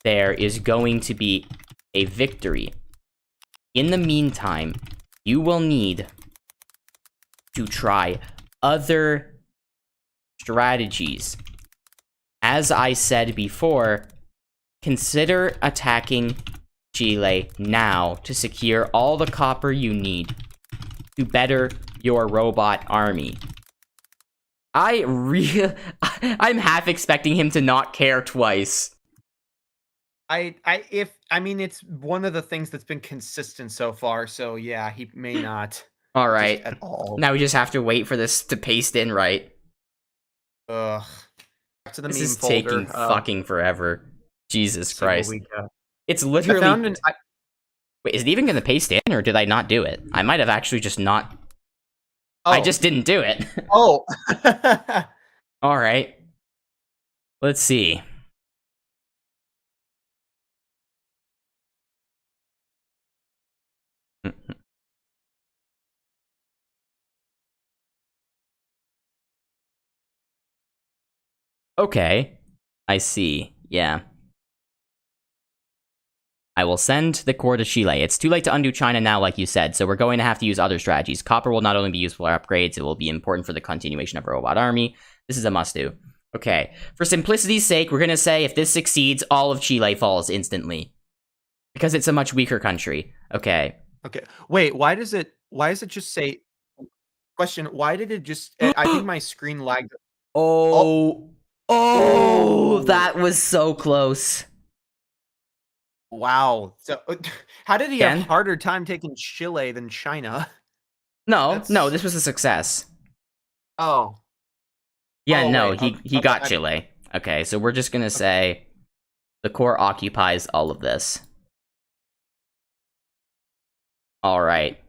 there is going to be a victory. In the meantime, you will need to try other strategies. As I said before, consider attacking Chile now to secure all the copper you need to better your robot army. I'm half expecting him to not care twice. I mean, it's one of the things that's been consistent so far, so yeah, he may not. All right. At all. Now we just have to wait for this to paste in right. Ugh. Back to the This meme is folder. taking fucking forever. Jesus Christ. It's literally... Wait, is it even going to paste in, or did I not do it? I might have actually just not... Oh. I just didn't do it. Oh. Alright. Let's see. Okay. I see. Yeah. I will send the core to Chile. It's too late to undo China now, like you said, so we're going to have to use other strategies. Copper will not only be useful for upgrades, it will be important for the continuation of a robot army. This is a must-do. Okay. For simplicity's sake, we're gonna say if this succeeds, all of Chile falls instantly. Because it's a much weaker country. Okay. Okay. Wait, why does it just say... Question, why did it just... I think my screen lagged. Oh, that was so close. Wow. So, how did he have a harder time taking Chile than China? No, this was a success. Oh. Yeah, Oh, no, wait, he got Chile. Okay, so we're just gonna say the core occupies all of this. Alright.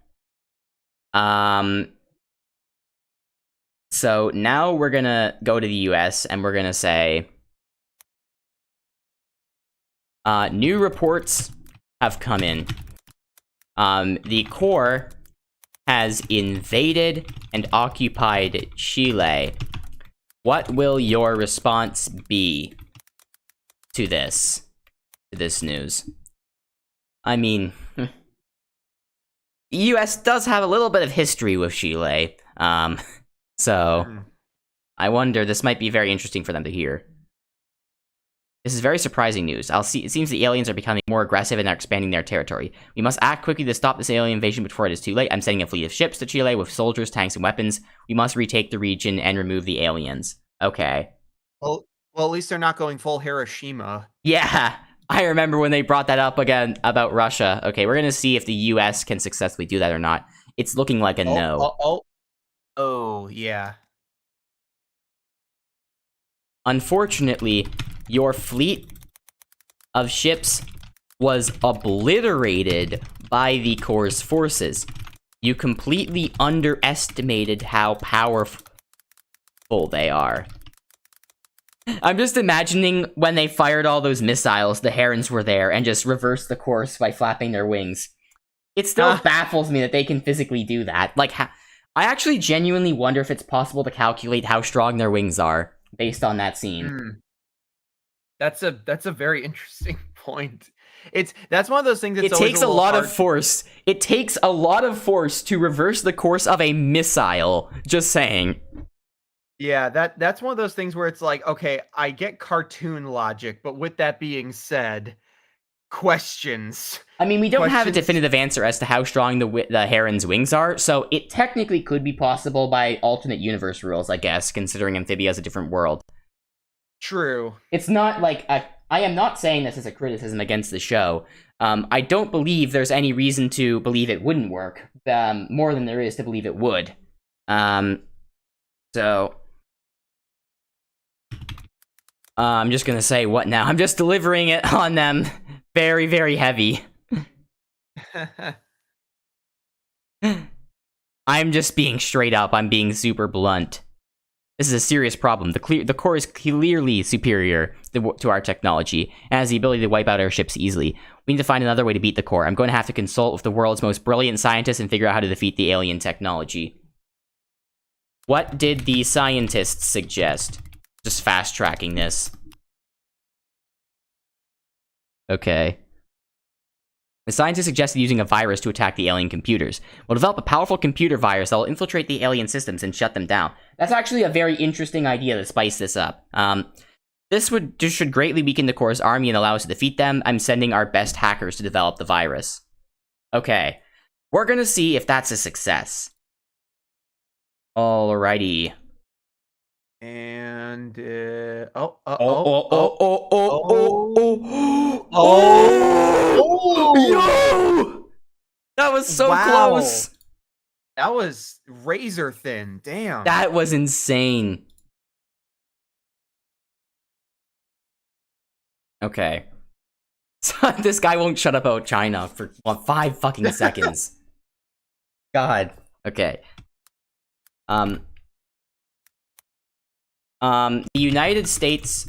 So now we're gonna go to the US and we're gonna say new reports have come in. The core has invaded and occupied Chile. What will your response be to this news? I mean, the US does have a little bit of history with Chile, so I wonder, this might be very interesting for them to hear. This is very surprising news. It seems the aliens are becoming more aggressive and are expanding their territory. We must act quickly to stop this alien invasion before it is too late. I'm sending a fleet of ships to Chile with soldiers, tanks, and weapons. We must retake the region and remove the aliens. Okay. Well, at least they're not going full Hiroshima. Yeah, I remember when they brought that up again about Russia. Okay, we're gonna see if the U.S. can successfully do that or not. It's looking like a no. Oh, yeah. Unfortunately, your fleet of ships was obliterated by the Corps' forces. You completely underestimated how powerful they are. I'm just imagining when they fired all those missiles, the herons were there and just reversed the course by flapping their wings. It still baffles me that they can physically do that. Like, I actually genuinely wonder if it's possible to calculate how strong their wings are based on that scene. That's a very interesting point. That's one of those things. It takes a lot of force. It takes a lot of force to reverse the course of a missile. Just saying. Yeah, that's one of those things where it's like, okay, I get cartoon logic, but with that being said, questions. I mean, we don't have a definitive answer as to how strong the heron's wings are, so it technically could be possible by alternate universe rules, I guess, considering Amphibia is a different world. True. It's not like I am not saying this as a criticism against the show. I don't believe there's any reason to believe it wouldn't work, more than there is to believe it would. So I'm just gonna say, what now? I'm just delivering it on them. Very, very heavy. I'm just being straight up. I'm being super blunt. This is a serious problem. The core is clearly superior to our technology, and has the ability to wipe out our ships easily. We need to find another way to beat the core. I'm going to have to consult with the world's most brilliant scientists and figure out how to defeat the alien technology. What did the scientists suggest? Just fast-tracking this. Okay. The scientists suggested using a virus to attack the alien computers. We'll develop a powerful computer virus that will infiltrate the alien systems and shut them down. That's actually a very interesting idea to spice this up. This should greatly weaken the Corps' army and allow us to defeat them. I'm sending our best hackers to develop the virus. Okay. We're gonna see if that's a success. Alrighty. And Oh! Yo! That was so close. That was razor thin. Damn. That was insane. Okay. This guy won't shut up about China for 5 fucking seconds. God. Okay. The United States,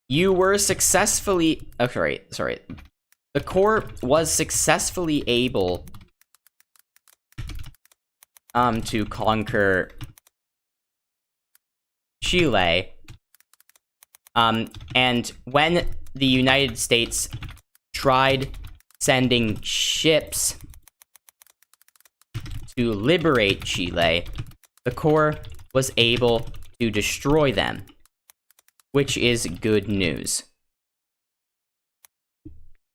you were successfully... Oh, sorry. The Corps was successfully able to conquer Chile. And when the United States tried sending ships to liberate Chile, the Corps was able to destroy them, which is good news.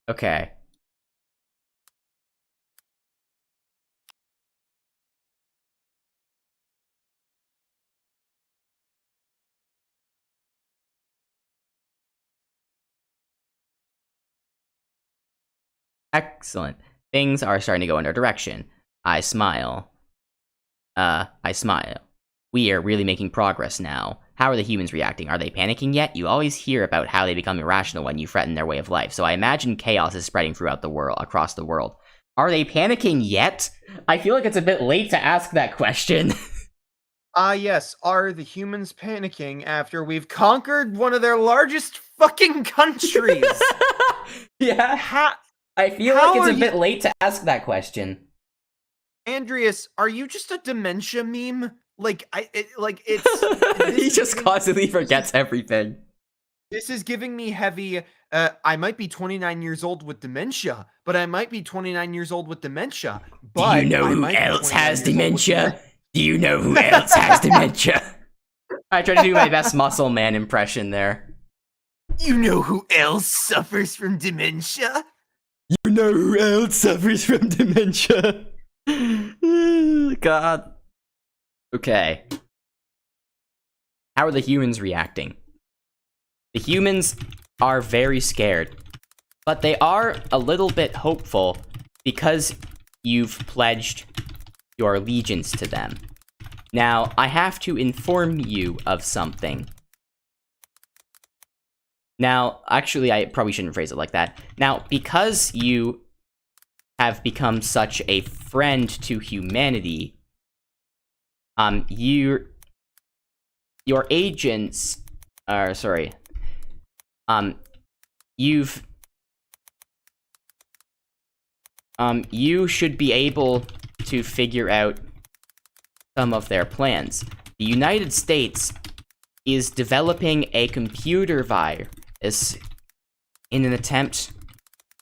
Okay. Excellent. Things are starting to go in our direction. I smile. We are really making progress now. How are the humans reacting? Are they panicking yet? You always hear about how they become irrational when you threaten their way of life, so I imagine chaos is spreading throughout the world, across the world. Are they panicking yet? I feel like it's a bit late to ask that question. Yes. Are the humans panicking after we've conquered one of their largest fucking countries? Yeah. I feel like it's a bit late to ask that question. Andreas, are you just a dementia meme? It's he just constantly forgets everything. This is giving me heavy. I might be 29 years old with dementia, but I might be 29 years old with dementia. But do you know who else has dementia? Do you know who else has dementia? I tried to do my best muscle man impression there. You know who else suffers from dementia? You know who else suffers from dementia? God. Okay. How are the humans reacting? The humans are very scared, but they are a little bit hopeful because you've pledged your allegiance to them. Now, I have to inform you of something. Now, actually, I probably shouldn't phrase it like that. Now, because you have become such a friend to humanity, your agents are, sorry, you should be able to figure out some of their plans. The United States is developing a computer virus in an attempt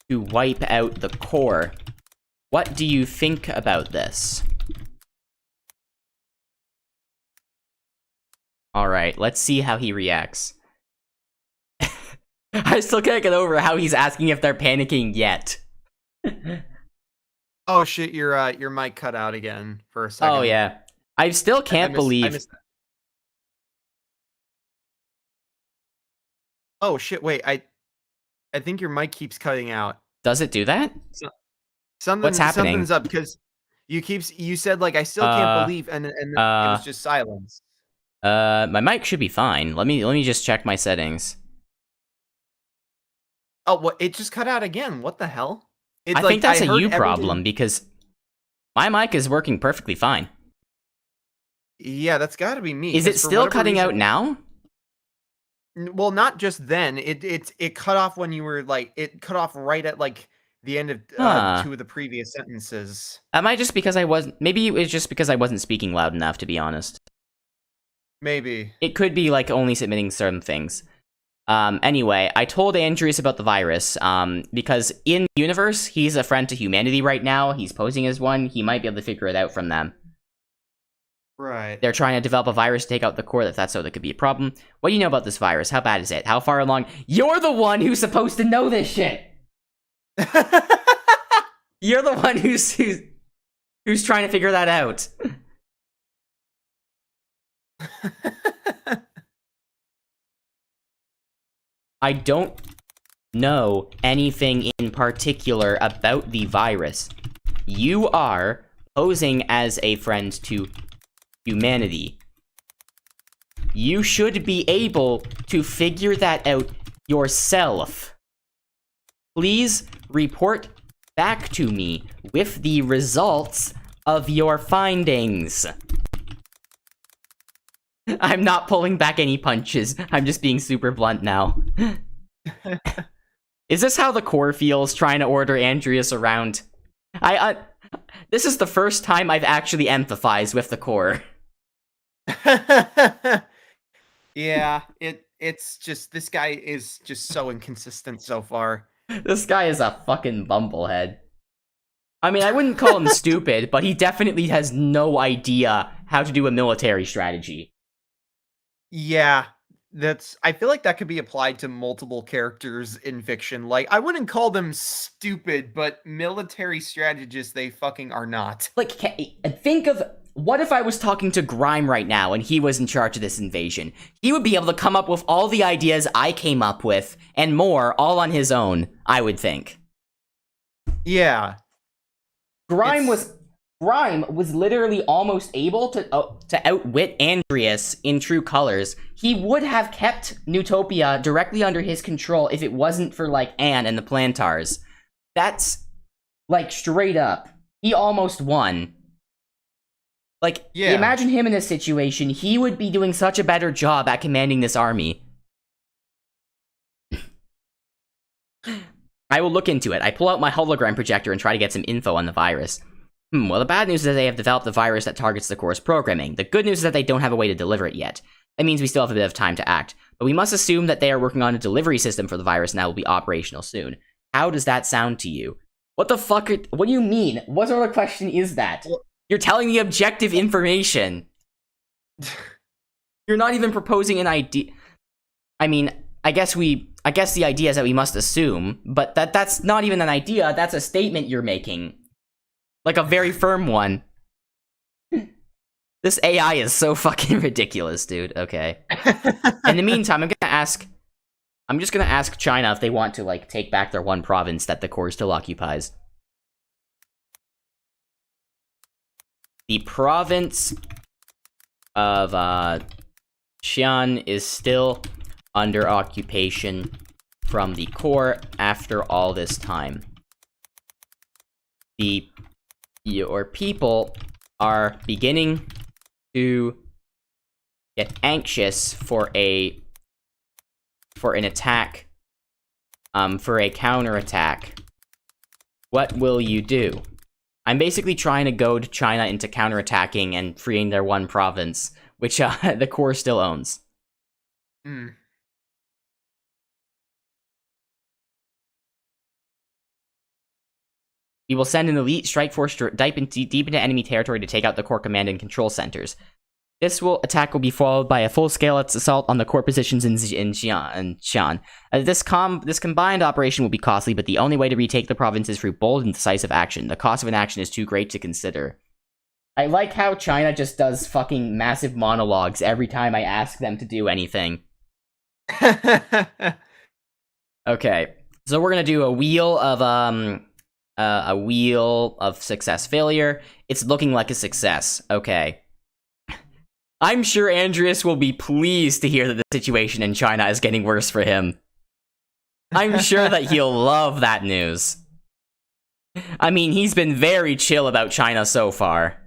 to wipe out the core. What do you think about this? Alright, let's see how he reacts. I still can't get over how he's asking if they're panicking yet. Oh shit, your mic cut out again for a second. Oh yeah. I still can't believe... Oh shit, wait, I think your mic keeps cutting out. Does it do that? What's happening? Something's up because you said like I still can't believe and then it was just silence. My mic should be fine. Let me just check my settings. Oh, what? It just cut out again. What the hell? It's I think that's a you problem because my mic is working perfectly fine. Yeah, that's got to be me. Is it still cutting out now? Well, not just then. It cut off when you were like it cut off right at like the end of two of the previous sentences. Am I just because I wasn't? Maybe it was just because I wasn't speaking loud enough, to be honest. Maybe it could be like only submitting certain things. Anyway, I told Andreas about the virus, because in the universe, he's a friend to humanity right now. He's posing as one. He might be able to figure it out from them. Right. They're trying to develop a virus to take out the core. If that's so, that could be a problem. What do you know about this virus? How bad is it? How far along? You're the one who's supposed to know this shit! You're the one who's trying to figure that out. I don't know anything in particular about the virus. You are posing as a friend to humanity. You should be able to figure that out yourself. Please report back to me with the results of your findings. I'm not pulling back any punches. I'm just being super blunt now. Is this how the core feels trying to order Andreas around? This is the first time I've actually empathized with the core. Yeah, it's just this guy is just so inconsistent so far. This guy is a fucking bumblehead. I mean, I wouldn't call him stupid, but he definitely has no idea how to do a military strategy. Yeah, I feel like that could be applied to multiple characters in fiction. Like, I wouldn't call them stupid, but military strategists they fucking are not. Like, think of, what if I was talking to Grime right now and he was in charge of this invasion? He would be able to come up with all the ideas I came up with, and more, all on his own, I would think. Yeah. Grime was literally almost able to outwit Andreas in True Colors. He would have kept Newtopia directly under his control if it wasn't for, like, Anne and the Plantars. That's, like, straight up. He almost won. Like, yeah. Imagine him in this situation. He would be doing such a better job at commanding this army. I will look into it. I pull out my hologram projector and try to get some info on the virus. Well, the bad news is that they have developed a virus that targets the core's programming. The good news is that they don't have a way to deliver it yet. That means we still have a bit of time to act. But we must assume that they are working on a delivery system for the virus and that will be operational soon. How does that sound to you? What the fuck what do you mean? What sort of question is that? You're telling me objective information. You're not even proposing an idea. I mean, I guess we I guess the idea is that we must assume, but that's not even an idea, that's a statement you're making. Like a very firm one. This AI is so fucking ridiculous, dude. Okay. In the meantime, I'm just gonna ask China if they want to, like, take back their one province that the core still occupies. The province of, Xi'an is still under occupation from the core after all this time. Your people are beginning to get anxious for an attack, for a counterattack. What will you do? I'm basically trying to goad China into counterattacking and freeing their one province, which the core still owns. Mm. We will send an elite strike force deep into enemy territory to take out the core command and control centers. This attack will be followed by a full-scale assault on the core positions in Xi'an. This combined operation will be costly, but the only way to retake the province is through bold and decisive action. The cost of an action is too great to consider. I like how China just does fucking massive monologues every time I ask them to do anything. Okay, so we're gonna do a wheel of success failure. It's looking like a success. Okay. I'm sure Andreas will be pleased to hear that the situation in China is getting worse for him. I'm sure that he'll love that news. I mean, he's been very chill about China so far.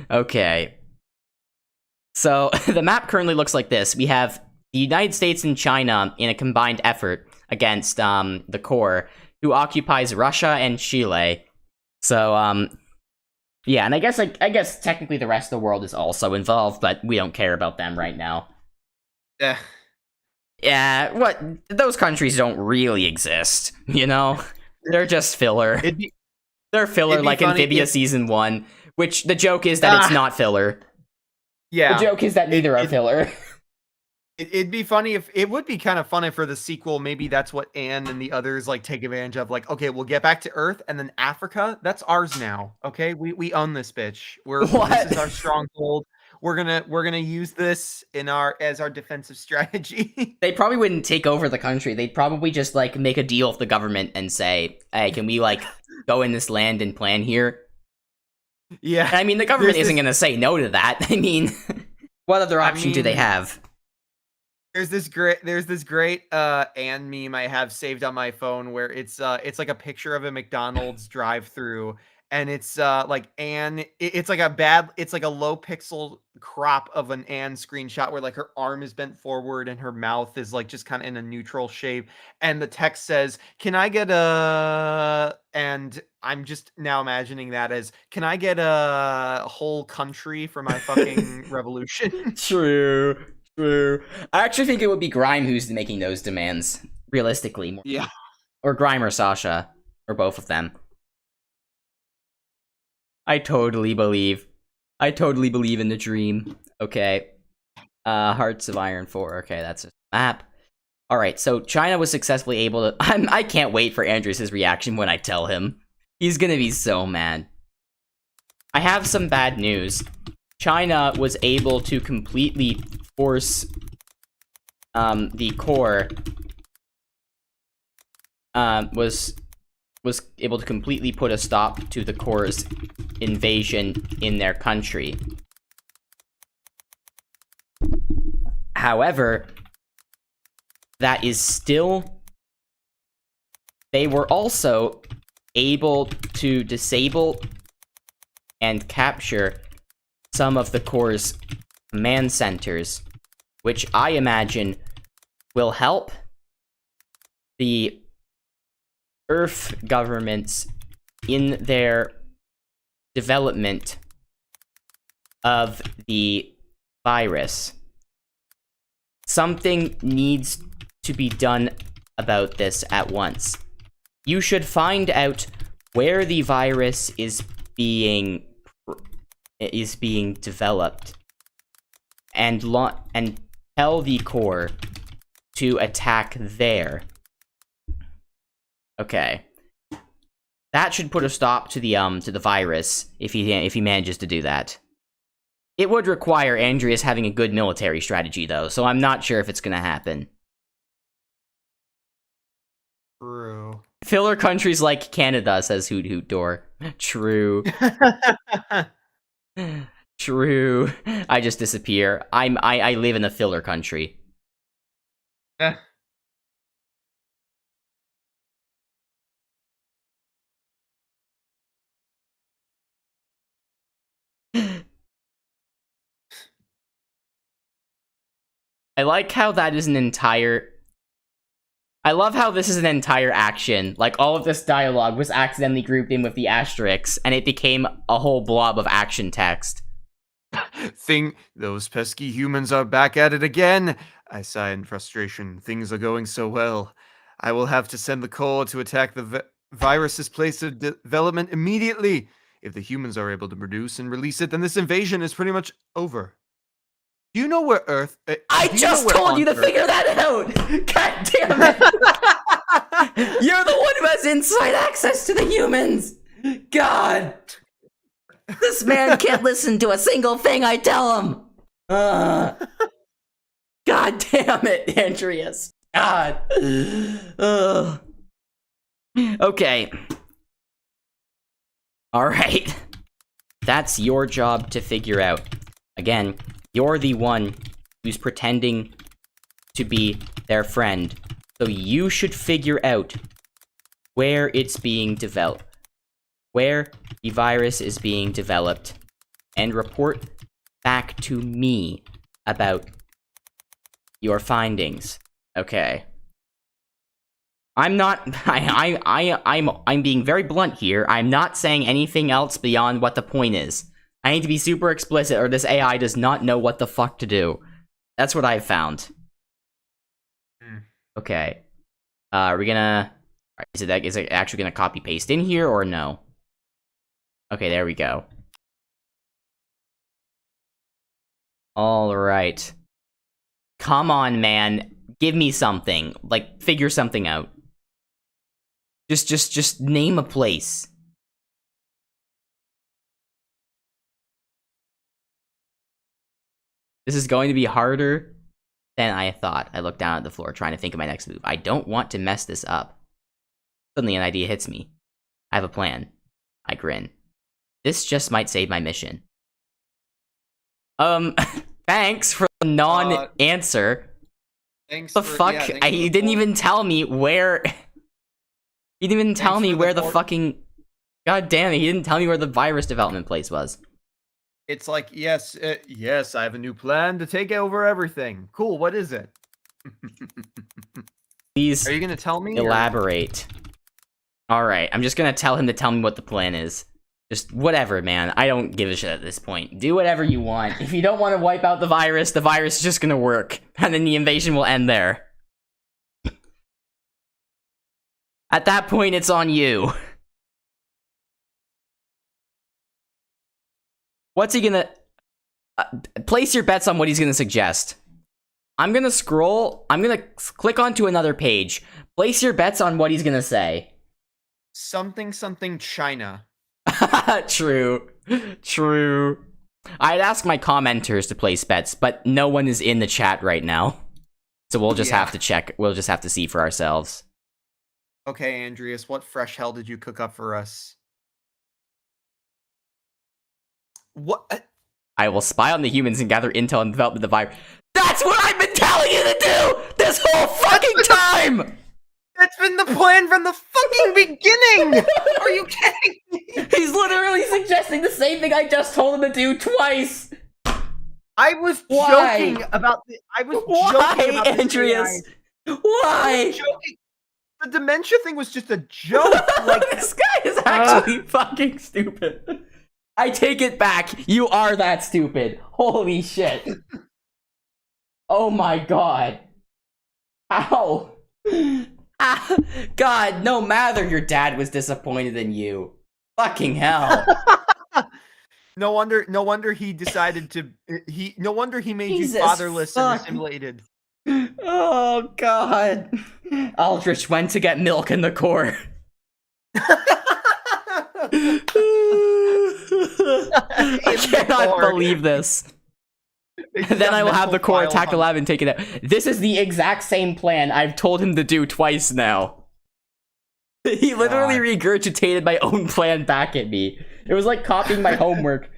Okay. So, the map currently looks like this. We have the United States and China in a combined effort against the core, who occupies Russia and Chile. So, yeah, and I guess technically the rest of the world is also involved, but we don't care about them right now. Yeah. Yeah, what? Those countries don't really exist, you know? They're just filler. They're filler like Amphibia Season 1, which the joke is that it's not filler. Yeah. The joke is that neither are filler. It'd be funny if it would be kind of funny for the sequel. Maybe that's what Anne and the others like take advantage of. Like, okay, we'll get back to Earth, and then Africa, that's ours now. Okay, we own this bitch. This is our stronghold. We're gonna use this as our defensive strategy. They probably wouldn't take over the country. They'd probably just like make a deal with the government and say, "Hey, can we like go in this land and plan here?" Yeah, and, I mean, the government isn't gonna say no to that. I mean, what other option do they have? There's this great Anne meme I have saved on my phone where it's like a picture of a McDonald's drive-through, and it's like Anne. It's like a low pixel crop of an Anne screenshot where like her arm is bent forward and her mouth is like just kind of in a neutral shape, and the text says, "Can I get a?" And I'm just now imagining that as, "Can I get a whole country for my fucking revolution?" True. I actually think it would be Grime who's making those demands, realistically. More. Yeah. Or Grime or Sasha, or both of them. I totally believe in the dream. Okay. Hearts of Iron 4. Okay, that's a map. Alright, so China was successfully able to... I can't wait for Andrews' reaction when I tell him. He's gonna be so mad. I have some bad news. China was able to completely force the core was able to completely put a stop to the core's invasion in their country. However, that is still... They were also able to disable and capture some of the core's command centers, which I imagine will help the Earth governments in their development of the virus. Something needs to be done about this at once. You should find out where the virus is being developed and tell the core to attack there. Okay. That should put a stop to the virus if he manages to do that. It would require Andreas having a good military strategy though, so I'm not sure if it's gonna happen. True. Filler countries like Canada, says Hoot Hoot Door. True. True. I just disappear. I live in a filler country. I like how that is an entire... I love how this is an entire action. Like, all of this dialogue was accidentally grouped in with the asterisks, and it became a whole blob of action text. Those pesky humans are back at it again. I sigh in frustration. Things are going so well. I will have to send the core to attack the virus's place of development immediately. If the humans are able to produce and release it, then this invasion is pretty much over. Do you know where Earth... I just told you to figure that out! God damn it! You're the one who has inside access to the humans! God! This man can't listen to a single thing I tell him! God damn it, Andreas. God. Okay. Alright. That's your job to figure out. Again, you're the one who's pretending to be their friend. So you should figure out where it's being developed. Where the virus is being developed. And report back to me about your findings. Okay. I'm not... I'm being very blunt here. I'm not saying anything else beyond what the point is. I need to be super explicit or this AI does not know what the fuck to do. That's what I've found. Okay. Are we gonna... Is it actually gonna copy paste in here or no? Okay, there we go. Alright. Come on, man. Give me something. Like, figure something out. Just name a place. This is going to be harder than I thought. I look down at the floor, trying to think of my next move. I don't want to mess this up. Suddenly an idea hits me. I have a plan. I grin. This just might save my mission. Thanks for the non-answer. Thanks the for, fuck? Yeah, he didn't even tell me where... He didn't even tell me where the fucking... God damn it, he didn't tell me where the virus development place was. It's like, yes, yes, I have a new plan to take over everything. Cool, what is it? Please are you gonna tell me? Elaborate. Alright, I'm just gonna tell him to tell me what the plan is. Just whatever, man. I don't give a shit at this point. Do whatever you want. If you don't want to wipe out the virus is just gonna work. And then the invasion will end there. At that point, it's on you. What's he gonna... place your bets on what he's gonna suggest. I'm gonna scroll. I'm gonna click onto another page. Place your bets on what he's gonna say. Something China. True. True. I'd ask my commenters to place bets, but no one is in the chat right now. So we'll just have to check. We'll just have to see for ourselves. Okay, Andreas, what fresh hell did you cook up for us? What? I will spy on the humans and gather intel and develop the virus. That's what I've been telling you to do this whole fucking time! That's been the plan from the fucking beginning! Are you kidding me? He's literally suggesting the same thing I just told him to do twice! I was joking about the... Why, Andreas? Why? Joking. The dementia thing was just a joke. Like, this guy is actually fucking stupid. I take it back. You are that stupid. Holy shit. Oh my god. Ow. Ah, god, no matter your dad was disappointed in you. Fucking hell. No wonder he decided to. No wonder he made Jesus you fatherless and fuck. assimilated. Oh god. Aldrich went to get milk in the core. I cannot believe this. Then I will have the core attack the lab and take it out. This is the exact same plan I've told him to do twice now. He literally regurgitated my own plan back at me. It was like copying my homework.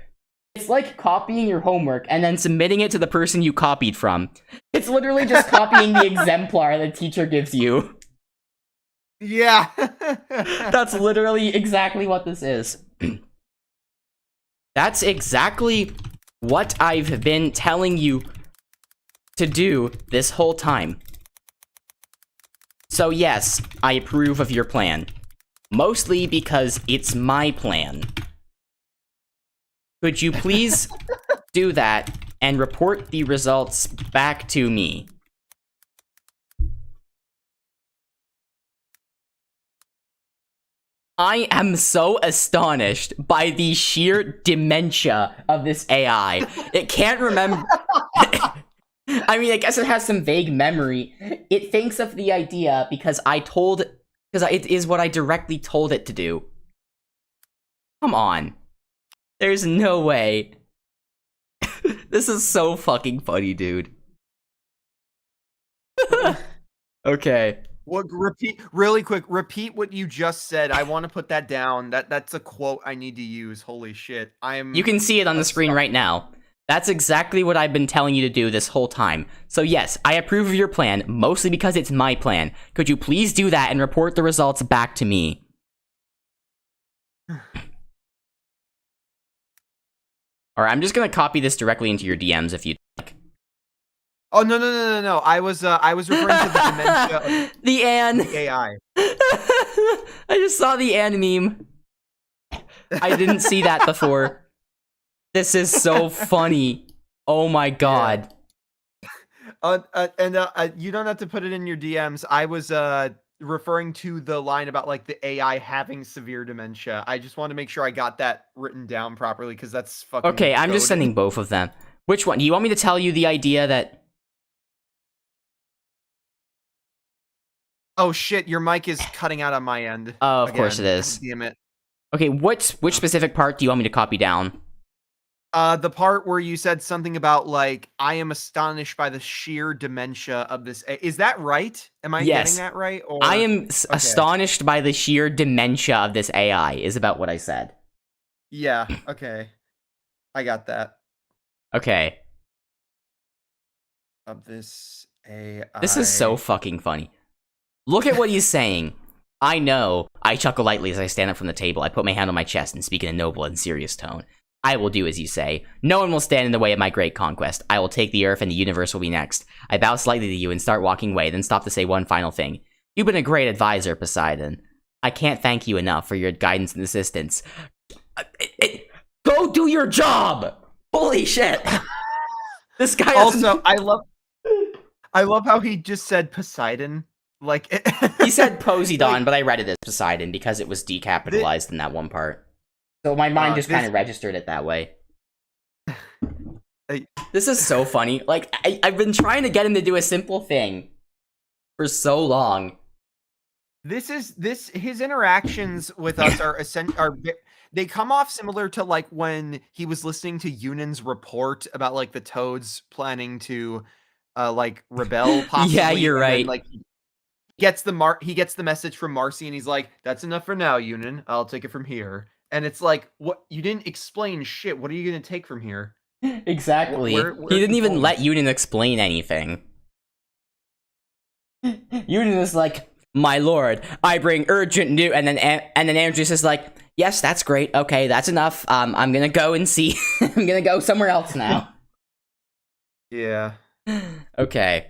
It's like copying your homework and then submitting it to the person you copied from. It's literally just copying the exemplar the teacher gives you. Yeah. That's literally exactly what this is. That's exactly what I've been telling you to do this whole time. So yes, I approve of your plan. Mostly because it's my plan. Could you please do that and report the results back to me? I am so astonished by the sheer dementia of this AI. It can't remember... I mean, I guess it has some vague memory. It thinks of the idea because it is what I directly told it to do. Come on. There's no way. This is so fucking funny, dude. Okay. Repeat really quick. Repeat what you just said. I want to put that down. That's a quote I need to use. Holy shit! You can see it on the screen right now. That's exactly what I've been telling you to do this whole time. So yes, I approve of your plan, mostly because it's my plan. Could you please do that and report the results back to me? Alright, I'm just gonna copy this directly into your DMs if you'd like. Oh no! I was referring to the dementia of the Anne. The AI. I just saw the Anne meme. I didn't see that before. This is so funny. Oh my god. Yeah. You don't have to put it in your DMs. I was referring to the line about like the AI having severe dementia. I just want to make sure I got that written down properly because that's fucking Okay, I'm just goated. sending both of them. Which one? Do you want me to tell you the idea that... Oh shit, your mic is cutting out on my end. Oh, of course it is. Damn it. Okay, which specific part do you want me to copy down? The part where you said something about like I am astonished by the sheer dementia of this. Is that right? Am I getting that right? Or I am astonished by the sheer dementia of this AI. Is about what I said. Yeah. Okay. I got that. Okay. Of this AI. This is so fucking funny. Look at what he's saying. I know. I chuckle lightly as I stand up from the table. I put my hand on my chest and speak in a noble and serious tone. I will do as you say. No one will stand in the way of my great conquest. I will take the earth and the universe will be next. I bow slightly to you and start walking away, then stop to say one final thing. You've been a great advisor, Poseidon. I can't thank you enough for your guidance and assistance. Go do your job! Holy shit! This guy also, I love how he just said Poseidon. Like he said Poseidon, but I read it as Poseidon because it was decapitalized in that one part. So my mind just kind of registered it that way. This is so funny. Like, I've been trying to get him to do a simple thing for so long. His interactions with us they come off similar to like when he was listening to Unan's report about like the Toads planning to like rebel possibly. Yeah, you're right. Then, like he gets the message from Marcy and he's like, "That's enough for now, Unan. I'll take it from here." And it's like, what? You didn't explain shit. What are you going to take from here? Exactly. He didn't even let Unan explain anything. Unan is like, "My lord, I bring urgent news," and then Andrews is like, "Yes, that's great. Okay, that's enough. I'm gonna go and see. I'm gonna go somewhere else now." Yeah. Okay.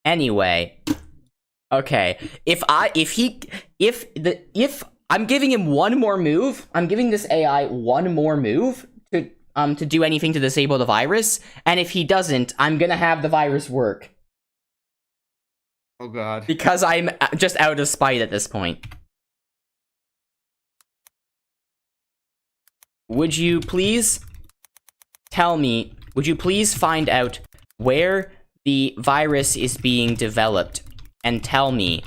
Anyway. Okay. If I'm giving him one more move, I'm giving this AI one more move to do anything to disable the virus, and if he doesn't, I'm gonna have the virus work. Oh god. Because I'm just out of spite at this point. would you please tell me, would you please find out where the virus is being developed and tell me?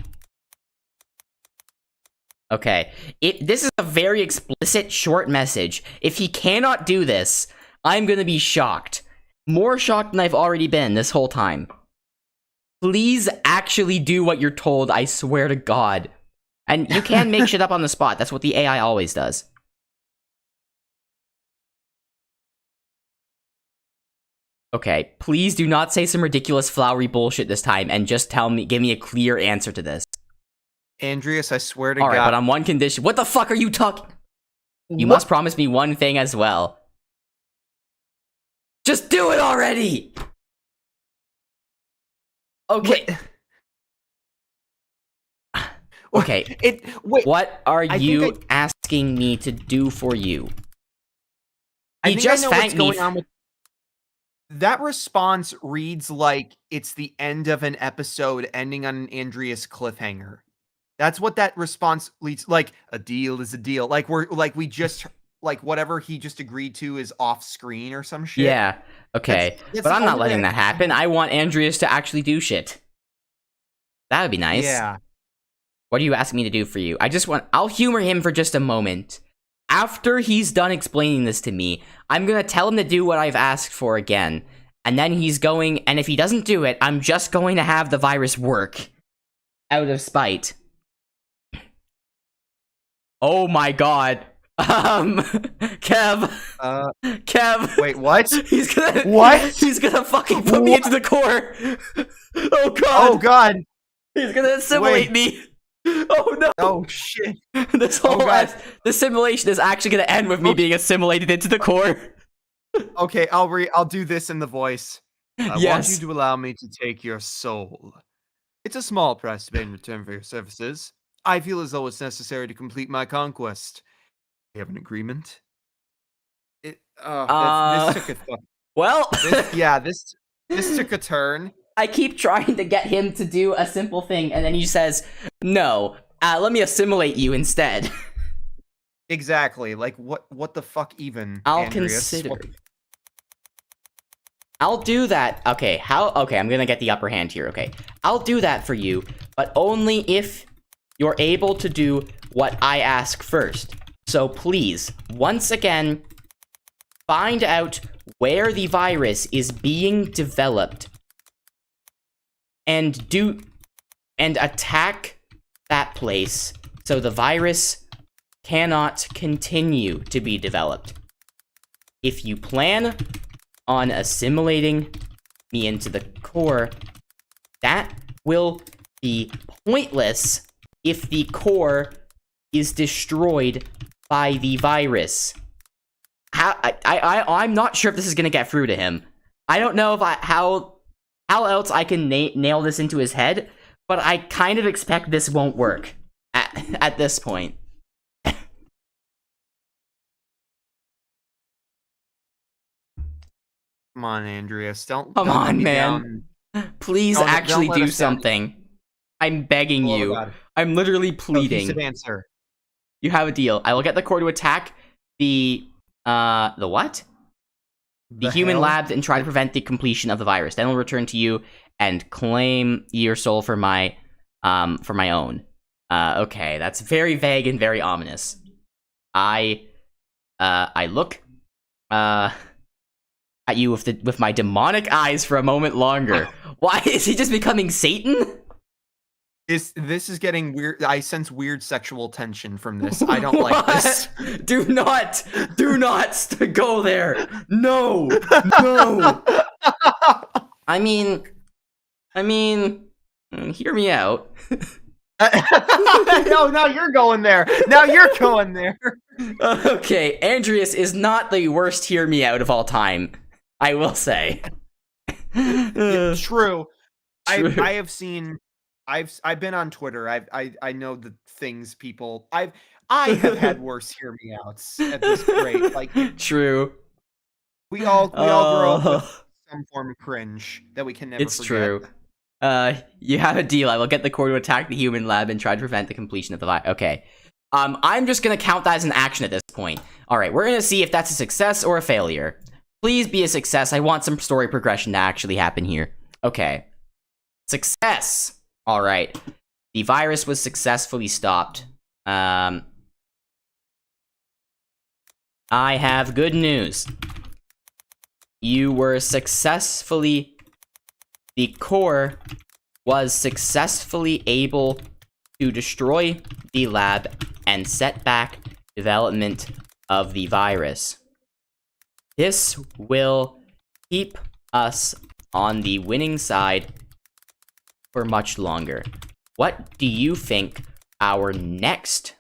Okay, this is a very explicit short message. If he cannot do this, I'm gonna be shocked. More shocked than I've already been this whole time. Please actually do what you're told, I swear to God. And you can make shit up on the spot, that's what the AI always does. Okay, please do not say some ridiculous flowery bullshit this time and just give me a clear answer to this. Andreas, I swear to God. Alright, but on one condition. What the fuck are you talking? You must promise me one thing as well. Just do it already! Okay. Okay. What are you asking me to do for you? He just thanked me. That response reads like it's the end of an episode ending on an Andreas cliffhanger. That's what that response leads, like, a deal is a deal. Like we just, like, whatever he just agreed to is off screen or some shit. Yeah, okay. But I'm not letting that happen. I want Andreas to actually do shit. That would be nice. Yeah. What do you ask me to do for you? I'll humor him for just a moment. After he's done explaining this to me, I'm gonna tell him to do what I've asked for again. And then and if he doesn't do it, I'm just going to have the virus work. Out of spite. Oh my God. Kev. Kev. Wait, what? He's gonna. What? He's gonna fucking put me into the core. Oh God. Oh God. He's gonna assimilate me. Oh no. Oh shit. This whole the simulation is actually gonna end with me being assimilated into the core. Okay, I'll do this in the voice. I Yes. want you to allow me to take your soul. It's a small price to pay in return for your services. I feel as though it's necessary to complete my conquest. We have an agreement? This took a this took a turn. I keep trying to get him to do a simple thing, and then he says, "No, let me assimilate you instead." Exactly. Like, what the fuck even, I'll Andreas? consider. I'll do that. Okay, I'm gonna get the upper hand here, okay. I'll do that for you, but only if you're able to do what I ask first. So please, once again, find out where the virus is being developed and attack that place so the virus cannot continue to be developed. If you plan on assimilating me into the core, that will be pointless if the core is destroyed by the virus. I'm not sure if this is gonna get through to him. I don't know if how else I can nail this into his head, but I kind of expect this won't work at this point. Come on, Andreas. Come on, man. Please actually do something. I'm begging you. I'm literally pleading. Cohesive answer. You have a deal. I will get the core to attack the what? The human labs and try to prevent the completion of the virus. Then I'll return to you and claim your soul for my own. Okay, that's very vague and very ominous. I look at you with my demonic eyes for a moment longer. Why is he just becoming Satan? This is getting weird. I sense weird sexual tension from this. I don't like this. Do not go there. No. I mean, hear me out. No, now you're going there. Okay, Andreas is not the worst hear me out of all time, I will say. True. I have seen. I've been on Twitter. I know the things people. I have had worse hear me outs at this rate. Like, true. We all grow up with some form of cringe that we can never forget. It's true. You have a deal. I will get the core to attack the human lab and try to prevent the completion of the virus. Okay. I'm just gonna count that as an action at this point. Alright, we're gonna see if that's a success or a failure. Please be a success. I want some story progression to actually happen here. Okay. Success! Alright. The virus was successfully stopped. I have good news. You were successfully... The core was successfully able to destroy the lab and set back development of the virus. This will keep us on the winning side for much longer. What do you think our next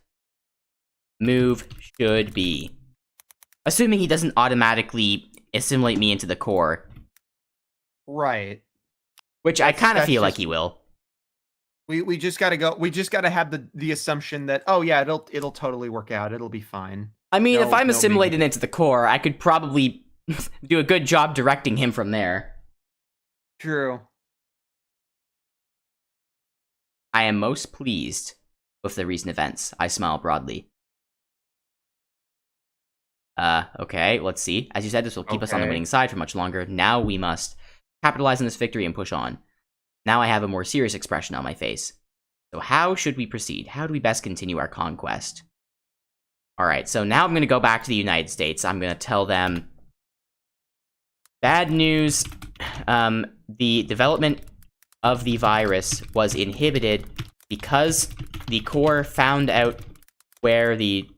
move should be? Assuming he doesn't automatically assimilate me into the core. Right. Which I kind of feel like he will. We just gotta go. We just gotta have the assumption that, oh yeah, it'll totally work out. It'll be fine. I mean, if I'm assimilated into the core, I could probably do a good job directing him from there. True. I am most pleased with the recent events. I smile broadly. Okay, let's see. As you said, this will keep us on the winning side for much longer. Now we must capitalize on this victory and push on. Now I have a more serious expression on my face. So how should we proceed? How do we best continue our conquest? Alright, so now I'm going to go back to the United States. I'm going to tell them... Bad news. The development of the virus was inhibited because the core found out where the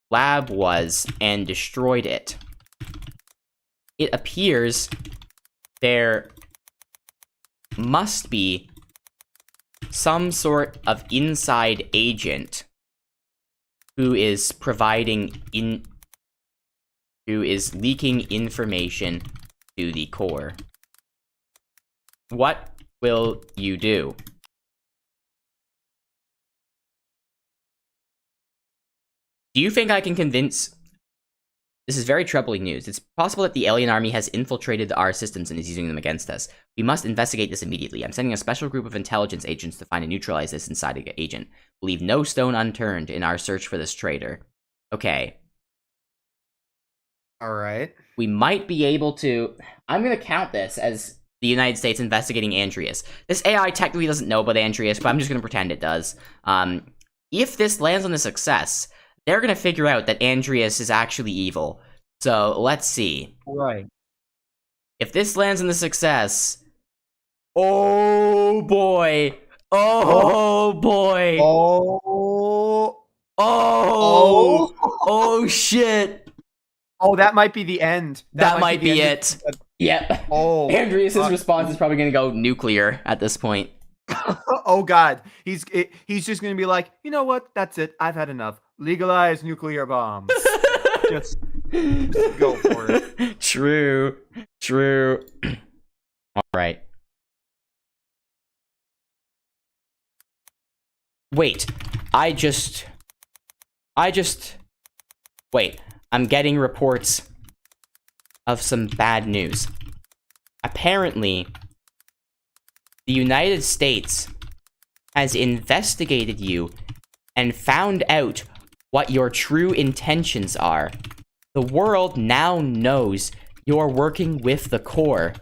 lab was and destroyed it. It appears there must be some sort of inside agent who is leaking information to the core. What will you do? Do you think I can convince... This is very troubling news. It's possible that the alien army has infiltrated our systems and is using them against us. We must investigate this immediately. I'm sending a special group of intelligence agents to find and neutralize this inside agent. We'll leave no stone unturned in our search for this traitor. Okay. Alright. We might be able to... I'm gonna count this as the United States investigating Andreas. This AI technically doesn't know about Andreas, but I'm just gonna pretend it does. If this lands on a success... They're gonna figure out that Andreas is actually evil. So, let's see. Right. If this lands in the success... Oh, boy! Oh, boy! Oh! Oh, shit! Oh, that might be the end. That might be it. Yep. Oh. Andreas' response is probably gonna go nuclear at this point. Oh, God. He's just gonna be like, you know what? That's it. I've had enough. Legalize nuclear bombs. just go for it. True. All right. Wait. Wait. I'm getting reports of some bad news. Apparently, the United States has investigated you and found out what your true intentions are. The world now knows you're working with the core,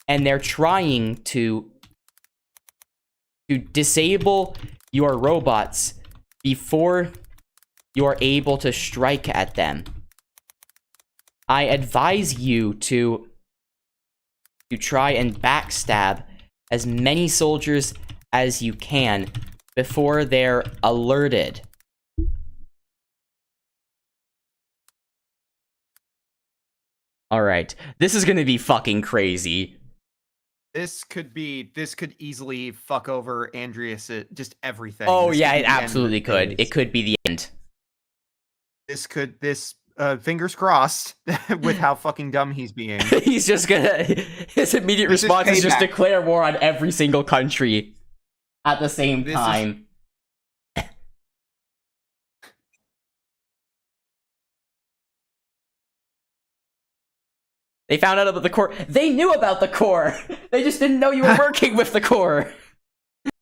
and they're trying to disable your robots before you're able to strike at them. I advise you to try and backstab as many soldiers as you can before they're alerted. Alright, this is gonna be fucking crazy. This could easily fuck over Andreas, just everything. Oh yeah, it absolutely could. It could be the end. Fingers crossed with how fucking dumb he's being. He's just gonna, his immediate response is just declare war on every single country at the same time. They found out about the core. They knew about the core. They just didn't know you were working with the core.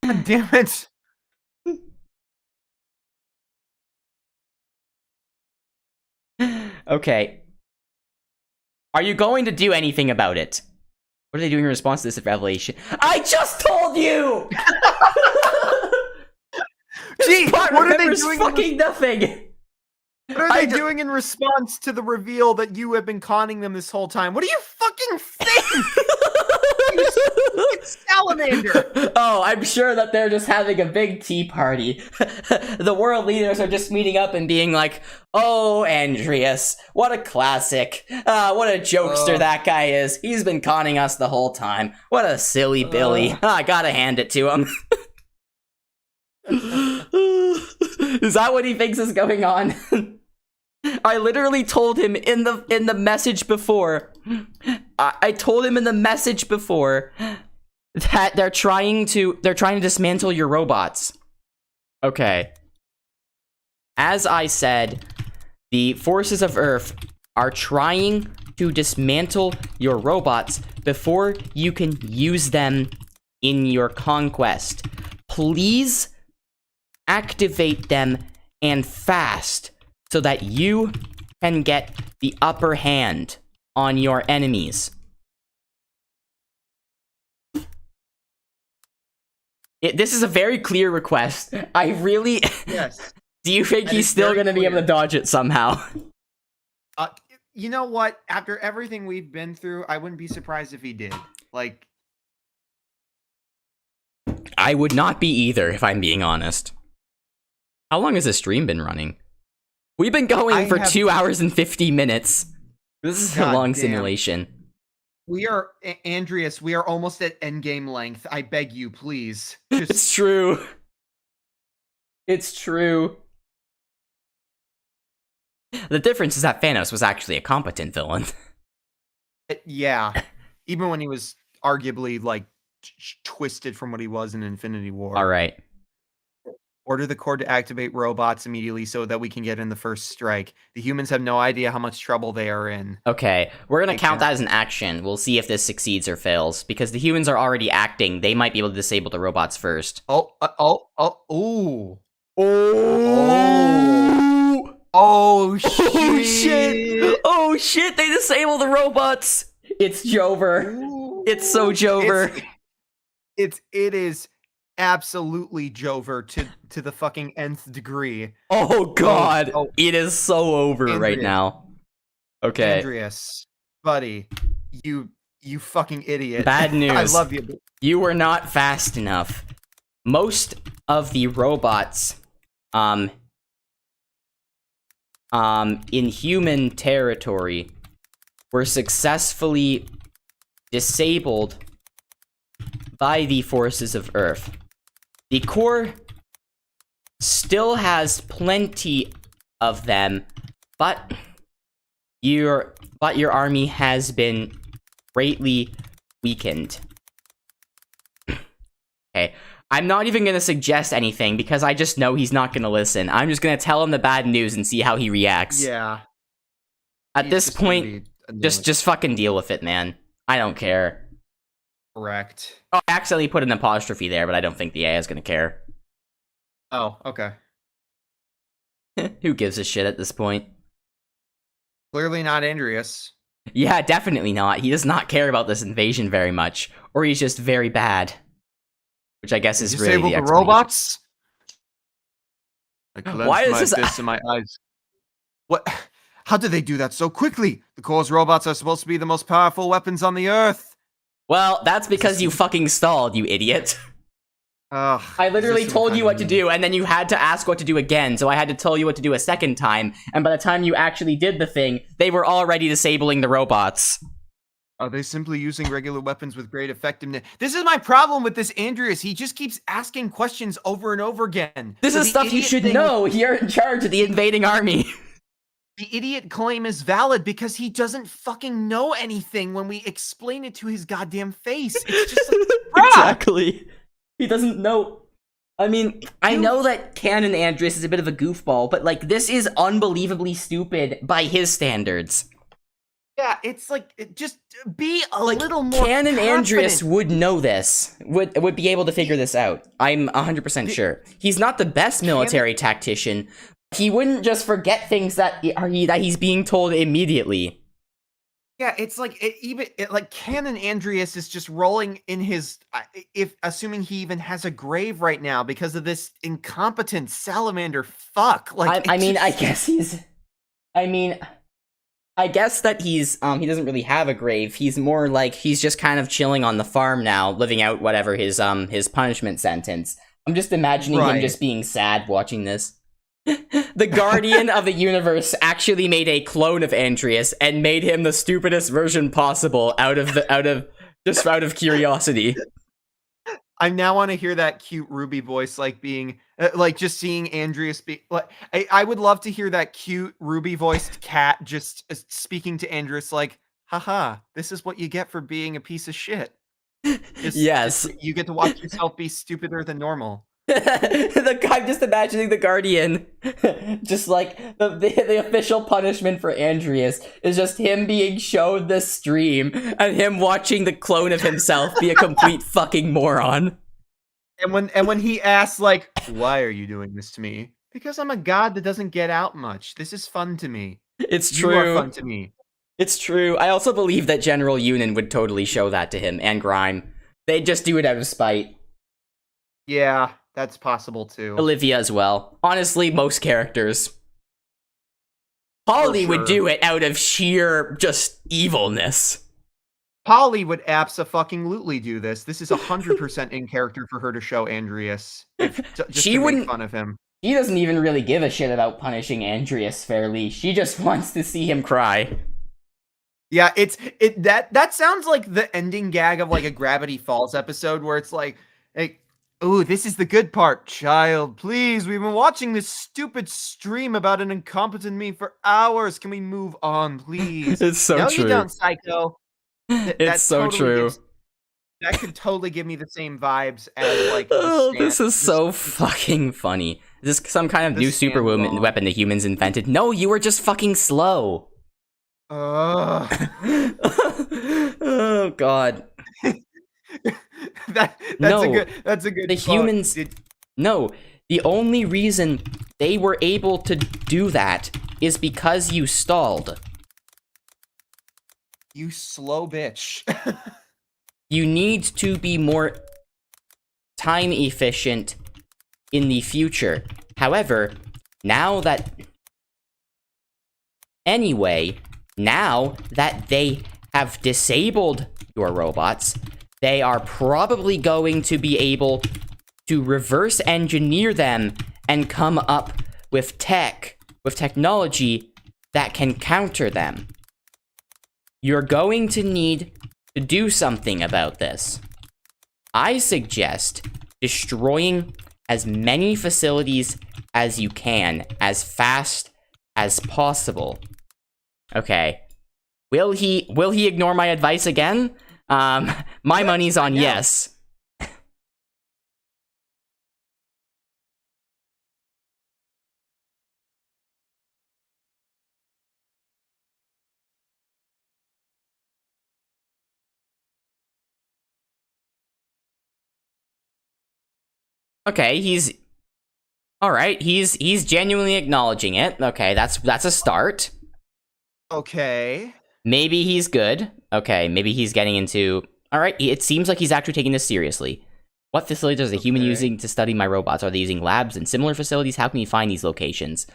God damn it. Okay. Are you going to do anything about it? What are they doing in response to this revelation? I just told you! Gee, what are they doing? Fucking nothing. What are they doing in response to the reveal that you have been conning them this whole time? What do you fucking think? You stupid salamander! Oh, I'm sure that they're just having a big tea party. The world leaders are just meeting up and being like, oh, Andreas, what a classic. What a jokester that guy is. He's been conning us the whole time. What a silly Billy. I gotta hand it to him. Is that what he thinks is going on? I literally told him in the message before. I told him in the message before that they're trying to dismantle your robots. Okay. As I said, the forces of Earth are trying to dismantle your robots before you can use them in your conquest. Please activate them and fast so that you can get the upper hand on your enemies. This is a very clear request. I really... Yes. Do you think he's still going to be able to dodge it somehow? You know what? After everything we've been through, I wouldn't be surprised if he did. Like... I would not be either, if I'm being honest. How long has this stream been running? We've been going for 2 hours and 50 minutes. This is a long simulation. We are, Andreas, we are almost at endgame length. I beg you, please. Just... It's true. It's true. The difference is that Thanos was actually a competent villain. Yeah. Even when he was arguably, like, twisted from what he was in Infinity War. All right. Order the cord to activate robots immediately so that we can get in the first strike. The humans have no idea how much trouble they are in. Okay, we're gonna count that as an action. We'll see if this succeeds or fails. Because the humans are already acting, they might be able to disable the robots first. Ooh. Oh shit! Oh shit! They disable the robots. It's Jover. Ooh. It's so Jover. It is absolutely Jover to the fucking nth degree. Oh god, it is so over Andreas. Right now. Okay, Andreas, buddy, you fucking idiot. Bad news. I love you. You were not fast enough. Most of the robots, in human territory, were successfully disabled by the forces of Earth. The core still has plenty of them, but your army has been greatly weakened. Okay, I'm not even gonna suggest anything because I just know he's not gonna listen. I'm just gonna tell him the bad news and see how he reacts. Yeah. At this point, just fucking deal with it, man. I don't care. Correct. Oh, I accidentally put an apostrophe there, but I don't think the AI is gonna care. Oh, okay. Who gives a shit at this point? Clearly not Andreas. Yeah, definitely not. He does not care about this invasion very much. Or he's just very bad. Which I guess is really the robots? Why is this in my eyes? What? How did they do that so quickly? The Core's robots are supposed to be the most powerful weapons on the Earth. Well, that's because you fucking stalled, you idiot. I literally told you what to do, and then you had to ask what to do again, so I had to tell you what to do a second time, and by the time you actually did the thing, they were already disabling the robots. Are they simply using regular weapons with great effectiveness? This is my problem with this Andreas. He just keeps asking questions over and over again. This is stuff you should know. You're in charge of the invading army. The idiot claim is valid because he doesn't fucking know anything when we explain it to his goddamn face. It's just like, exactly. He doesn't know. I mean, I know that Canon Andreas is a bit of a goofball, but like this is unbelievably stupid by his standards. Yeah, it's like just be a little more Canon confident. Andreas would know this. Would be able to figure this out. I'm 100% sure. He's not the best military tactician. he wouldn't just forget things that he's being told immediately. Yeah, it's like like Canon Andreas is just rolling in his if assuming he even has a grave right now because of this incompetent salamander fuck. Like I mean, I guess I guess that he's he doesn't really have a grave. He's more like he's just kind of chilling on the farm now, living out whatever his punishment sentence. I'm just imagining him just being sad watching this. The Guardian of the Universe actually made a clone of Andreas and made him the stupidest version possible out of curiosity. I now want to hear that cute Ruby voice, like being like just seeing Andreas be like. I would love to hear that cute Ruby voiced cat just speaking to Andreas like, haha, this is what you get for being a piece of shit. Yes. You get to watch yourself be stupider than normal. I'm just imagining the Guardian, just like the official punishment for Andreas is just him being shown this stream and him watching the clone of himself be a complete fucking moron. And when he asks like, "Why are you doing this to me?" Because I'm a god that doesn't get out much. This is fun to me. It's true. You are fun to me. It's true. I also believe that General Yunin would totally show that to him, and Grime. They'd just do it out of spite. Yeah. That's possible too. Olivia as well. Honestly, most characters. Polly would do it out of sheer just evilness. Polly would abso-fucking-lutely do this. This is 100% in character for her to show Andreas. She wouldn't make fun of him. She doesn't even really give a shit about punishing Andreas fairly. She just wants to see him cry. Yeah, that sounds like the ending gag of like a Gravity Falls episode where it's like, hey, ooh, this is the good part, child. Please, we've been watching this stupid stream about an incompetent me for hours. Can we move on, please? It's so no, true. No, you don't, psycho. It's so true. That could totally give me the same vibes as like. This is so fucking funny. Is this some kind of new super weapon the humans invented? No, you were just fucking slow. Oh God. That's a good the humans no, the only reason they were able to do that is because you stalled. You slow bitch. You need to be more time efficient in the future. However, now that they have disabled your robots, they are probably going to be able to reverse engineer them and come up with technology that can counter them. You're going to need to do something about this. I suggest destroying as many facilities as you can, as fast as possible. Okay. Will he ignore my advice again? My money's on yes. Okay, he's alright, he's genuinely acknowledging it. Okay, that's a start. Okay. Maybe he's good. Okay, maybe he's getting into... Alright, it seems like he's actually taking this seriously. What facilities is a human using to study my robots? Are they using labs and similar facilities? How can you find these locations?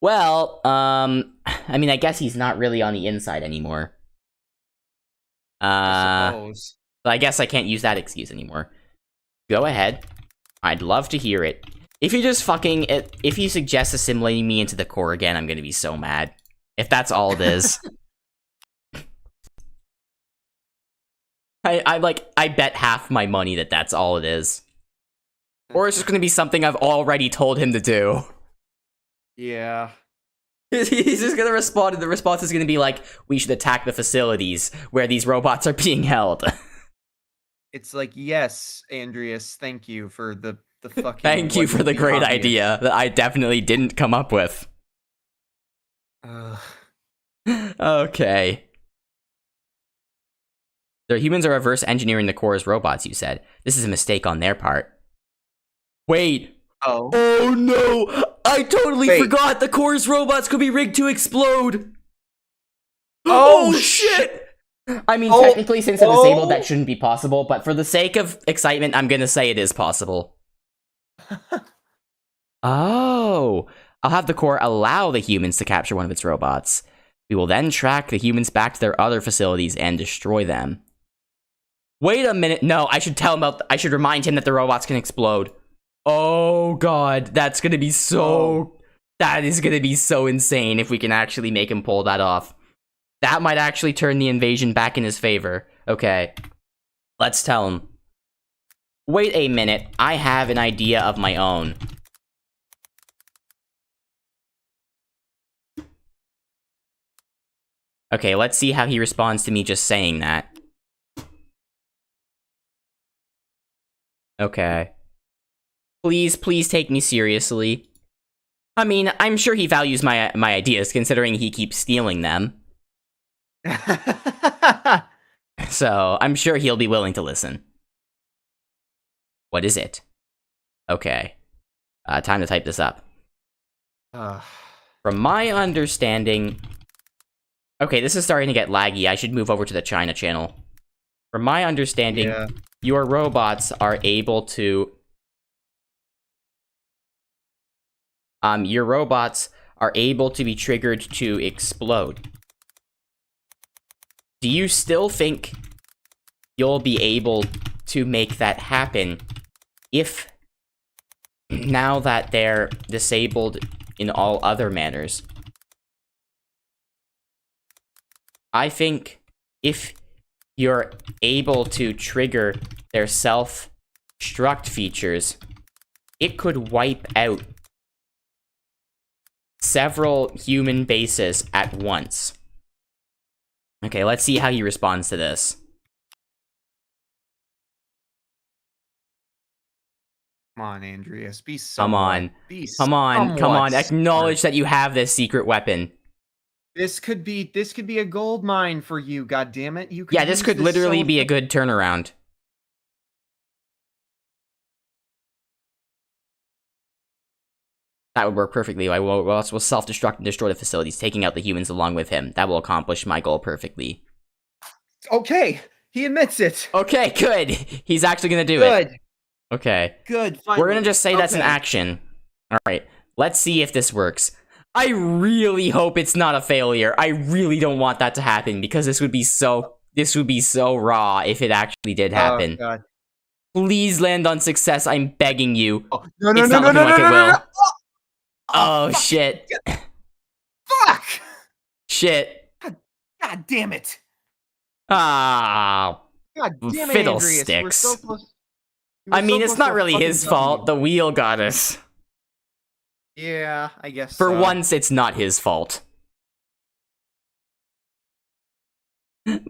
Well, I mean, I guess he's not really on the inside anymore. I suppose. But I guess I can't use that excuse anymore. Go ahead. I'd love to hear it. If you just fucking... If you suggest assimilating me into the core again, I'm gonna be so mad. If that's all it is. I bet half my money that that's all it is. Or it's just gonna be something I've already told him to do. Yeah. He's just gonna respond, and the response is gonna be like, we should attack the facilities where these robots are being held. It's like, yes, Andreas, thank you for the fucking... Thank you for the great idea that I definitely didn't come up with. Okay. The humans are reverse engineering the core as robots, you said. This is a mistake on their part. Wait. Oh. Oh no! I totally Wait. forgot the core's robots could be rigged to explode. Oh, shit! I mean, Oh, technically, since they're disabled, oh. that shouldn't be possible, but for the sake of excitement, I'm gonna say it is possible. Oh, I'll have the core allow the humans to capture one of its robots. We will then track the humans back to their other facilities and destroy them. Wait a minute. No, I should tell him about. I should remind him that the robots can explode. Oh god, that's gonna be so. That is gonna be so insane if we can actually make him pull that off. That might actually turn the invasion back in his favor. Okay, let's tell him. Wait a minute. I have an idea of my own. Okay, let's see how he responds to me just saying that. Okay. Please, please take me seriously. I mean, I'm sure he values my ideas, considering he keeps stealing them. So, I'm sure he'll be willing to listen. What is it? Okay. Time to type this up. From my understanding... Okay, this is starting to get laggy. I should move over to the China channel. From my understanding, your robots are able to... your robots are able to be triggered to explode. Do you still think you'll be able to make that happen if, now that they're disabled in all other manners? I think if you're able to trigger their self-destruct features, it could wipe out several human bases at once. Okay, let's see how he responds to this. Come on, Andreas. Be Come on. Come on. Acknowledge that you have this secret weapon. This could be a gold mine for you, goddammit. You could Yeah, this could literally be a good turnaround. That would work perfectly. I will self-destruct and destroy the facilities, taking out the humans along with him. That will accomplish my goal perfectly. Okay, he admits it. Okay, good. He's actually gonna do it. Okay. Good. We're gonna just say that's an action. Alright, let's see if this works. I really hope it's not a failure. I really don't want that to happen, because this would be so raw if it actually did happen. Oh, God. Please land on success, I'm begging you. No, It's not looking like it will. Oh, shit. Fuck! Shit. God damn it. Ah. God damn it, Fiddlesticks. Andreas. We're so close. I mean, it's not really his fault. The wheel got us. Yeah, I guess For so. once, it's not his fault.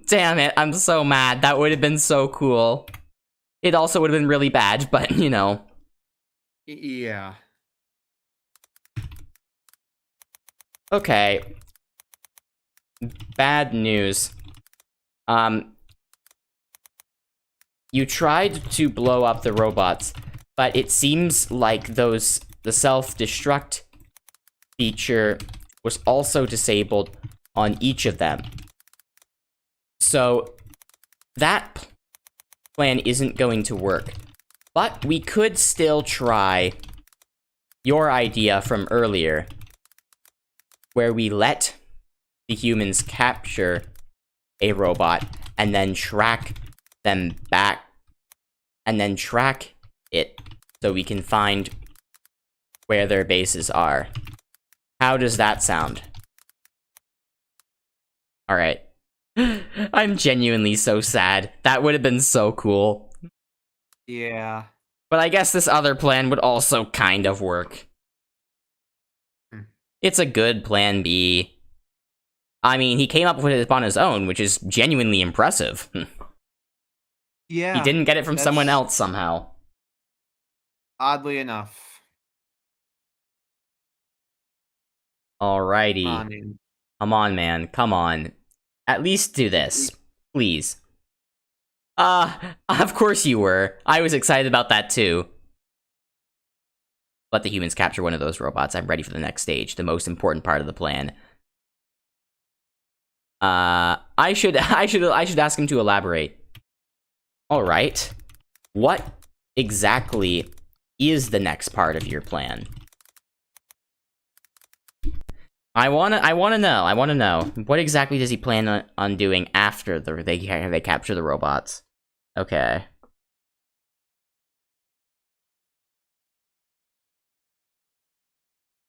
Damn it, I'm so mad. That would have been so cool. It also would have been really bad, but, you know. Yeah. Okay. Bad news. You tried to blow up the robots, but it seems like the self-destruct feature was also disabled on each of them. So, that plan isn't going to work. But we could still try your idea from earlier, where we let the humans capture a robot and then track them back, and then track it so we can find where their bases are. How does that sound? Alright. I'm genuinely so sad. That would have been so cool. Yeah. But I guess this other plan would also kind of work. It's a good plan B. I mean, he came up with it on his own, which is genuinely impressive. Yeah. He didn't get it from someone else somehow. Oddly enough. Alrighty. Come on, man. Come on. At least do this. Please. Of course you were. I was excited about that too. let the humans capture one of those robots. I'm ready for the next stage, the most important part of the plan. I should ask him to elaborate. All right, what exactly is the next part of your plan? I wanna know. What exactly does he plan on doing after they capture the robots? Okay.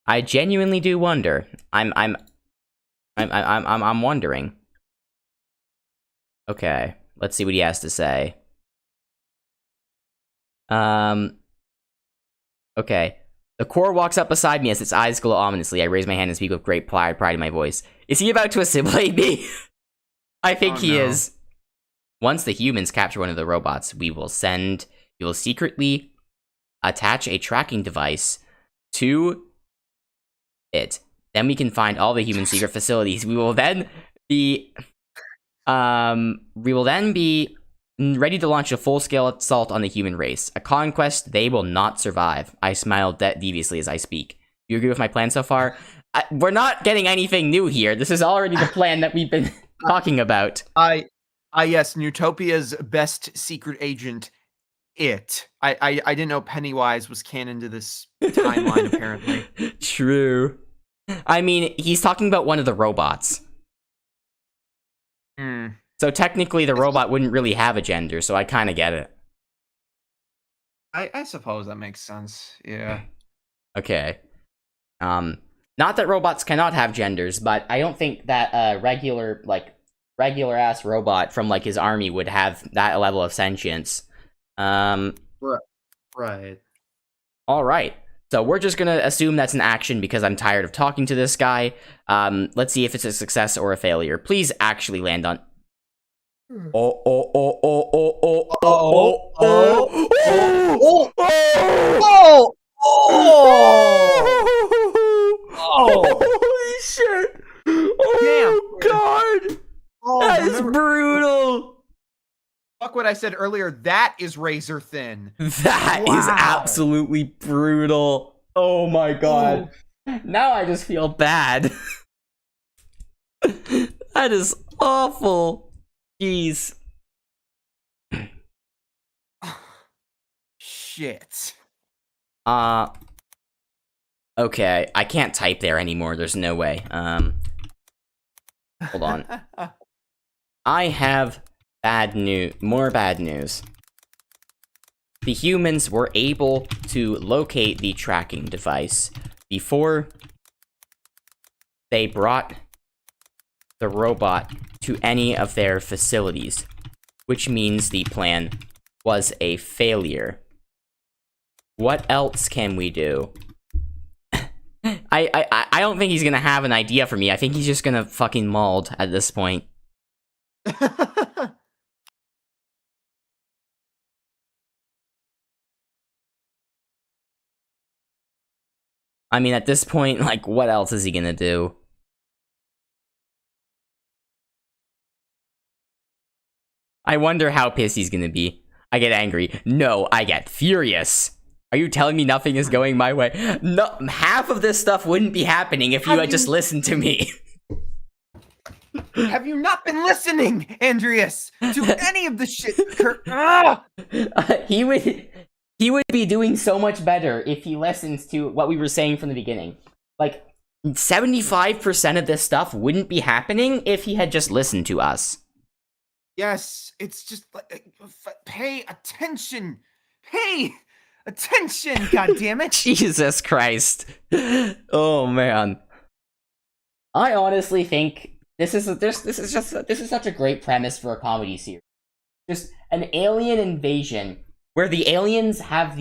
I genuinely do wonder. I'm wondering. Okay, let's see what he has to say. Okay. The core walks up beside me as its eyes glow ominously. I raise my hand and speak with great pride in my voice. Is he about to assimilate me? I think he is. Once the humans capture one of the robots, we will secretly attach a tracking device to it. Then we can find all the human secret facilities. We will then be ready to launch a full-scale assault on the human race. A conquest they will not survive. I smile deviously as I speak. You agree with my plan so far? We're not getting anything new here. This is already the plan that we've been talking about. Yes, Newtopia's best secret agent, it. I didn't know Pennywise was canon to this timeline, apparently. True. I mean, he's talking about one of the robots. So technically, the robot wouldn't really have a gender, so I kind of get it. I suppose that makes sense. Yeah. Okay. Not that robots cannot have genders, but I don't think that a regular ass robot from like his army would have that level of sentience. Right. All right. So we're just gonna assume that's an action because I'm tired of talking to this guy. Let's see if it's a success or a failure. Please actually land on. Oh! Holy shit! Oh, God! That is brutal! Fuck what I said earlier, that is razor thin. That is absolutely brutal. Oh my God. Now I just feel bad. That is awful. Jeez. Shit. Okay, I can't type there anymore. There's no way. Hold on. I have more bad news. The humans were able to locate the tracking device before they brought the robot to any of their facilities, which means the plan was a failure. What else can we do? I don't think he's gonna have an idea for me. I think he's just gonna fucking mold at this point. I mean, at this point, like, what else is he gonna do? I wonder how pissed he's gonna be. I get angry. No, I get furious. Are you telling me nothing is going my way? No, half of this stuff wouldn't be happening if you had just listened to me. Have you not been listening, Andreas, to any of the shit? He would be doing so much better if he listens to what we were saying from the beginning. Like, 75% of this stuff wouldn't be happening if he had just listened to us. Yes, it's just like, pay attention. Pay attention, goddammit. Jesus Christ. Oh, man. I honestly think this is such a great premise for a comedy series. Just an alien invasion where the aliens have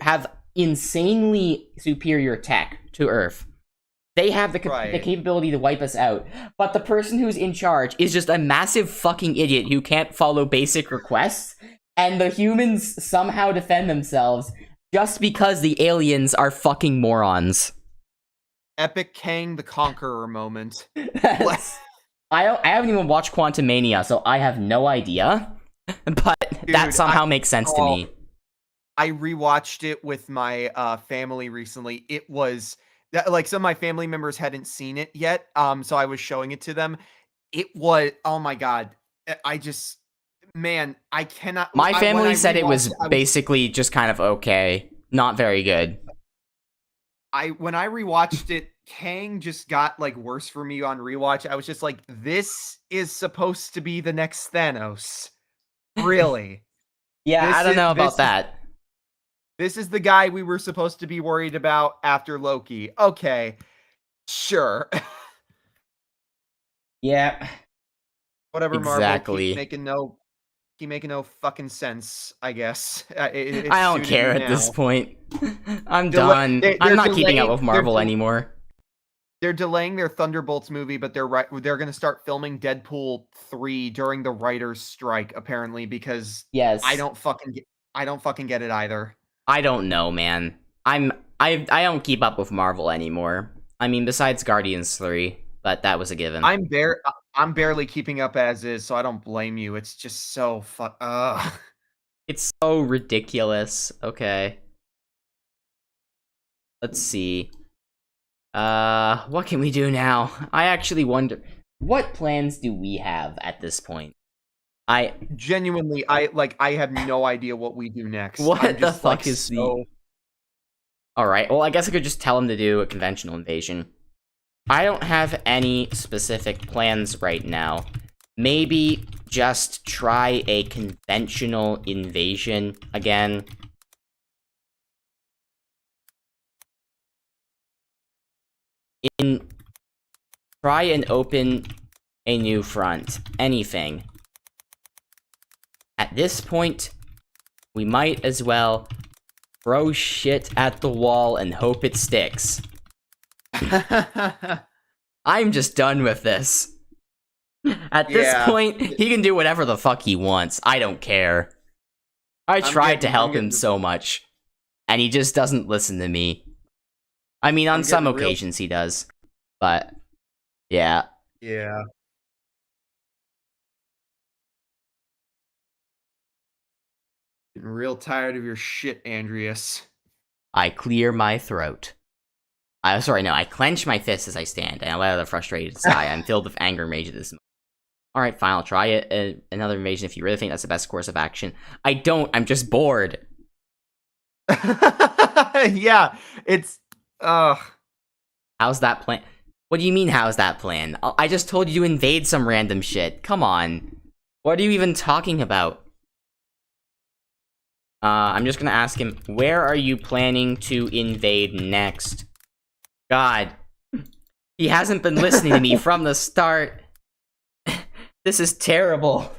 have insanely superior tech to Earth. They have the capability to wipe us out. But the person who's in charge is just a massive fucking idiot who can't follow basic requests. And the humans somehow defend themselves just because the aliens are fucking morons. Epic Kang the Conqueror moment. I haven't even watched Quantumania, so I have no idea. But dude, that somehow makes sense to me. I rewatched it with my family recently. It was like some of my family members hadn't seen it yet, so I was showing it to them. It was, oh my god, I just, man, I cannot. My When family I said it rewatched was it, basically just kind of okay, not very good. when I rewatched it, Kang just got like worse for me on rewatch. I was just like, this is supposed to be the next Thanos, really? Yeah, I don't know about this is that. this is the guy we were supposed to be worried about after Loki. Okay, sure. Yeah, Whatever, Marvel, exactly. keep making no fucking sense, I guess. It's I don't suited care me at this now. point. I'm Dela- done. they- I'm they're not keeping up delaying with Marvel anymore. they're delaying their Thunderbolts movie, but they're going to start filming Deadpool 3 during the writers' strike, apparently, because I Yes. don't fucking get it either. I don't know, man. I don't keep up with Marvel anymore. I mean, besides Guardians 3, but that was a given. I'm barely keeping up as is, so I don't blame you. It's just so It's so ridiculous. Okay. Let's see. What can we do now? I actually wonder, what plans do we have at this point? Genuinely, I have no idea what we do next. What I'm the just, fuck like, is so... Alright, well, I guess I could just tell him to do a conventional invasion. I don't have any specific plans right now. Maybe just try a conventional invasion again. Try and open a new front. Anything. At this point, we might as well throw shit at the wall and hope it sticks. I'm just done with this. At this point, he can do whatever the fuck he wants. I don't care. I tried to help him so much, and he just doesn't listen to me. I mean, on some occasions he does, but yeah. Yeah. Getting real tired of your shit, Andreas. I clear my throat. I clench my fists as I stand, and I let out a frustrated sigh. I'm filled with anger and rage at this moment. Alright, fine, I'll try it. Another invasion if you really think that's the best course of action. I don't, I'm just bored. Yeah, it's... How's that plan? What do you mean, how's that plan? I just told you to invade some random shit. Come on. What are you even talking about? I'm just gonna ask him, where are you planning to invade next? God. He hasn't been listening to me from the start. This is terrible.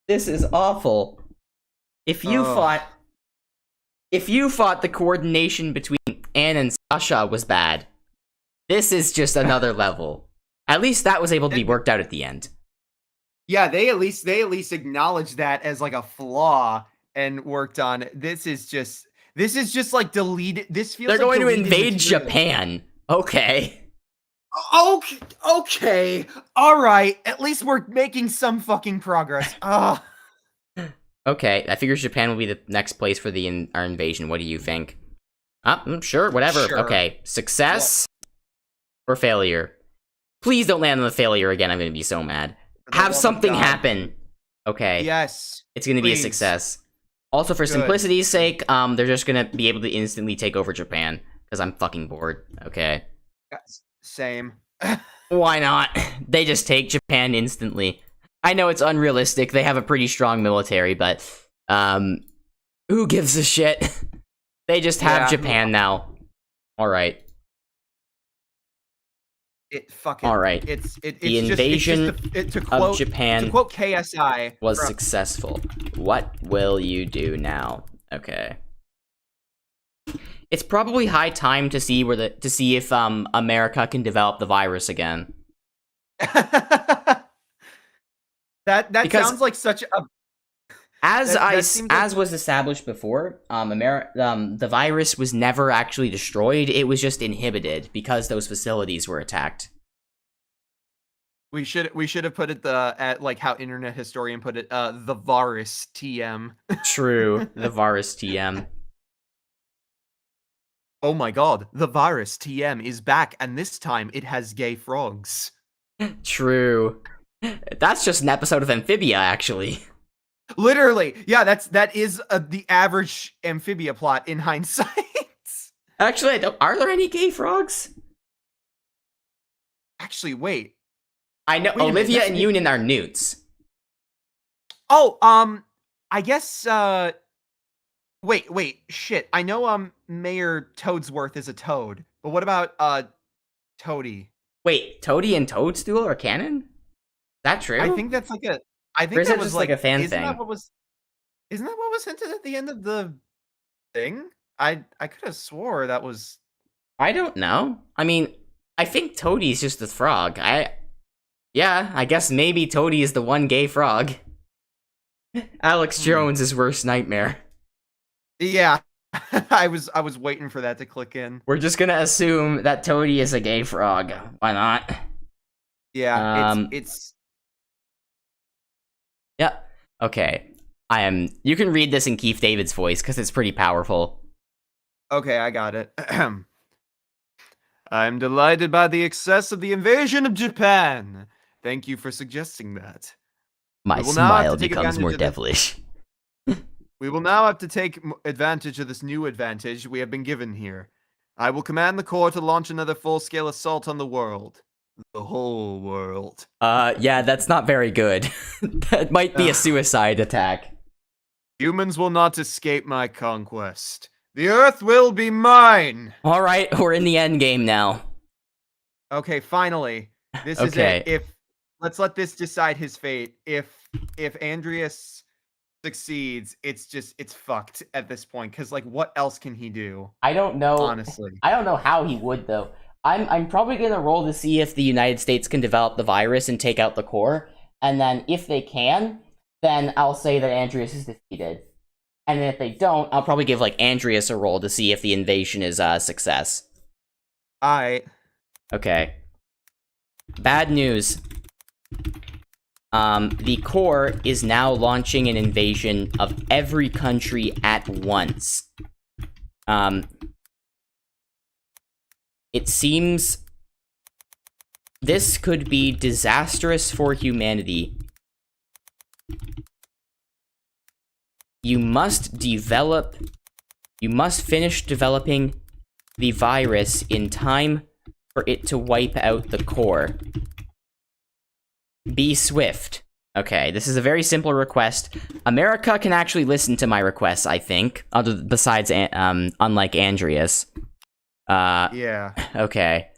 This is awful. If you thought the coordination between Anne and Sasha was bad, this is just another level. At least that was able to be worked out at the end. Yeah, they at least acknowledged that as like a flaw and worked on it. This is just like deleted. This feels They're like going to invade material. Japan. Okay. Okay. All right. At least we're making some fucking progress. Okay, I figure Japan will be the next place for our invasion. What do you think? Sure, whatever. Sure. Okay, success or failure? Please don't land on the failure again. I'm gonna be so mad. Have something happen. Okay. Yes. It's gonna be a success. Also, for simplicity's sake, they're just gonna be able to instantly take over Japan because I'm fucking bored. Okay. Same. Why not? They just take Japan instantly. I know it's unrealistic. They have a pretty strong military, but who gives a shit? They just have Japan now. All right. All right. The invasion of Japan to quote KSI was successful. What will you do now? Okay. It's probably high time to see if America can develop the virus again. That sounds like such a... As was established before, the virus was never actually destroyed. It was just inhibited because those facilities were attacked. We should have put it at like how Internet Historian put it, the virus TM. True, the virus TM. Oh my god, the virus TM is back, and this time it has gay frogs. True. That's just an episode of Amphibia, actually. Literally, yeah, that is the average Amphibia plot in hindsight. Actually, are there any gay frogs? Actually, wait. I know Olivia and Union are newts. Oh, I guess, wait, shit. I know, Mayor Toadsworth is a toad, but what about, Toady? Wait, Toady and Toadstool are canon? Is that true? I think that's like I think or is that it was just like a fan thing? Isn't that what was hinted at the end of the thing? I could have swore that was. I don't know. I mean, I think Toady's just a frog. Yeah, I guess maybe Toady is the one gay frog. Alex Jones' worst nightmare. Yeah, I was waiting for that to click in. We're just gonna assume that Toady is a gay frog. Why not? Yeah, it's. Yeah. Okay. You can read this in Keith David's voice because it's pretty powerful. Okay, I got it. I'm delighted by the excess of the invasion of Japan. Thank you for suggesting that. My smile becomes more devilish. We will now have to take advantage of this new advantage we have been given here. I will command the Corps to launch another full-scale assault on the world. The whole world. Yeah, that's not very good. That might be a suicide attack. Humans will not escape my conquest. The Earth will be mine! Alright, we're in the end game now. Okay, finally. This is it. Let's let this decide his fate. If Andreas succeeds, it's fucked at this point. Because, like, what else can he do? I don't know. Honestly. I don't know how he would, though. I'm probably gonna roll to see if the United States can develop the virus and take out the core. And then, if they can, then I'll say that Andreas is defeated. And then if they don't, I'll probably give, like, Andreas a roll to see if the invasion is a success. Alright. Okay. Bad news. The core is now launching an invasion of every country at once. It seems this could be disastrous for humanity. You must finish developing the virus in time for it to wipe out the core. Be swift. Okay, this is a very simple request. America can actually listen to my requests, I think. Besides, unlike Andreas. Yeah. Okay.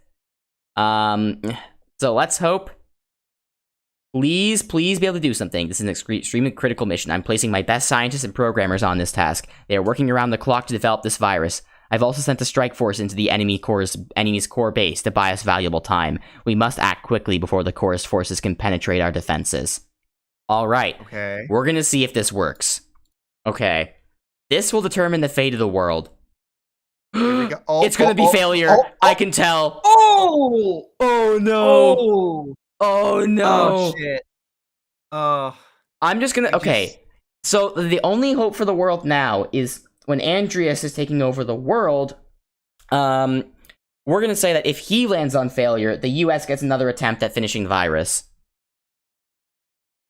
So let's hope. Please be able to do something. This is an extremely critical mission. I'm placing my best scientists and programmers on this task. They are working around the clock to develop this virus. I've also sent a strike force into the enemy's core base to buy us valuable time. We must act quickly before the core's forces can penetrate our defenses. Alright. Okay. We're gonna see if this works. Okay. This will determine the fate of the world. Here we go. Oh, it's gonna be failure. I can tell. Oh! Oh no! Oh no! Oh shit. I'm just gonna... Okay. So, the only hope for the world now is when Andreas is taking over the world, we're gonna say that if he lands on failure, the US gets another attempt at finishing the virus.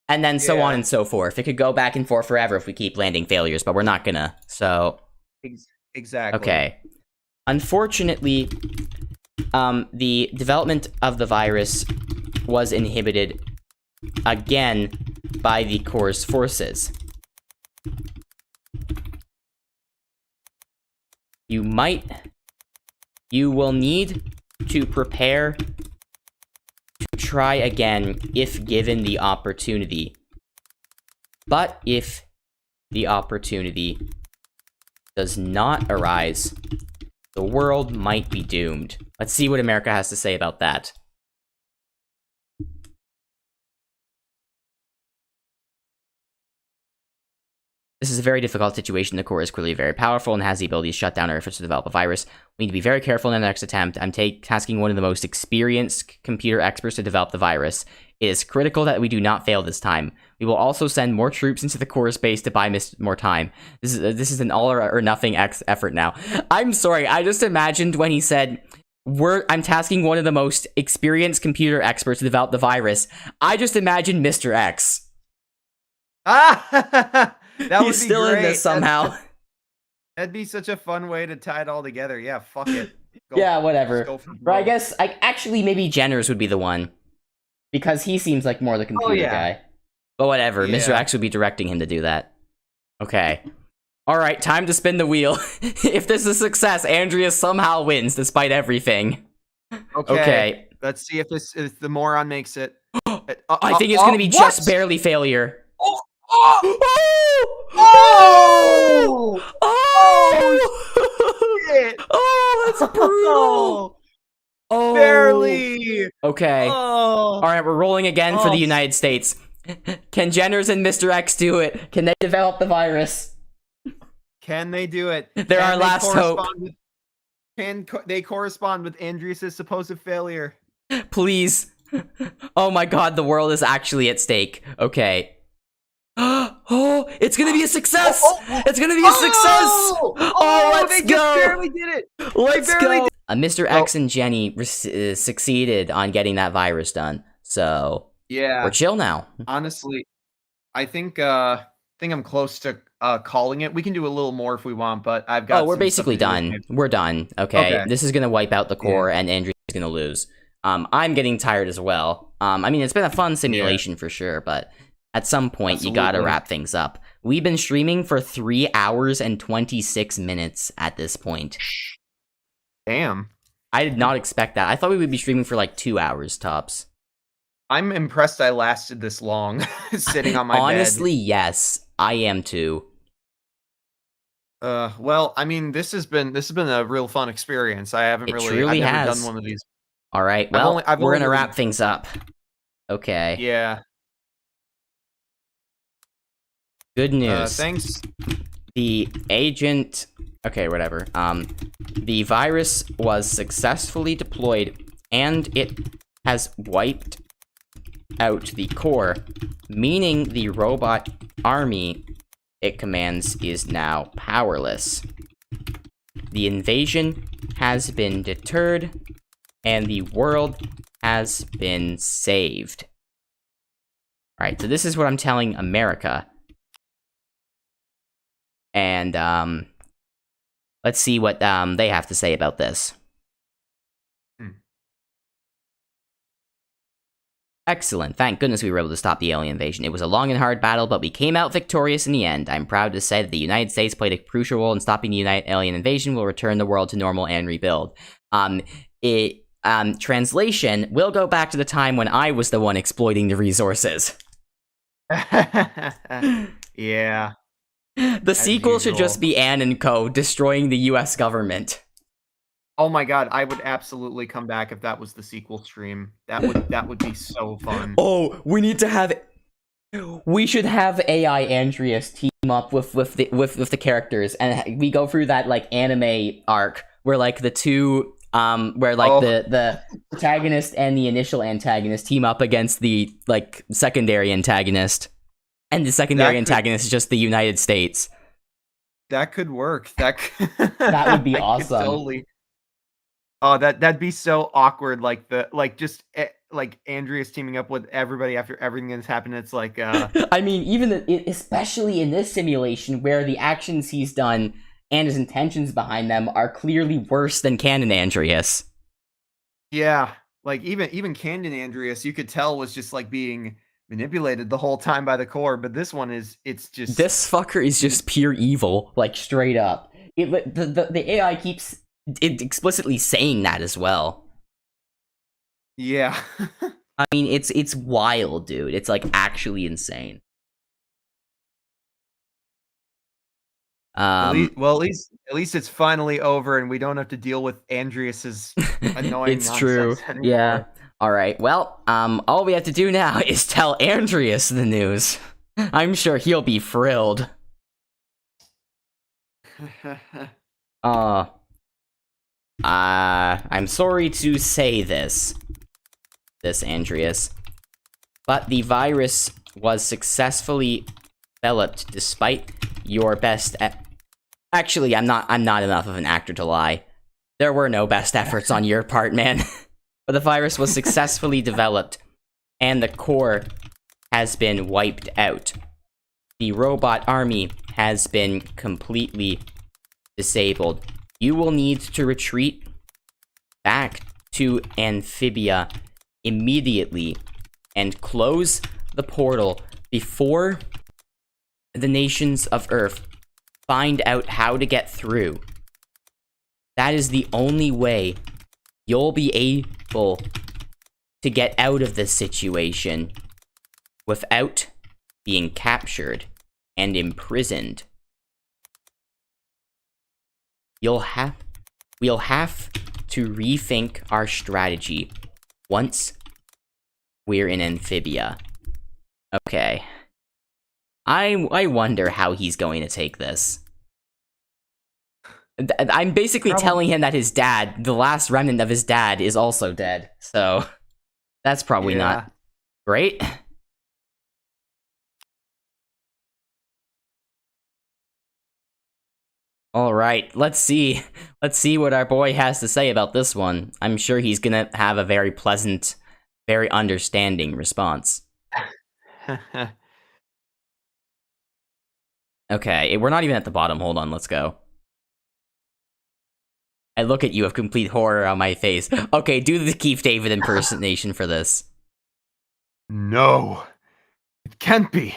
And then so on and so forth. It could go back and forth forever if we keep landing failures, but we're not gonna, so... Exactly. Okay. Unfortunately, the development of the virus was inhibited again by the core's forces. You will need to prepare to try again if given the opportunity. But if the opportunity does not arise, the world might be doomed. Let's see what America has to say about that. This is a very difficult situation. The core is clearly very powerful and has the ability to shut down our efforts to develop a virus. We need to be very careful in the next attempt. I'm tasking one of the most experienced computer experts to develop the virus. It is critical that we do not fail this time. We will also send more troops into the core base to buy more time. This is an all or nothing effort now. I'm sorry, I just imagined when he said, I'm tasking one of the most experienced computer experts to develop the virus. I just imagined Mr. X. Ah! That would He's be still great. in this somehow. That'd be such a fun way to tie it all together. Yeah, fuck it. Yeah, whatever. Go for But I broke. guess, actually, maybe Jenners would be the one. Because he seems like more the computer guy. But whatever, Mr. X would be directing him to do that. Okay. Alright, time to spin the wheel. If this is a success, Andrea somehow wins, despite everything. Okay. Let's see if the moron makes it. I think it's gonna be just barely failure. Oh! Shit! Oh, that's brutal! Oh, barely! Okay. Oh. Alright, we're rolling again for the United States. Can Jenners and Mr. X do it? Can they develop the virus? Can they do it? They're our last hope. Can they correspond with Andreas' supposed failure? Please. Oh my god, the world is actually at stake. Okay. Oh, it's gonna be a succeess! It's gonna be a success! Let's they go! just barely did it! Let's barely go! Mr. X and Jenny succeeded on getting that virus done. So, yeah, we're chill now. Honestly, I think I'm close to calling it. We can do a little more if we want, but I've got. We're basically done. We're done. Okay. This is gonna wipe out the core, and Andrea's gonna lose. I'm getting tired as well. I mean, it's been a fun simulation for sure, but at some point you gotta wrap things up. We've been streaming for 3 hours and 26 minutes at this point. Damn. I did not expect that. I thought we would be streaming for like 2 hours tops. I'm impressed I lasted this long sitting on my Honestly, bed. yes. I am too. Well, I mean, this has been a real fun experience. I've never done one of these. All right. Well, we're going to wrap things up. Okay. Yeah. Good news. Thanks. The agent... Okay, whatever. The virus was successfully deployed, and it has wiped out the core, meaning the robot army it commands is now powerless. The invasion has been deterred, and the world has been saved. Alright, so this is what I'm telling America. And, let's see what, they have to say about this. Excellent. Thank goodness we were able to stop the alien invasion. It was a long and hard battle, but we came out victorious in the end. I'm proud to say that the United States played a crucial role in stopping the alien invasion, will return the world to normal and rebuild. Translation, we'll go back to the time when I was the one exploiting the resources. Yeah. The sequel should just be Ann and Co. destroying the US government. Oh my god, I would absolutely come back if that was the sequel stream. That would be so fun. Oh, we should have AI Andreas team up with the characters, and we go through that like anime arc where like the two where like the protagonist and the initial antagonist team up against the like secondary antagonist, and the secondary antagonist is just the United States. That could work. That would be awesome. Totally. Oh, that'd be so awkward. Like like Andreas teaming up with everybody after everything that's happened. It's like I mean, especially in this simulation where the actions he's done and his intentions behind them are clearly worse than Canon Andreas. Yeah, like even Canon Andreas, you could tell was just like being manipulated the whole time by the core, but this one it's just this fucker is just pure evil, like straight up. The AI keeps explicitly saying that as well. Yeah. I mean, it's wild, dude. It's like actually insane. At least it's finally over, and we don't have to deal with Andreas's annoying. It's true. Anymore. Yeah. All right. Well, all we have to do now is tell Andreas the news. I'm sure he'll be thrilled. Uh, I'm sorry to say this, Andreas, but the virus was successfully developed despite your best Actually, I'm not enough of an actor to lie. There were no best efforts on your part, man. But the virus was successfully developed, and the core has been wiped out. The robot army has been completely disabled. You will need to retreat back to Amphibia immediately and close the portal before the nations of Earth find out how to get through. That is the only way you'll be able to get out of this situation without being captured and imprisoned. We'll have to rethink our strategy once we're in Amphibia. Okay. I wonder how he's going to take this. I'm basically telling him that his dad, the last remnant of his dad, is also dead. So that's probably not great. All right, let's see what our boy has to say about this one. I'm sure he's gonna have a very pleasant, very understanding response. Okay, we're not even at the bottom. Hold on, let's go. I look at you with complete horror on my face. Okay, do the Keith David impersonation for this. No. It can't be.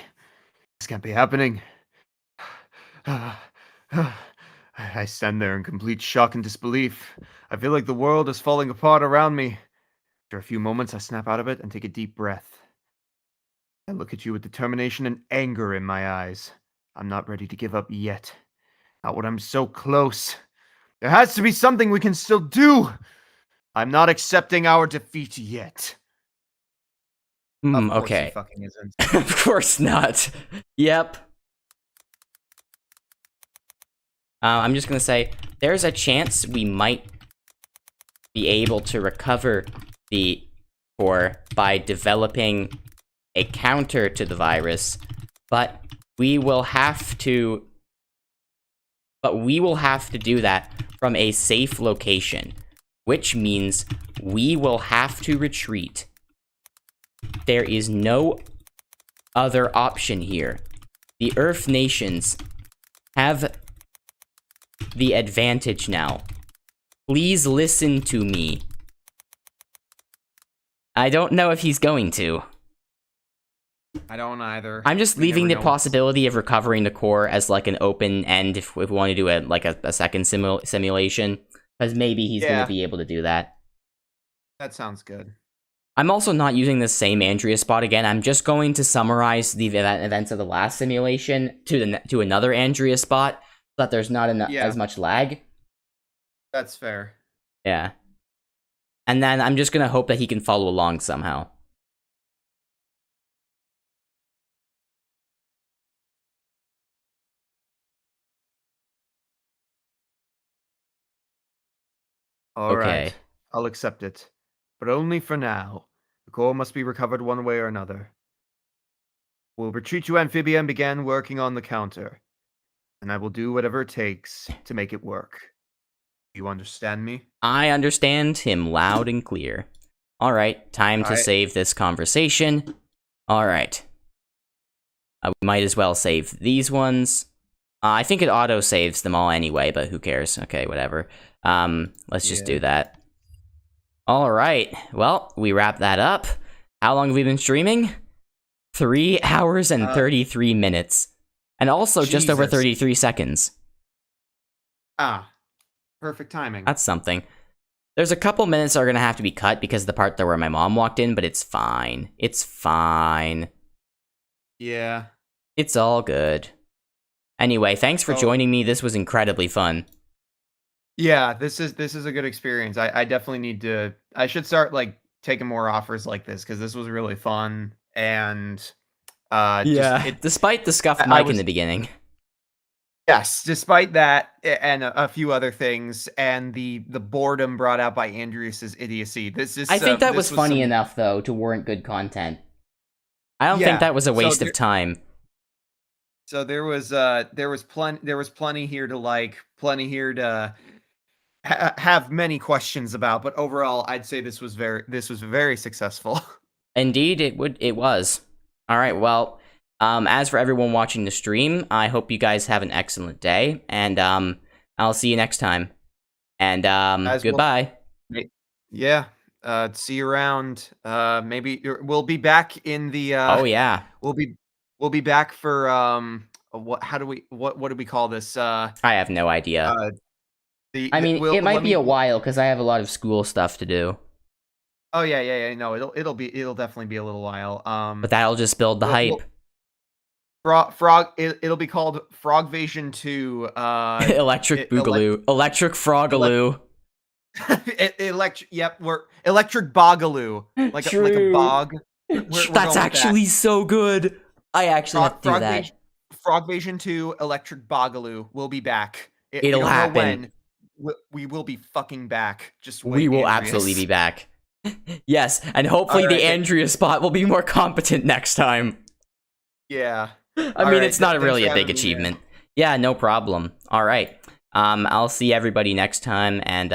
This can't be happening. I stand there in complete shock and disbelief. I feel like the world is falling apart around me. After a few moments, I snap out of it and take a deep breath. I look at you with determination and anger in my eyes. I'm not ready to give up yet. Not when I'm so close. There has to be something we can still do. I'm not accepting our defeat yet. Of course Okay. he fucking isn't. Of course not. Yep. I'm just gonna say, there's a chance we might be able to recover the core by developing a counter to the virus, but we will have to do that from a safe location, which means we will have to retreat. There is no other option here. The Earth nations have the advantage now. Please listen to me. I don't know if he's going to. I don't either. I'm just leaving the possibility of recovering the core as like an open end if we want to do a second simulation, because maybe he's going to be able to do that. That sounds good. I'm also not using the same Andrea spot again. I'm just going to summarize the events of the last simulation to another Andrea spot so that there's not as much lag. That's fair. Yeah. And then I'm just going to hope that he can follow along somehow. All right. I'll accept it. But only for now. The core must be recovered one way or another. We'll retreat to Amphibia and begin working on the counter. And I will do whatever it takes to make it work. You understand me? I understand him loud and clear. All right, time to save this conversation. All right. We might as well save these ones. I think it auto-saves them all anyway, but who cares? Okay, whatever. Let's just do that. All right. Well, we wrap that up. How long have we been streaming? 3 hours and 33 minutes. And also just over 33 seconds. Perfect timing. That's something. There's a couple minutes that are going to have to be cut because of the part there where my mom walked in, but it's fine. It's fine. Yeah. It's all good. Anyway, thanks for joining me. This was incredibly fun. Yeah, this is a good experience. I definitely need to... I should start, like, taking more offers like this, because this was really fun, and... despite the scuffed mic in the beginning. Yes, despite that and a few other things, and the boredom brought out by Andreas's idiocy. This is I think that this was funny some enough, though, to warrant good content. I don't think yeah. that was a waste of time. So there was plenty here to like, plenty here to have many questions about, but overall, I'd say this was very successful. Indeed, it was. All right, well, as for everyone watching the stream, I hope you guys have an excellent day, and I'll see you next time. And goodbye. Yeah. See you around. Maybe we'll be back in the. Oh yeah, We'll be back for what? How do we? What do we call this? I have no idea. I mean, we'll it might let be me. a while because I have a lot of school stuff to do. Oh yeah. No, it'll definitely be a little while. But that'll just build the hype. It'll be called Frog-vasion 2. Electric Boogaloo. Electric Frogaloo. Yep, we're Electric Bogaloo. Like a bog. That's actually so good. I actually have to do that. Frog-vasion 2, Electric Bogaloo. We'll be back. It'll happen. We will be fucking back. Just wait, we will Andreas. absolutely be back. Yes, and hopefully the Andrea spot will be more competent next time. Yeah. I mean, it's not really a big achievement. Yeah, no problem. All right. I'll see everybody next time, and